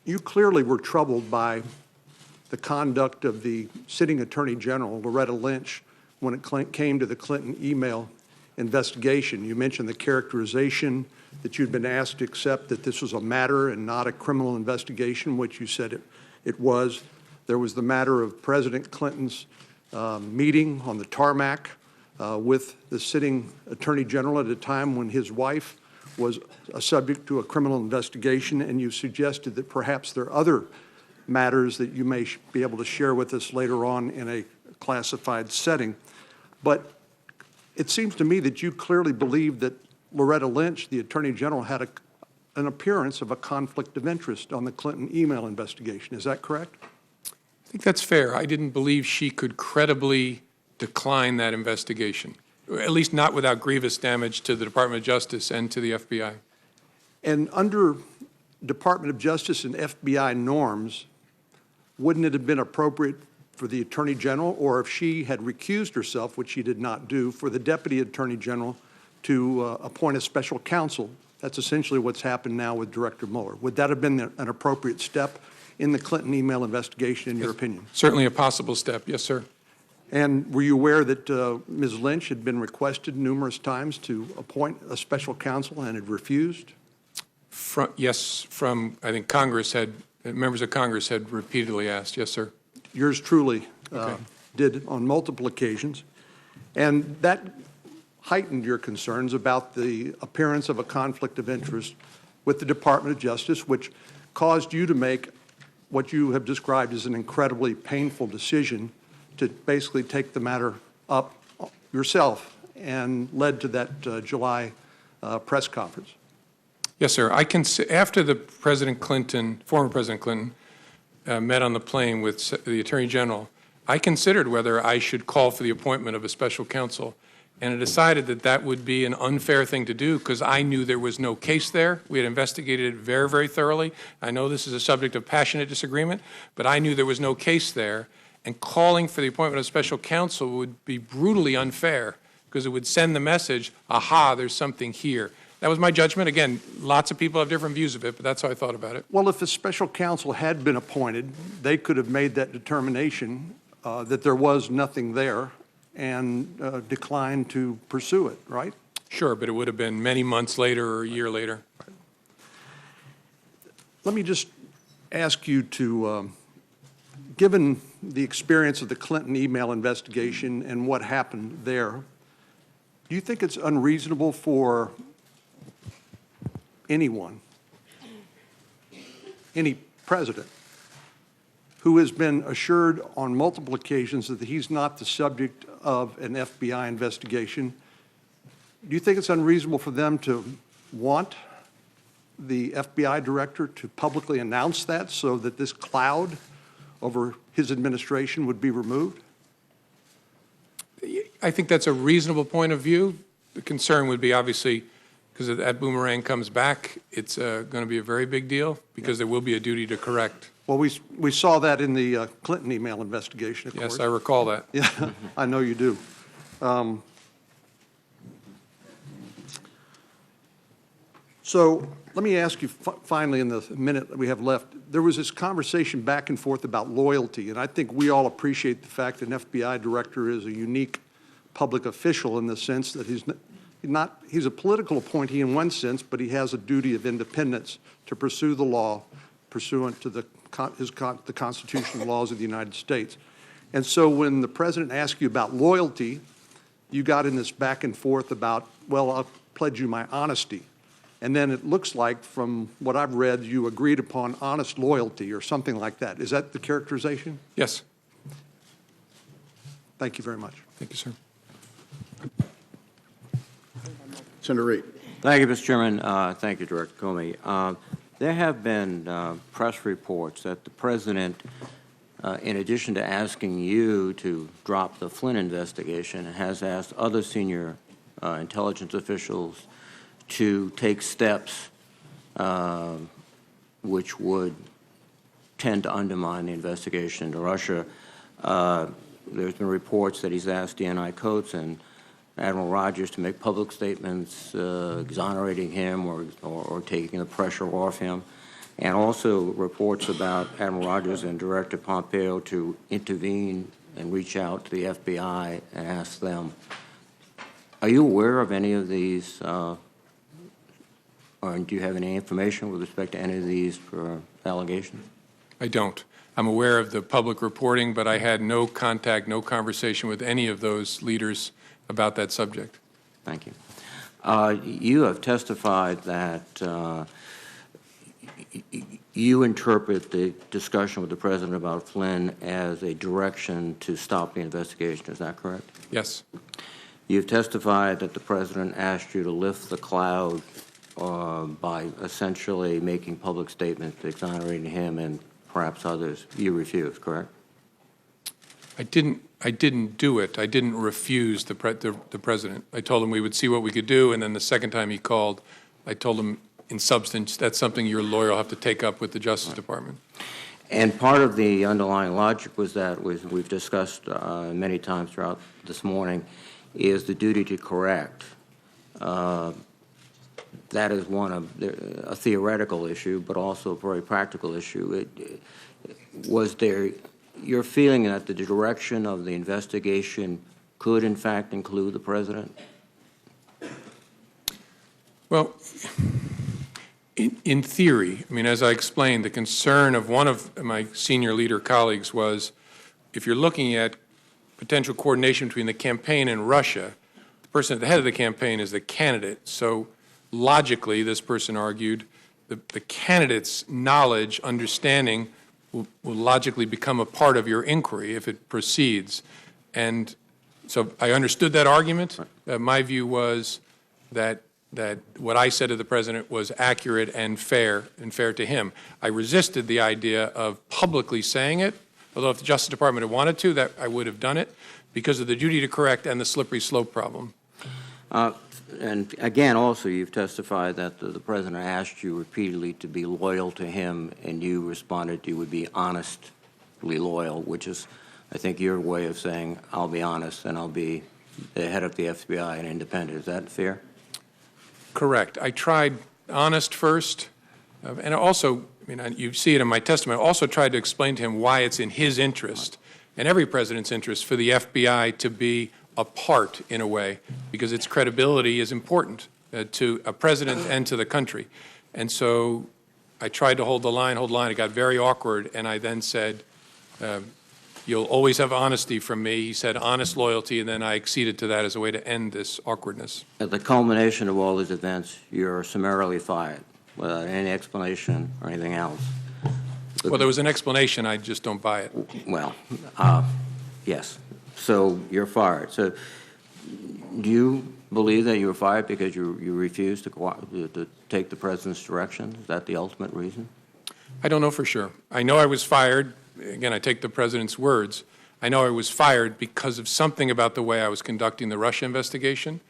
you clearly were troubled by the conduct of the sitting Attorney General, Loretta Lynch, when it came to the Clinton email investigation. You mentioned the characterization that you'd been asked to accept that this was a matter and not a criminal investigation, which you said it was. There was the matter of President Clinton's meeting on the tarmac with the sitting Attorney General at a time when his wife was subject to a criminal investigation, and you suggested that perhaps there are other matters that you may be able to share with us later on in a classified setting. But it seems to me that you clearly believe that Loretta Lynch, the Attorney General, had an appearance of a conflict of interest on the Clinton email investigation. Is that correct? I think that's fair. I didn't believe she could credibly decline that investigation, at least not without grievous damage to the Department of Justice and to the FBI. And under Department of Justice and FBI norms, wouldn't it have been appropriate for the Attorney General, or if she had recused herself, which she did not do, for the Deputy Attorney General to appoint a special counsel? That's essentially what's happened now with Director Mueller. Would that have been an appropriate step in the Clinton email investigation, in your opinion? Certainly a possible step, yes, sir. And were you aware that Ms. Lynch had been requested numerous times to appoint a special counsel and had refused? Yes, from, I think members of Congress had repeatedly asked, yes, sir. Yours truly did on multiple occasions. And that heightened your concerns about the appearance of a conflict of interest with the Department of Justice, which caused you to make what you have described as an incredibly painful decision to basically take the matter up yourself, and led to that July press conference. Yes, sir. After the former President Clinton, met on the plane with the Attorney General, I considered whether I should call for the appointment of a special counsel, and I decided that that would be an unfair thing to do because I knew there was no case there. We had investigated it very, very thoroughly. I know this is a subject of passionate disagreement, but I knew there was no case there, and calling for the appointment of special counsel would be brutally unfair because it would send the message, aha, there's something here. That was my judgment. Again, lots of people have different views of it, but that's how I thought about it. Well, if a special counsel had been appointed, they could have made that determination that there was nothing there and declined to pursue it, right? Sure, but it would have been many months later or a year later. Let me just ask you to, given the experience of the Clinton email investigation and what happened there, do you think it's unreasonable for anyone, any president, who has been assured on multiple occasions that he's not the subject of an FBI investigation, do you think it's unreasonable for them to want the FBI director to publicly announce that so that this cloud over his administration would be removed? I think that's a reasonable point of view. The concern would be, obviously, because if that boomerang comes back, it's going to be a very big deal because there will be a duty to correct. Well, we saw that in the Clinton email investigation, of course. Yes, I recall that. Yeah, I know you do. So let me ask you finally, in the minute that we have left, there was this conversation back and forth about loyalty, and I think we all appreciate the fact that an FBI director is a unique public official in the sense that he's a political appointee in one sense, but he has a duty of independence to pursue the law pursuant to the constitutional laws of the United States. And so when the president asked you about loyalty, you got in this back and forth about, well, I'll pledge you my honesty. And then it looks like, from what I've read, you agreed upon honest loyalty or something like that. Is that the characterization? Yes. Thank you very much. Thank you, sir. Senator Reid. Thank you, Mr. Chairman. Thank you, Director Comey. There have been press reports that the president, in addition to asking you to drop the Flynn investigation, has asked other senior intelligence officials to take steps which would tend to undermine the investigation into Russia. There's been reports that he's asked DNI Coates and Admiral Rogers to make public statements exonerating him or taking the pressure off him, and also reports about Admiral Rogers and Director Pompeo to intervene and reach out to the FBI and ask them Are you aware of any of these, or do you have any information with respect to any of these allegations? I don't. I'm aware of the public reporting, but I had no contact, no conversation with any of those leaders about that subject. Thank you. You have testified that you interpret the discussion with the President about Flynn as a direction to stop the investigation. Is that correct? Yes. You've testified that the President asked you to lift the cloud by essentially making public statements exonerating him and perhaps others. You refused, correct? I didn't do it. I didn't refuse the President. I told him we would see what we could do, and then the second time he called, I told him in substance, that's something your lawyer will have to take up with the Justice Department. And part of the underlying logic was that, we've discussed many times throughout this morning, is the duty to correct. That is a theoretical issue, but also a very practical issue. Was there your feeling that the direction of the investigation could, in fact, include the President? Well, in theory, I mean, as I explained, the concern of one of my senior leader colleagues was if you're looking at potential coordination between the campaign and Russia, the person at the head of the campaign is the candidate. So logically, this person argued, the candidate's knowledge, understanding will logically become a part of your inquiry if it proceeds. And so I understood that argument. My view was that what I said to the President was accurate and fair to him. I resisted the idea of publicly saying it, although if the Justice Department had wanted to, that I would have done it, because of the duty to correct and the slippery slope problem. And again, also, you've testified that the President asked you repeatedly to be loyal to him, and you responded you would be honestly loyal, which is, I think, your way of saying, I'll be honest and I'll be the head of the FBI and independent. Is that fair? Correct. I tried honest first, and also, I mean, you see it in my testimony, I also tried to explain to him why it's in his interest and every president's interest for the FBI to be apart in a way, because its credibility is important to a president and to the country. And so I tried to hold the line. It got very awkward, and I then said, you'll always have honesty from me. He said honest loyalty, and then I acceded to that as a way to end this awkwardness. At the culmination of all these events, you're summarily fired without any explanation or anything else. Well, there was an explanation. I just don't buy it. Well, yes. So you're fired. So do you believe that you were fired because you refused to take the President's direction? Is that the ultimate reason? I don't know for sure. I know I was fired. Again, I take the President's words. I know I was fired because of something about the way I was conducting the Russia investigation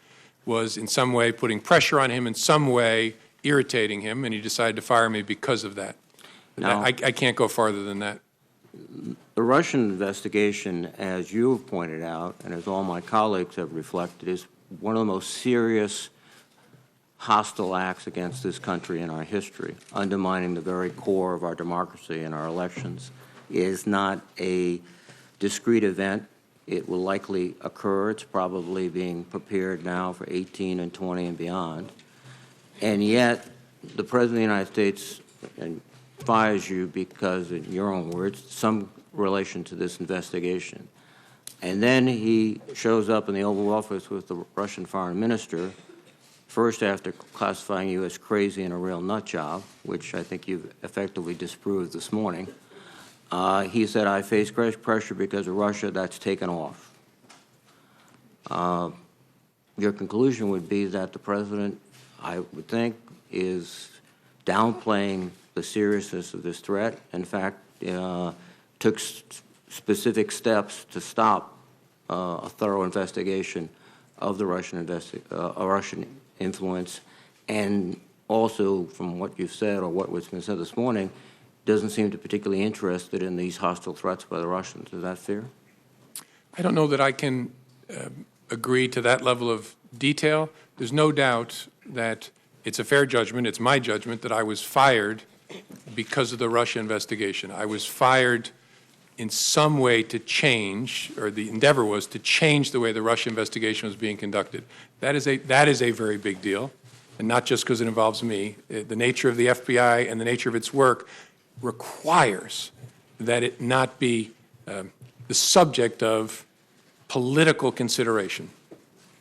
was in some way putting pressure on him, in some way irritating him, and he decided to fire me because of that. Now, I can't go farther than that. The Russian investigation, as you have pointed out, and as all my colleagues have reflected, is one of the most serious hostile acts against this country in our history, undermining the very core of our democracy and our elections. It is not a discrete event. It will likely occur. It's probably being prepared now for 18 and 20 and beyond. And yet, the President of the United States fires you because, in your own words, some relation to this investigation. And then he shows up in the Oval Office with the Russian foreign minister, first after classifying you as crazy and a real nut job, which I think you've effectively disproved this morning. He said, I face great pressure because of Russia. That's taken off. Your conclusion would be that the President, I would think, is downplaying the seriousness of this threat. In fact, took specific steps to stop a thorough investigation of the Russian influence, and also, from what you've said or what was been said this morning, doesn't seem to be particularly interested in these hostile threats by the Russians. Is that fair? I don't know that I can agree to that level of detail. There's no doubt that it's a fair judgment, it's my judgment, that I was fired because of the Russia investigation. I was fired in some way to change, or the endeavor was to change the way the Russia investigation was being conducted. That is a very big deal, and not just because it involves me. The nature of the FBI and the nature of its work requires that it not be the subject of political consideration.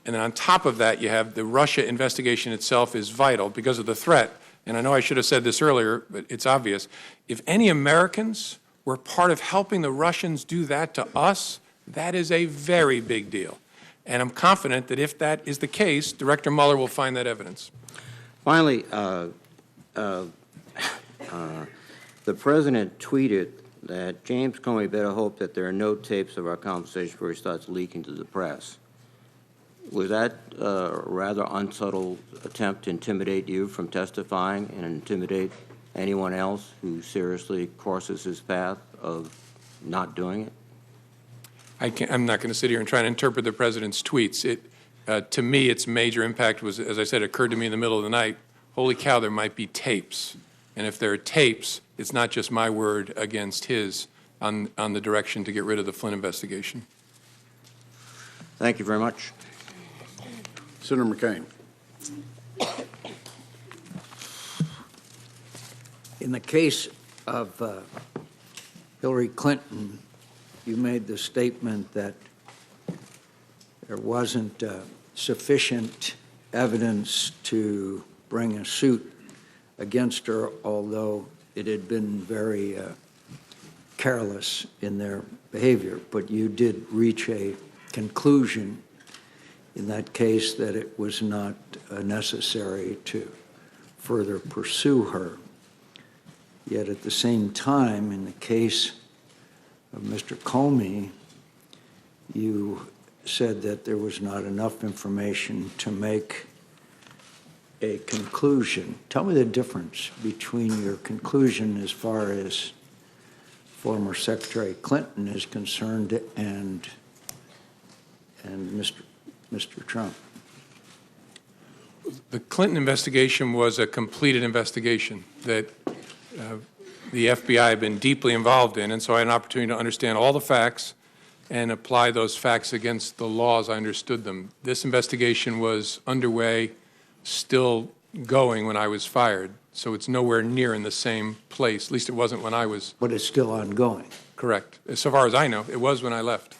And then on top of that, you have the Russia investigation itself is vital because of the threat. And I know I should have said this earlier, but it's obvious. If any Americans were part of helping the Russians do that to us, that is a very big deal. And I'm confident that if that is the case, Director Mueller will find that evidence. Finally, the President tweeted that James Comey better hope that there are no tapes of our conversation before he starts leaking to the press. Was that a rather unsubtle attempt to intimidate you from testifying and intimidate anyone else who seriously crosses his path of not doing it? I'm not going to sit here and try to interpret the President's tweets. To me, its major impact was, as I said, it occurred to me in the middle of the night, holy cow, there might be tapes. And if there are tapes, it's not just my word against his on the direction to get rid of the Flynn investigation. Thank you very much. Senator McCain. In the case of Hillary Clinton, you made the statement that there wasn't sufficient evidence to bring a suit against her, although it had been very careless in their behavior. But you did reach a conclusion in that case that it was not necessary to further pursue her. Yet at the same time, in the case of Mr. Comey, you said that there was not enough information to make a conclusion. Tell me the difference between your conclusion as far as former Secretary Clinton is concerned and Mr. Trump. The Clinton investigation was a completed investigation that the FBI had been deeply involved in, and so I had an opportunity to understand all the facts and apply those facts against the law as I understood them. This investigation was underway, still going when I was fired, so it's nowhere near in the same place. At least it wasn't when I was. But it's still ongoing. Correct. So far as I know, it was when I left.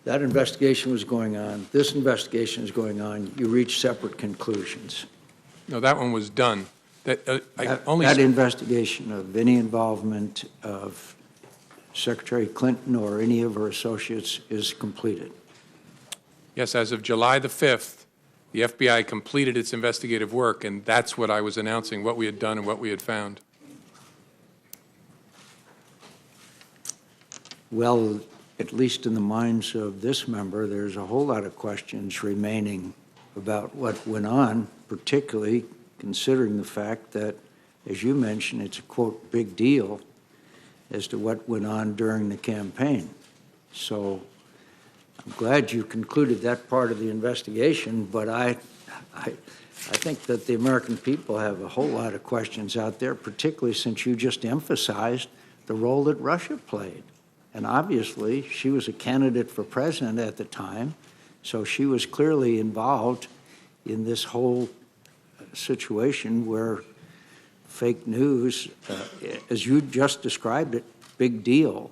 That investigation was going on. This investigation is going on. You reached separate conclusions. No, that one was done. That investigation of any involvement of Secretary Clinton or any of her associates is completed. Yes, as of July the 5th, the FBI completed its investigative work, and that's what I was announcing, what we had done and what we had found. Well, at least in the minds of this member, there's a whole lot of questions remaining about what went on, particularly considering the fact that, as you mentioned, it's a, quote, big deal as to what went on during the campaign. So I'm glad you concluded that part of the investigation, but I think that the American people have a whole lot of questions out there, particularly since you just emphasized the role that Russia played. And obviously, she was a candidate for president at the time, so she was clearly involved in this whole situation where fake news, as you just described it, big deal,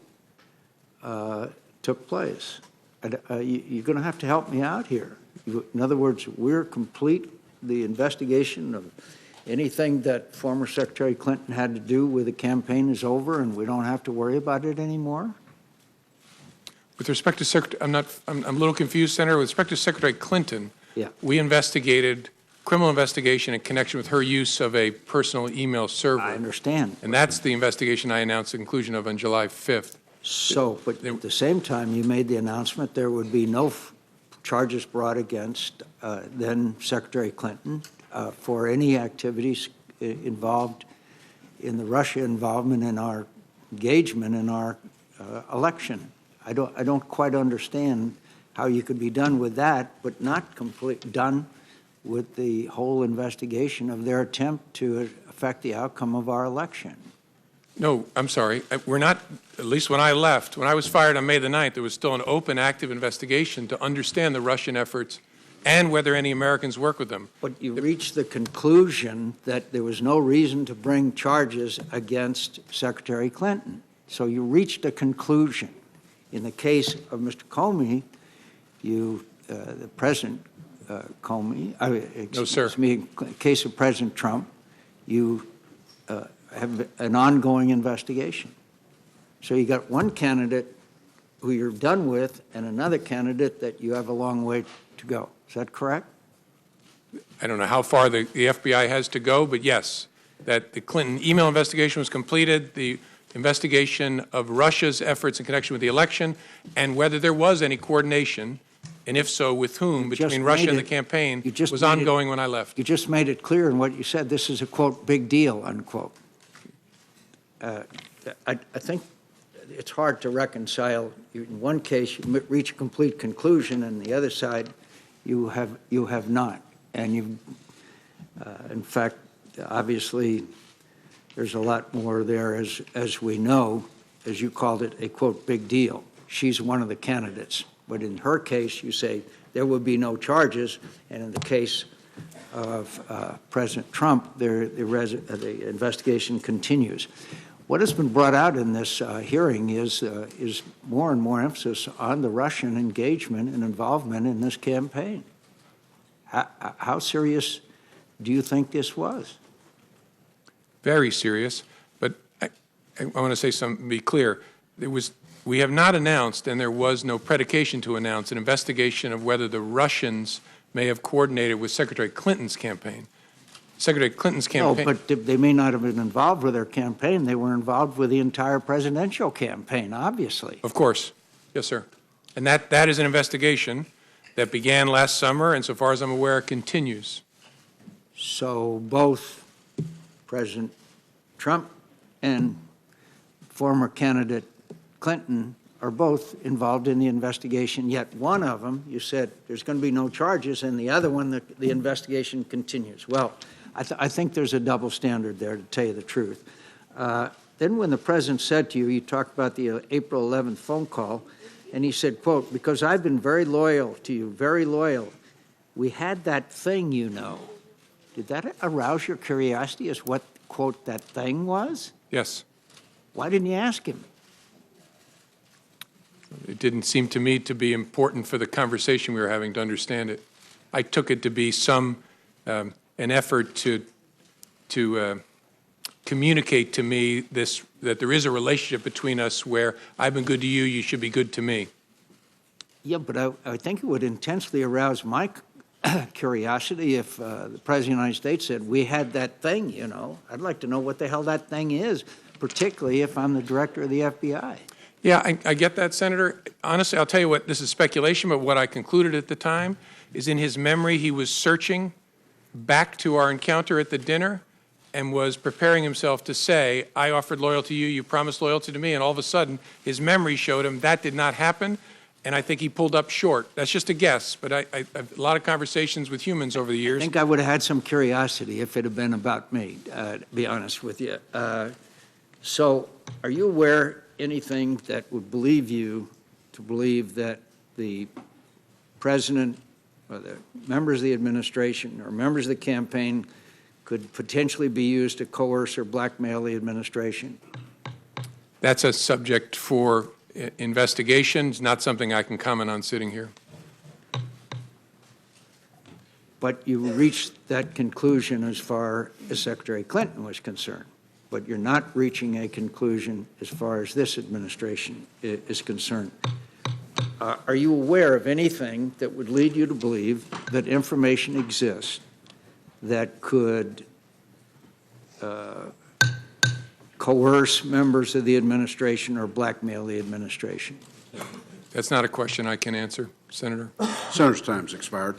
took place. You're going to have to help me out here. In other words, we're complete the investigation of anything that former Secretary Clinton had to do with the campaign is over and we don't have to worry about it anymore? With respect to Secretary, I'm a little confused, Senator. With respect to Secretary Clinton, we investigated criminal investigation in connection with her use of a personal email server. I understand. And that's the investigation I announced the conclusion of on July 5th. So, but at the same time, you made the announcement there would be no charges brought against then Secretary Clinton for any activities involved in the Russia involvement in our engagement in our election. I don't quite understand how you could be done with that, but not done with the whole investigation of their attempt to affect the outcome of our election. No, I'm sorry. We're not, at least when I left, when I was fired on May the 9th, there was still an open, active investigation to understand the Russian efforts and whether any Americans work with them. But you reached the conclusion that there was no reason to bring charges against Secretary Clinton. So you reached a conclusion. In the case of Mr. Comey, the President Comey, excuse me, in the case of President Trump, you have an ongoing investigation. So you got one candidate who you're done with and another candidate that you have a long way to go. Is that correct? I don't know how far the FBI has to go, but yes, that the Clinton email investigation was completed, the investigation of Russia's efforts in connection with the election, and whether there was any coordination, and if so, with whom, between Russia and the campaign, was ongoing when I left. You just made it clear in what you said. This is a, quote, big deal, unquote. I think it's hard to reconcile. In one case, you reach a complete conclusion, and the other side, you have not. And you've, in fact, obviously, there's a lot more there, as we know, as you called it, a, quote, big deal. She's one of the candidates. But in her case, you say there would be no charges, and in the case of President Trump, the investigation continues. What has been brought out in this hearing is more and more emphasis on the Russian engagement and involvement in this campaign. How serious do you think this was? Very serious, but I want to say something, be clear. We have not announced, and there was no predication to announce, an investigation of whether the Russians may have coordinated with Secretary Clinton's campaign. Secretary Clinton's campaign. No, but they may not have been involved with their campaign. They were involved with the entire presidential campaign, obviously. Of course. Yes, sir. And that is an investigation that began last summer, and so far as I'm aware, continues. So both President Trump and former candidate Clinton are both involved in the investigation, yet one of them, you said there's going to be no charges, and the other one, the investigation continues. Well, I think there's a double standard there, to tell you the truth. Then when the president said to you, you talked about the April 11th phone call, and he said, quote, because I've been very loyal to you, very loyal. We had that thing, you know. Did that arouse your curiosity as what, quote, that thing was? Yes. Why didn't you ask him? It didn't seem to me to be important for the conversation we were having to understand it. I took it to be an effort to communicate to me that there is a relationship between us where I've been good to you, you should be good to me. Yeah, but I think it would intensely arouse my curiosity if the President of the United States said, we had that thing, you know. I'd like to know what the hell that thing is, particularly if I'm the director of the FBI. Yeah, I get that, Senator. Honestly, I'll tell you what, this is speculation, but what I concluded at the time is in his memory he was searching back to our encounter at the dinner and was preparing himself to say, I offered loyalty to you, you promised loyalty to me, and all of a sudden his memory showed him that did not happen, and I think he pulled up short. That's just a guess, but I've a lot of conversations with humans over the years. I think I would have had some curiosity if it had been about me, to be honest with you. So are you aware anything that would believe you to believe that the president or the members of the administration or members of the campaign could potentially be used to coerce or blackmail the administration? That's a subject for investigations, not something I can comment on sitting here. But you reached that conclusion as far as Secretary Clinton was concerned. But you're not reaching a conclusion as far as this administration is concerned. Are you aware of anything that would lead you to believe that information exists that could coerce members of the administration or blackmail the administration? That's not a question I can answer, Senator. Senator's time's expired.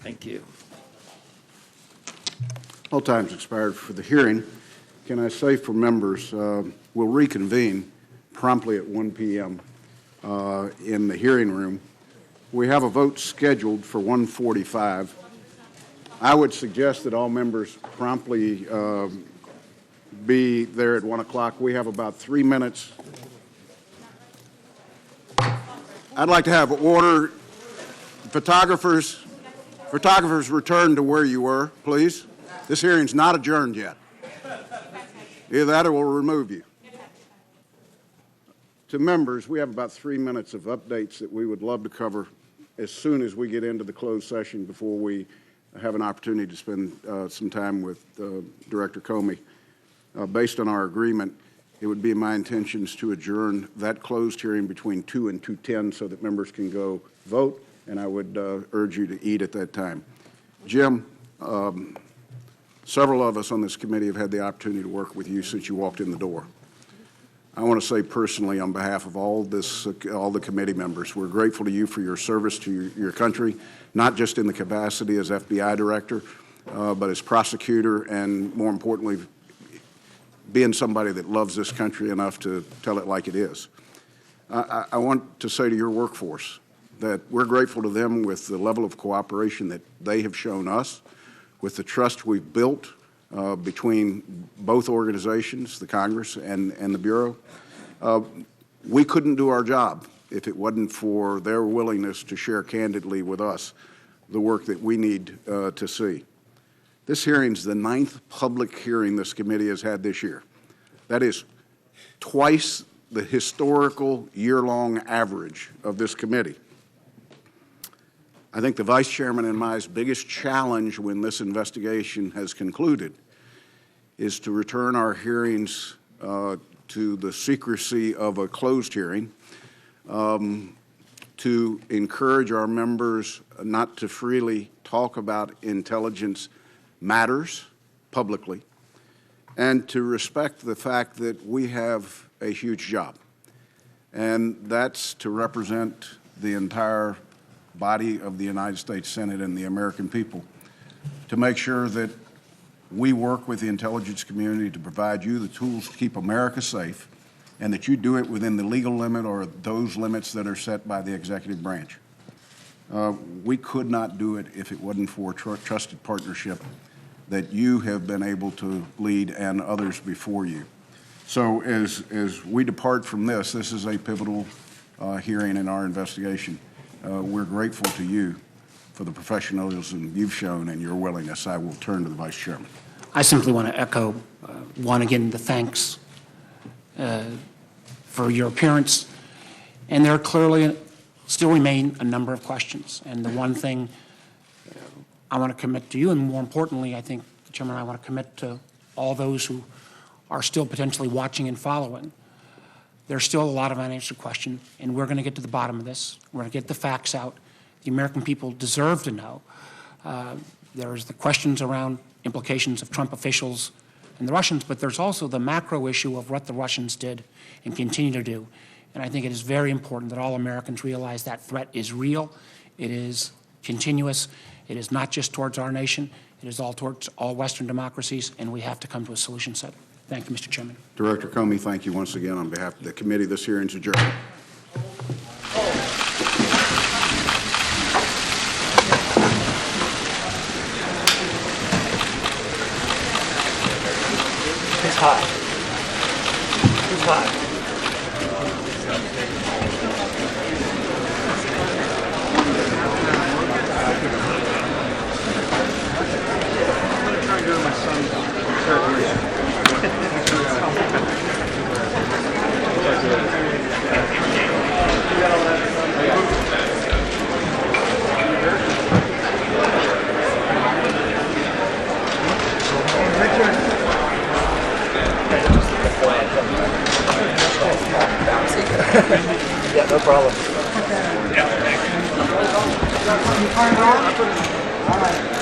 Thank you. All time's expired for the hearing. Can I say for members, we'll reconvene promptly at 1 p.m. In the hearing room. We have a vote scheduled for 1:45. I would suggest that all members promptly be there at 1 o'clock. We have about 3 minutes. I'd like to have order. Photographers, return to where you were, please. This hearing's not adjourned yet. Either that or we'll remove you. To members, we have about 3 minutes of updates that we would love to cover as soon as we get into the closed session before we have an opportunity to spend some time with Director Comey. Based on our agreement, it would be my intentions to adjourn that closed hearing between 2 and 2:10 so that members can go vote, and I would urge you to eat at that time. Jim, several of us on this committee have had the opportunity to work with you since you walked in the door. I want to say personally on behalf of all the committee members, we're grateful to you for your service to your country, not just in the capacity as FBI director, but as prosecutor, and more importantly, being somebody that loves this country enough to tell it like it is. I want to say to your workforce that we're grateful to them with the level of cooperation that they have shown us, with the trust we've built between both organizations, the Congress and the Bureau. We couldn't do our job if it wasn't for their willingness to share candidly with us the work that we need to see. This hearing's the 9th public hearing this committee has had this year. That is twice the historical year-long average of this committee. I think the Vice Chairman and my biggest challenge when this investigation has concluded is to return our hearings to the secrecy of a closed hearing, to encourage our members not to freely talk about intelligence matters publicly, and to respect the fact that we have a huge job, and that's to represent the entire body of the United States Senate and the American people, to make sure that we work with the intelligence community to provide you the tools to keep America safe, and that you do it within the legal limit or those limits that are set by the executive branch. We could not do it if it wasn't for a trusted partnership that you have been able to lead and others before you. So as we depart from this is a pivotal hearing in our investigation. We're grateful to you for the professionalism you've shown and your willingness. I will turn to the Vice Chairman. I simply want to echo, one, again, the thanks for your appearance. And there clearly still remain a number of questions. And the one thing I want to commit to you, and more importantly, I think, Chairman, I want to commit to all those who are still potentially watching and following. There's still a lot of unanswered questions, and we're going to get to the bottom of this. We're going to get the facts out. The American people deserve to know. There's the questions around implications of Trump officials and the Russians, but there's also the macro issue of what the Russians did and continue to do. And I think it is very important that all Americans realize that threat is real. It is continuous. It is not just towards our nation. It is all towards all Western democracies, and we have to come to a solution set. Thank you, Mr. Chairman. Director Comey, thank you once again on behalf of the committee. This hearing is adjourned. Who's hot? Who's hot? Yeah, no problem. Yeah. All right.